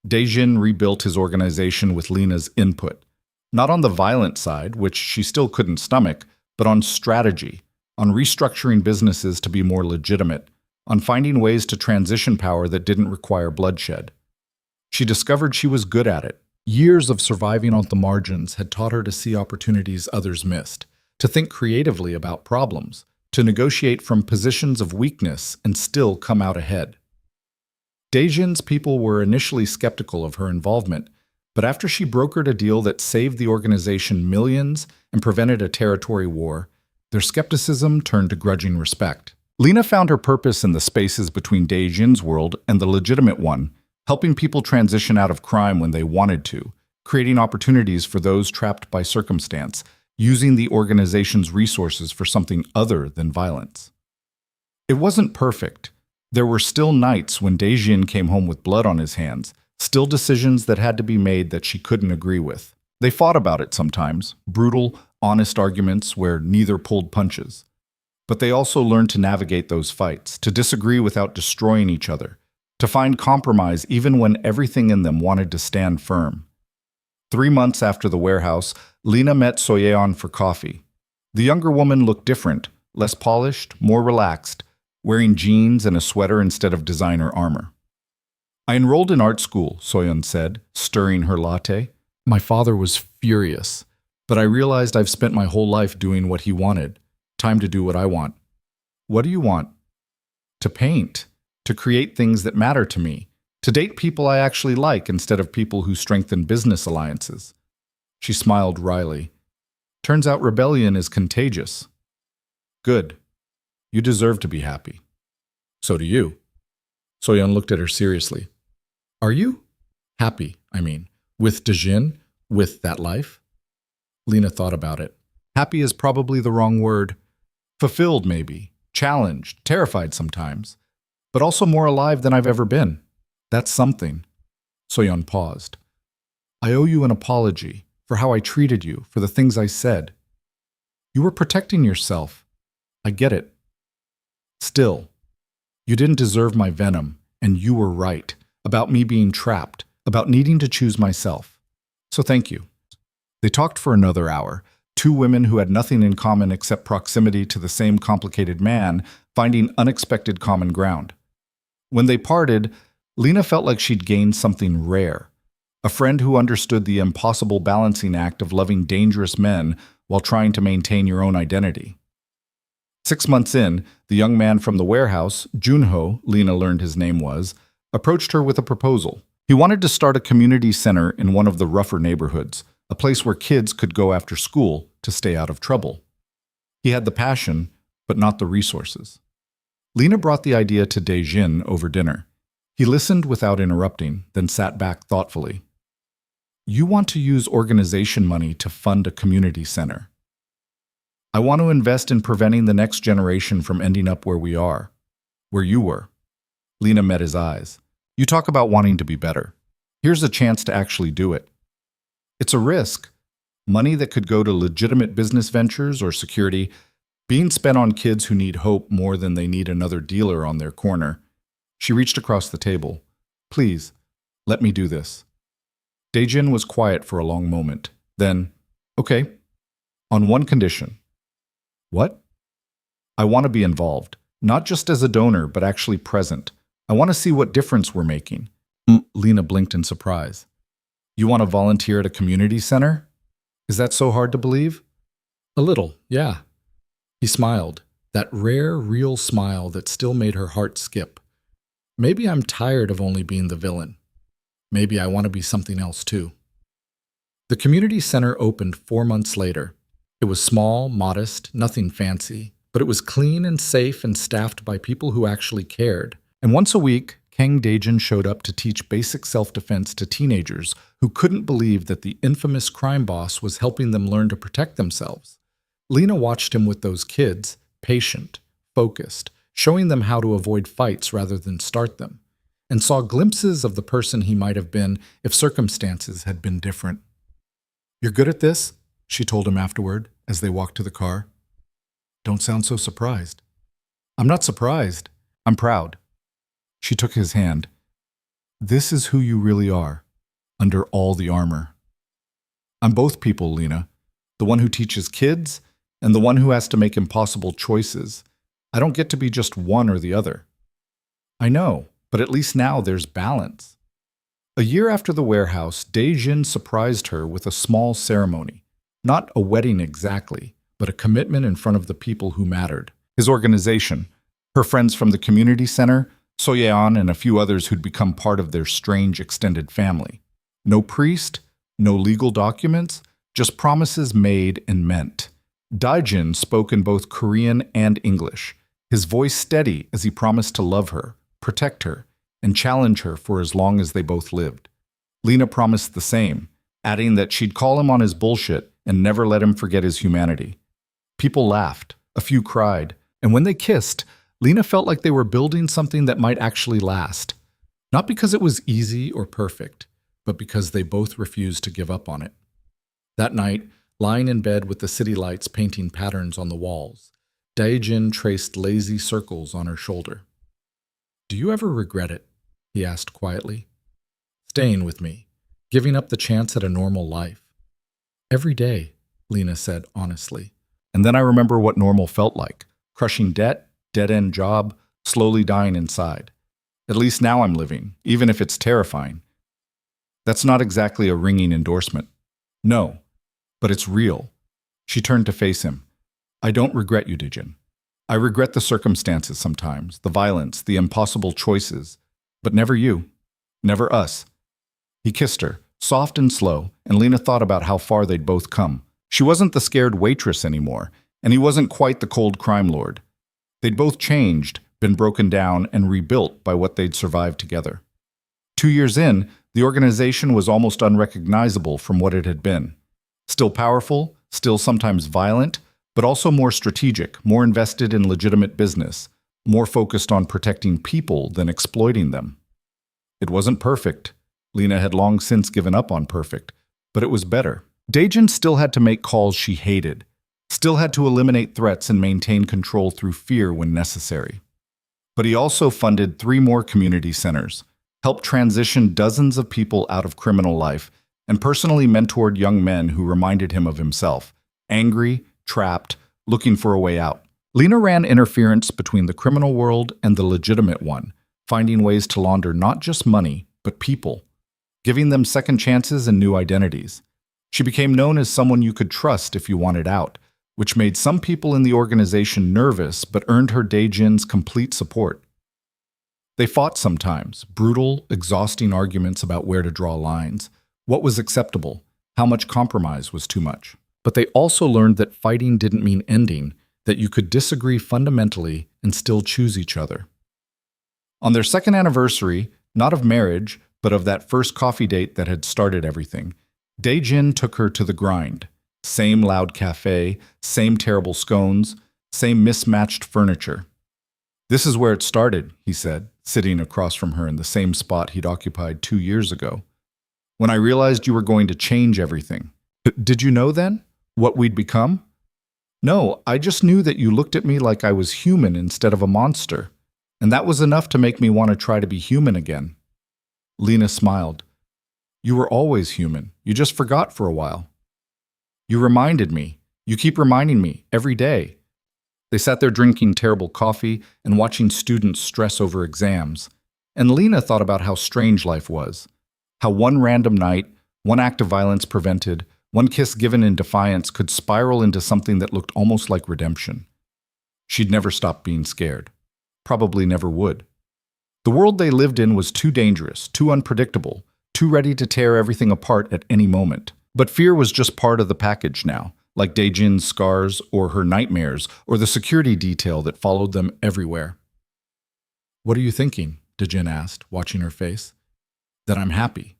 Daejin rebuilt his organization with Lena's input. Not on the violent side, which she still couldn't stomach, but on strategy, on restructuring businesses to be more legitimate, on finding ways to transition power that didn't require bloodshed. She discovered she was good at it. Years of surviving on the margins had taught her to see opportunities others missed, to think creatively about problems, to negotiate from positions of weakness and still come out ahead. Daejin's people were initially skeptical of her involvement, but after she brokered a deal that saved the organization millions and prevented a territory war, their skepticism turned to grudging respect. Lena found her purpose in the spaces between Daejin's world and the legitimate one, helping people transition out of crime when they wanted to, creating opportunities for those trapped by circumstance, using the organization's resources for something other than violence. It wasn't perfect. There were still nights when Daejin came home with blood on his hands, still decisions that had to be made that she couldn't agree with. They fought about it sometimes, brutal, honest arguments where neither pulled punches. But they also learned to navigate those fights, to disagree without destroying each other, to find compromise even when everything in them wanted to stand firm. 3 months after the warehouse, Lena met Soyeon for coffee. The younger woman looked different, less polished, more relaxed, wearing jeans and a sweater instead of designer armor. I enrolled in art school, Soyeon said, stirring her latte. My father was furious, but I realized I've spent my whole life doing what he wanted. Time to do what I want. What do you want? To paint, to create things that matter to me, to date people I actually like instead of people who strengthen business alliances. She smiled wryly. Turns out rebellion is contagious. Good. You deserve to be happy. So do you. Soyeon looked at her seriously. Are you? Happy, I mean. With Daejin? With that life? Lena thought about it. Happy is probably the wrong word. Fulfilled, maybe. Challenged. Terrified sometimes. But also more alive than I've ever been. That's something. Soyeon paused. I owe you an apology for how I treated you, for the things I said. You were protecting yourself. I get it. Still, you didn't deserve my venom, and you were right about me being trapped, about needing to choose myself. So thank you. They talked for another hour, two women who had nothing in common except proximity to the same complicated man, finding unexpected common ground. When they parted, Lena felt like she'd gained something rare, a friend who understood the impossible balancing act of loving dangerous men while trying to maintain your own identity. 6 months in, the young man from the warehouse, Junho, Lena learned his name was, approached her with a proposal. He wanted to start a community center in one of the rougher neighborhoods, a place where kids could go after school to stay out of trouble. He had the passion, but not the resources. Lena brought the idea to Daejin over dinner. He listened without interrupting, then sat back thoughtfully. You want to use organization money to fund a community center. I want to invest in preventing the next generation from ending up where we are, where you were. Lena met his eyes. You talk about wanting to be better. Here's a chance to actually do it. It's a risk. Money that could go to legitimate business ventures or security, being spent on kids who need hope more than they need another dealer on their corner. She reached across the table. Please, let me do this. Daejin was quiet for a long moment. Then, okay, on one condition. What? I want to be involved, not just as a donor, but actually present. I want to see what difference we're making. Lena blinked in surprise. You want to volunteer at a community center? Is that so hard to believe? A little, yeah. He smiled, that rare, real smile that still made her heart skip. Maybe I'm tired of only being the villain. Maybe I want to be something else too. The community center opened 4 months later. It was small, modest, nothing fancy, but it was clean and safe and staffed by people who actually cared. And once a week, Kang Daejin showed up to teach basic self-defense to teenagers who couldn't believe that the infamous crime boss was helping them learn to protect themselves. Lena watched him with those kids, patient, focused, showing them how to avoid fights rather than start them, and saw glimpses of the person he might have been if circumstances had been different. "You're good at this?" she told him afterward as they walked to the car. "Don't sound so surprised." "I'm not surprised. I'm proud." She took his hand. "This is who you really are, under all the armor." "I'm both people, Lena. The one who teaches kids and the one who has to make impossible choices. I don't get to be just one or the other." "I know, but at least now there's balance." A year after the warehouse, Daejin surprised her with a small ceremony. Not a wedding exactly, but a commitment in front of the people who mattered. His organization, her friends from the community center, Soyeon and a few others who'd become part of their strange extended family. No priest, no legal documents, just promises made and meant. Daejin spoke in both Korean and English, his voice steady as he promised to love her, protect her, and challenge her for as long as they both lived. Lena promised the same, adding that she'd call him on his bullshit and never let him forget his humanity. People laughed, a few cried, and when they kissed, Lena felt like they were building something that might actually last. Not because it was easy or perfect, but because they both refused to give up on it. That night, lying in bed with the city lights painting patterns on the walls, Daejin traced lazy circles on her shoulder. "Do you ever regret it?" he asked quietly. "Staying with me, giving up the chance at a normal life." "Every day," Lena said honestly. "And then I remember what normal felt like. Crushing debt, dead-end job, slowly dying inside. At least now I'm living, even if it's terrifying." That's not exactly a ringing endorsement. No, but it's real. She turned to face him. "I don't regret you, Daejin. I regret the circumstances sometimes, the violence, the impossible choices, but never you, never us." He kissed her, soft and slow, and Lena thought about how far they'd both come. She wasn't the scared waitress anymore, and he wasn't quite the cold crime lord. They'd both changed, been broken down, and rebuilt by what they'd survived together. 2 years in, the organization was almost unrecognizable from what it had been. Still powerful, still sometimes violent, but also more strategic, more invested in legitimate business, more focused on protecting people than exploiting them. It wasn't perfect. Lena had long since given up on perfect, but it was better. Daejin still had to make calls she hated, still had to eliminate threats and maintain control through fear when necessary. But he also funded 3 more community centers, helped transition dozens of people out of criminal life, and personally mentored young men who reminded him of himself, angry, trapped, looking for a way out. Lena ran interference between the criminal world and the legitimate one, finding ways to launder not just money, but people, giving them second chances and new identities. She became known as someone you could trust if you wanted out, which made some people in the organization nervous but earned her Daejin's complete support. They fought sometimes, brutal, exhausting arguments about where to draw lines, what was acceptable, how much compromise was too much. But they also learned that fighting didn't mean ending, that you could disagree fundamentally and still choose each other. On their 2nd anniversary, not of marriage, but of that first coffee date that had started everything, Daejin took her to the grind. Same loud cafe, same terrible scones, same mismatched furniture. "This is where it started," he said, sitting across from her in the same spot he'd occupied 2 years ago. "When I realized you were going to change everything." "Did you know then? What we'd become?" "No, I just knew that you looked at me like I was human instead of a monster, and that was enough to make me want to try to be human again." Lena smiled. "You were always human. You just forgot for a while." "You reminded me. You keep reminding me, every day." They sat there drinking terrible coffee and watching students stress over exams. And Lena thought about how strange life was. How one random night, one act of violence prevented, One kiss given in defiance could spiral into something that looked almost like redemption. She'd never stop being scared. Probably never would. The world they lived in was too dangerous, too unpredictable, too ready to tear everything apart at any moment. But fear was just part of the package now, like Daejin's scars or her nightmares or the security detail that followed them everywhere. "What are you thinking?" Daejin asked, watching her face. "That I'm happy.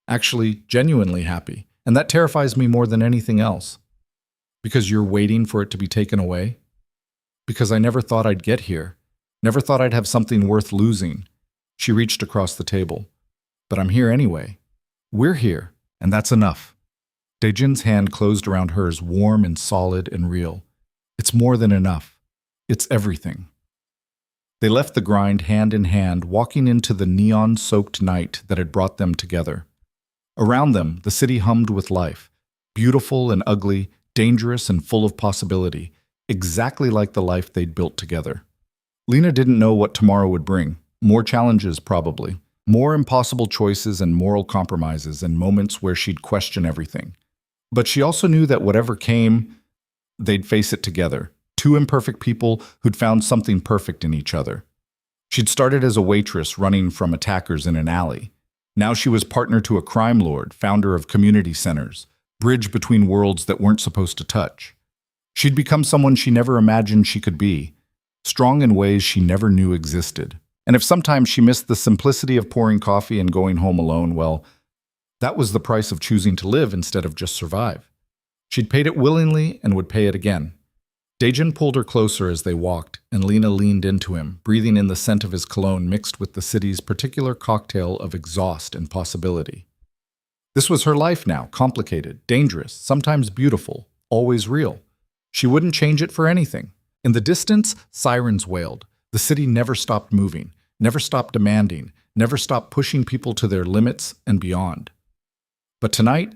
Actually, genuinely happy. And that terrifies me more than anything else. Because you're waiting for it to be taken away? Because I never thought I'd get here. Never thought I'd have something worth losing." She reached across the table. "But I'm here anyway. We're here, and that's enough." Daejin's hand closed around hers, warm and solid and real. "It's more than enough. It's everything." They left the grind hand in hand, walking into the neon-soaked night that had brought them together. Around them, the city hummed with life, beautiful and ugly, dangerous and full of possibility, exactly like the life they'd built together. Lena didn't know what tomorrow would bring. More challenges, probably. More impossible choices and moral compromises and moments where she'd question everything. But she also knew that whatever came, they'd face it together. Two imperfect people who'd found something perfect in each other. She'd started as a waitress running from attackers in an alley. Now she was partner to a crime lord, founder of community centers, bridge between worlds that weren't supposed to touch. She'd become someone she never imagined she could be, strong in ways she never knew existed. And if sometimes she missed the simplicity of pouring coffee and going home alone, well, that was the price of choosing to live instead of just survive. She'd paid it willingly and would pay it again. Daejin pulled her closer as they walked, and Lena leaned into him, breathing in the scent of his cologne mixed with the city's particular cocktail of exhaust and possibility. This was her life now, complicated, dangerous, sometimes beautiful, always real. She wouldn't change it for anything. In the distance, sirens wailed. The city never stopped moving, never stopped demanding, never stopped pushing people to their limits and beyond. But tonight,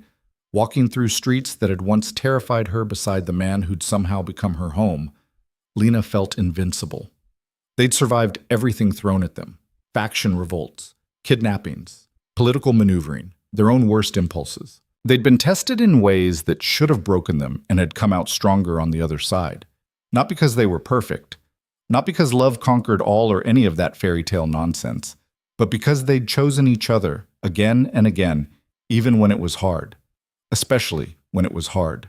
walking through streets that had once terrified her beside the man who'd somehow become her home, Lena felt invincible. They'd survived everything thrown at them: faction revolts, kidnappings, political maneuvering, their own worst impulses. They'd been tested in ways that should have broken them and had come out stronger on the other side. Not because they were perfect, not because love conquered all or any of that fairy tale nonsense, but because they'd chosen each other again and again, even when it was hard. Especially when it was hard.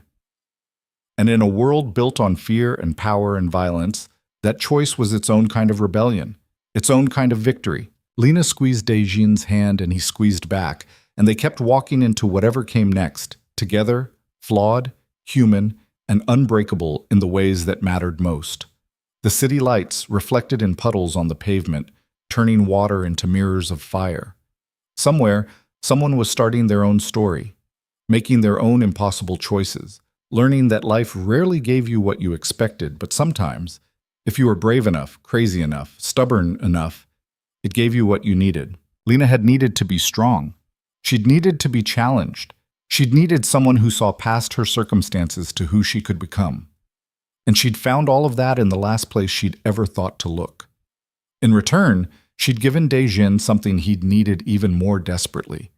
And in a world built on fear and power and violence, that choice was its own kind of rebellion, its own kind of victory. Lena squeezed Daejin's hand and he squeezed back, and they kept walking into whatever came next, together, flawed, human, and unbreakable in the ways that mattered most. The city lights reflected in puddles on the pavement, turning water into mirrors of fire. Somewhere, someone was starting their own story, making their own impossible choices, learning that life rarely gave you what you expected, but sometimes, if you were brave enough, crazy enough, stubborn enough, it gave you what you needed. Lena had needed to be strong. She'd needed to be challenged. She'd needed someone who saw past her circumstances to who she could become. And she'd found all of that in the last place she'd ever thought to look. In return, she'd given Daejin something he'd needed even more desperately: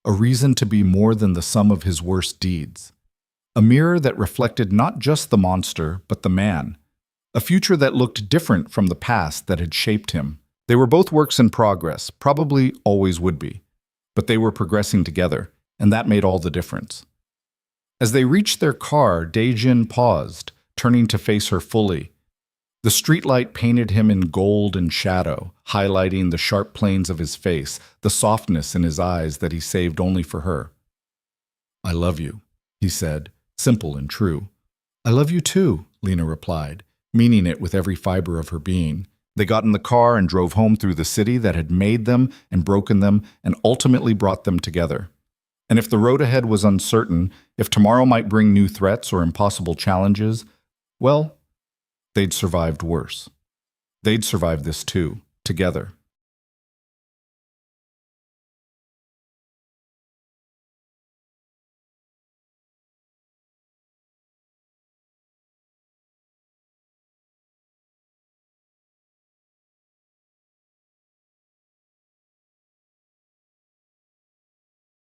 a reason to be more than the sum of his worst deeds. A mirror that reflected not just the monster, but the man. A future that looked different from the past that had shaped him. They were both works in progress, probably always would be. But they were progressing together, and that made all the difference. As they reached their car, Daejin paused, turning to face her fully. The streetlight painted him in gold and shadow, highlighting the sharp planes of his face, the softness in his eyes that he saved only for her. "I love you," he said, simple and true. "I love you too," Lena replied, meaning it with every fiber of her being. They got in the car and drove home through the city that had made them and broken them and ultimately brought them together. And if the road ahead was uncertain, if tomorrow might bring new threats or impossible challenges, well, they'd survived worse. They'd survived this too, together.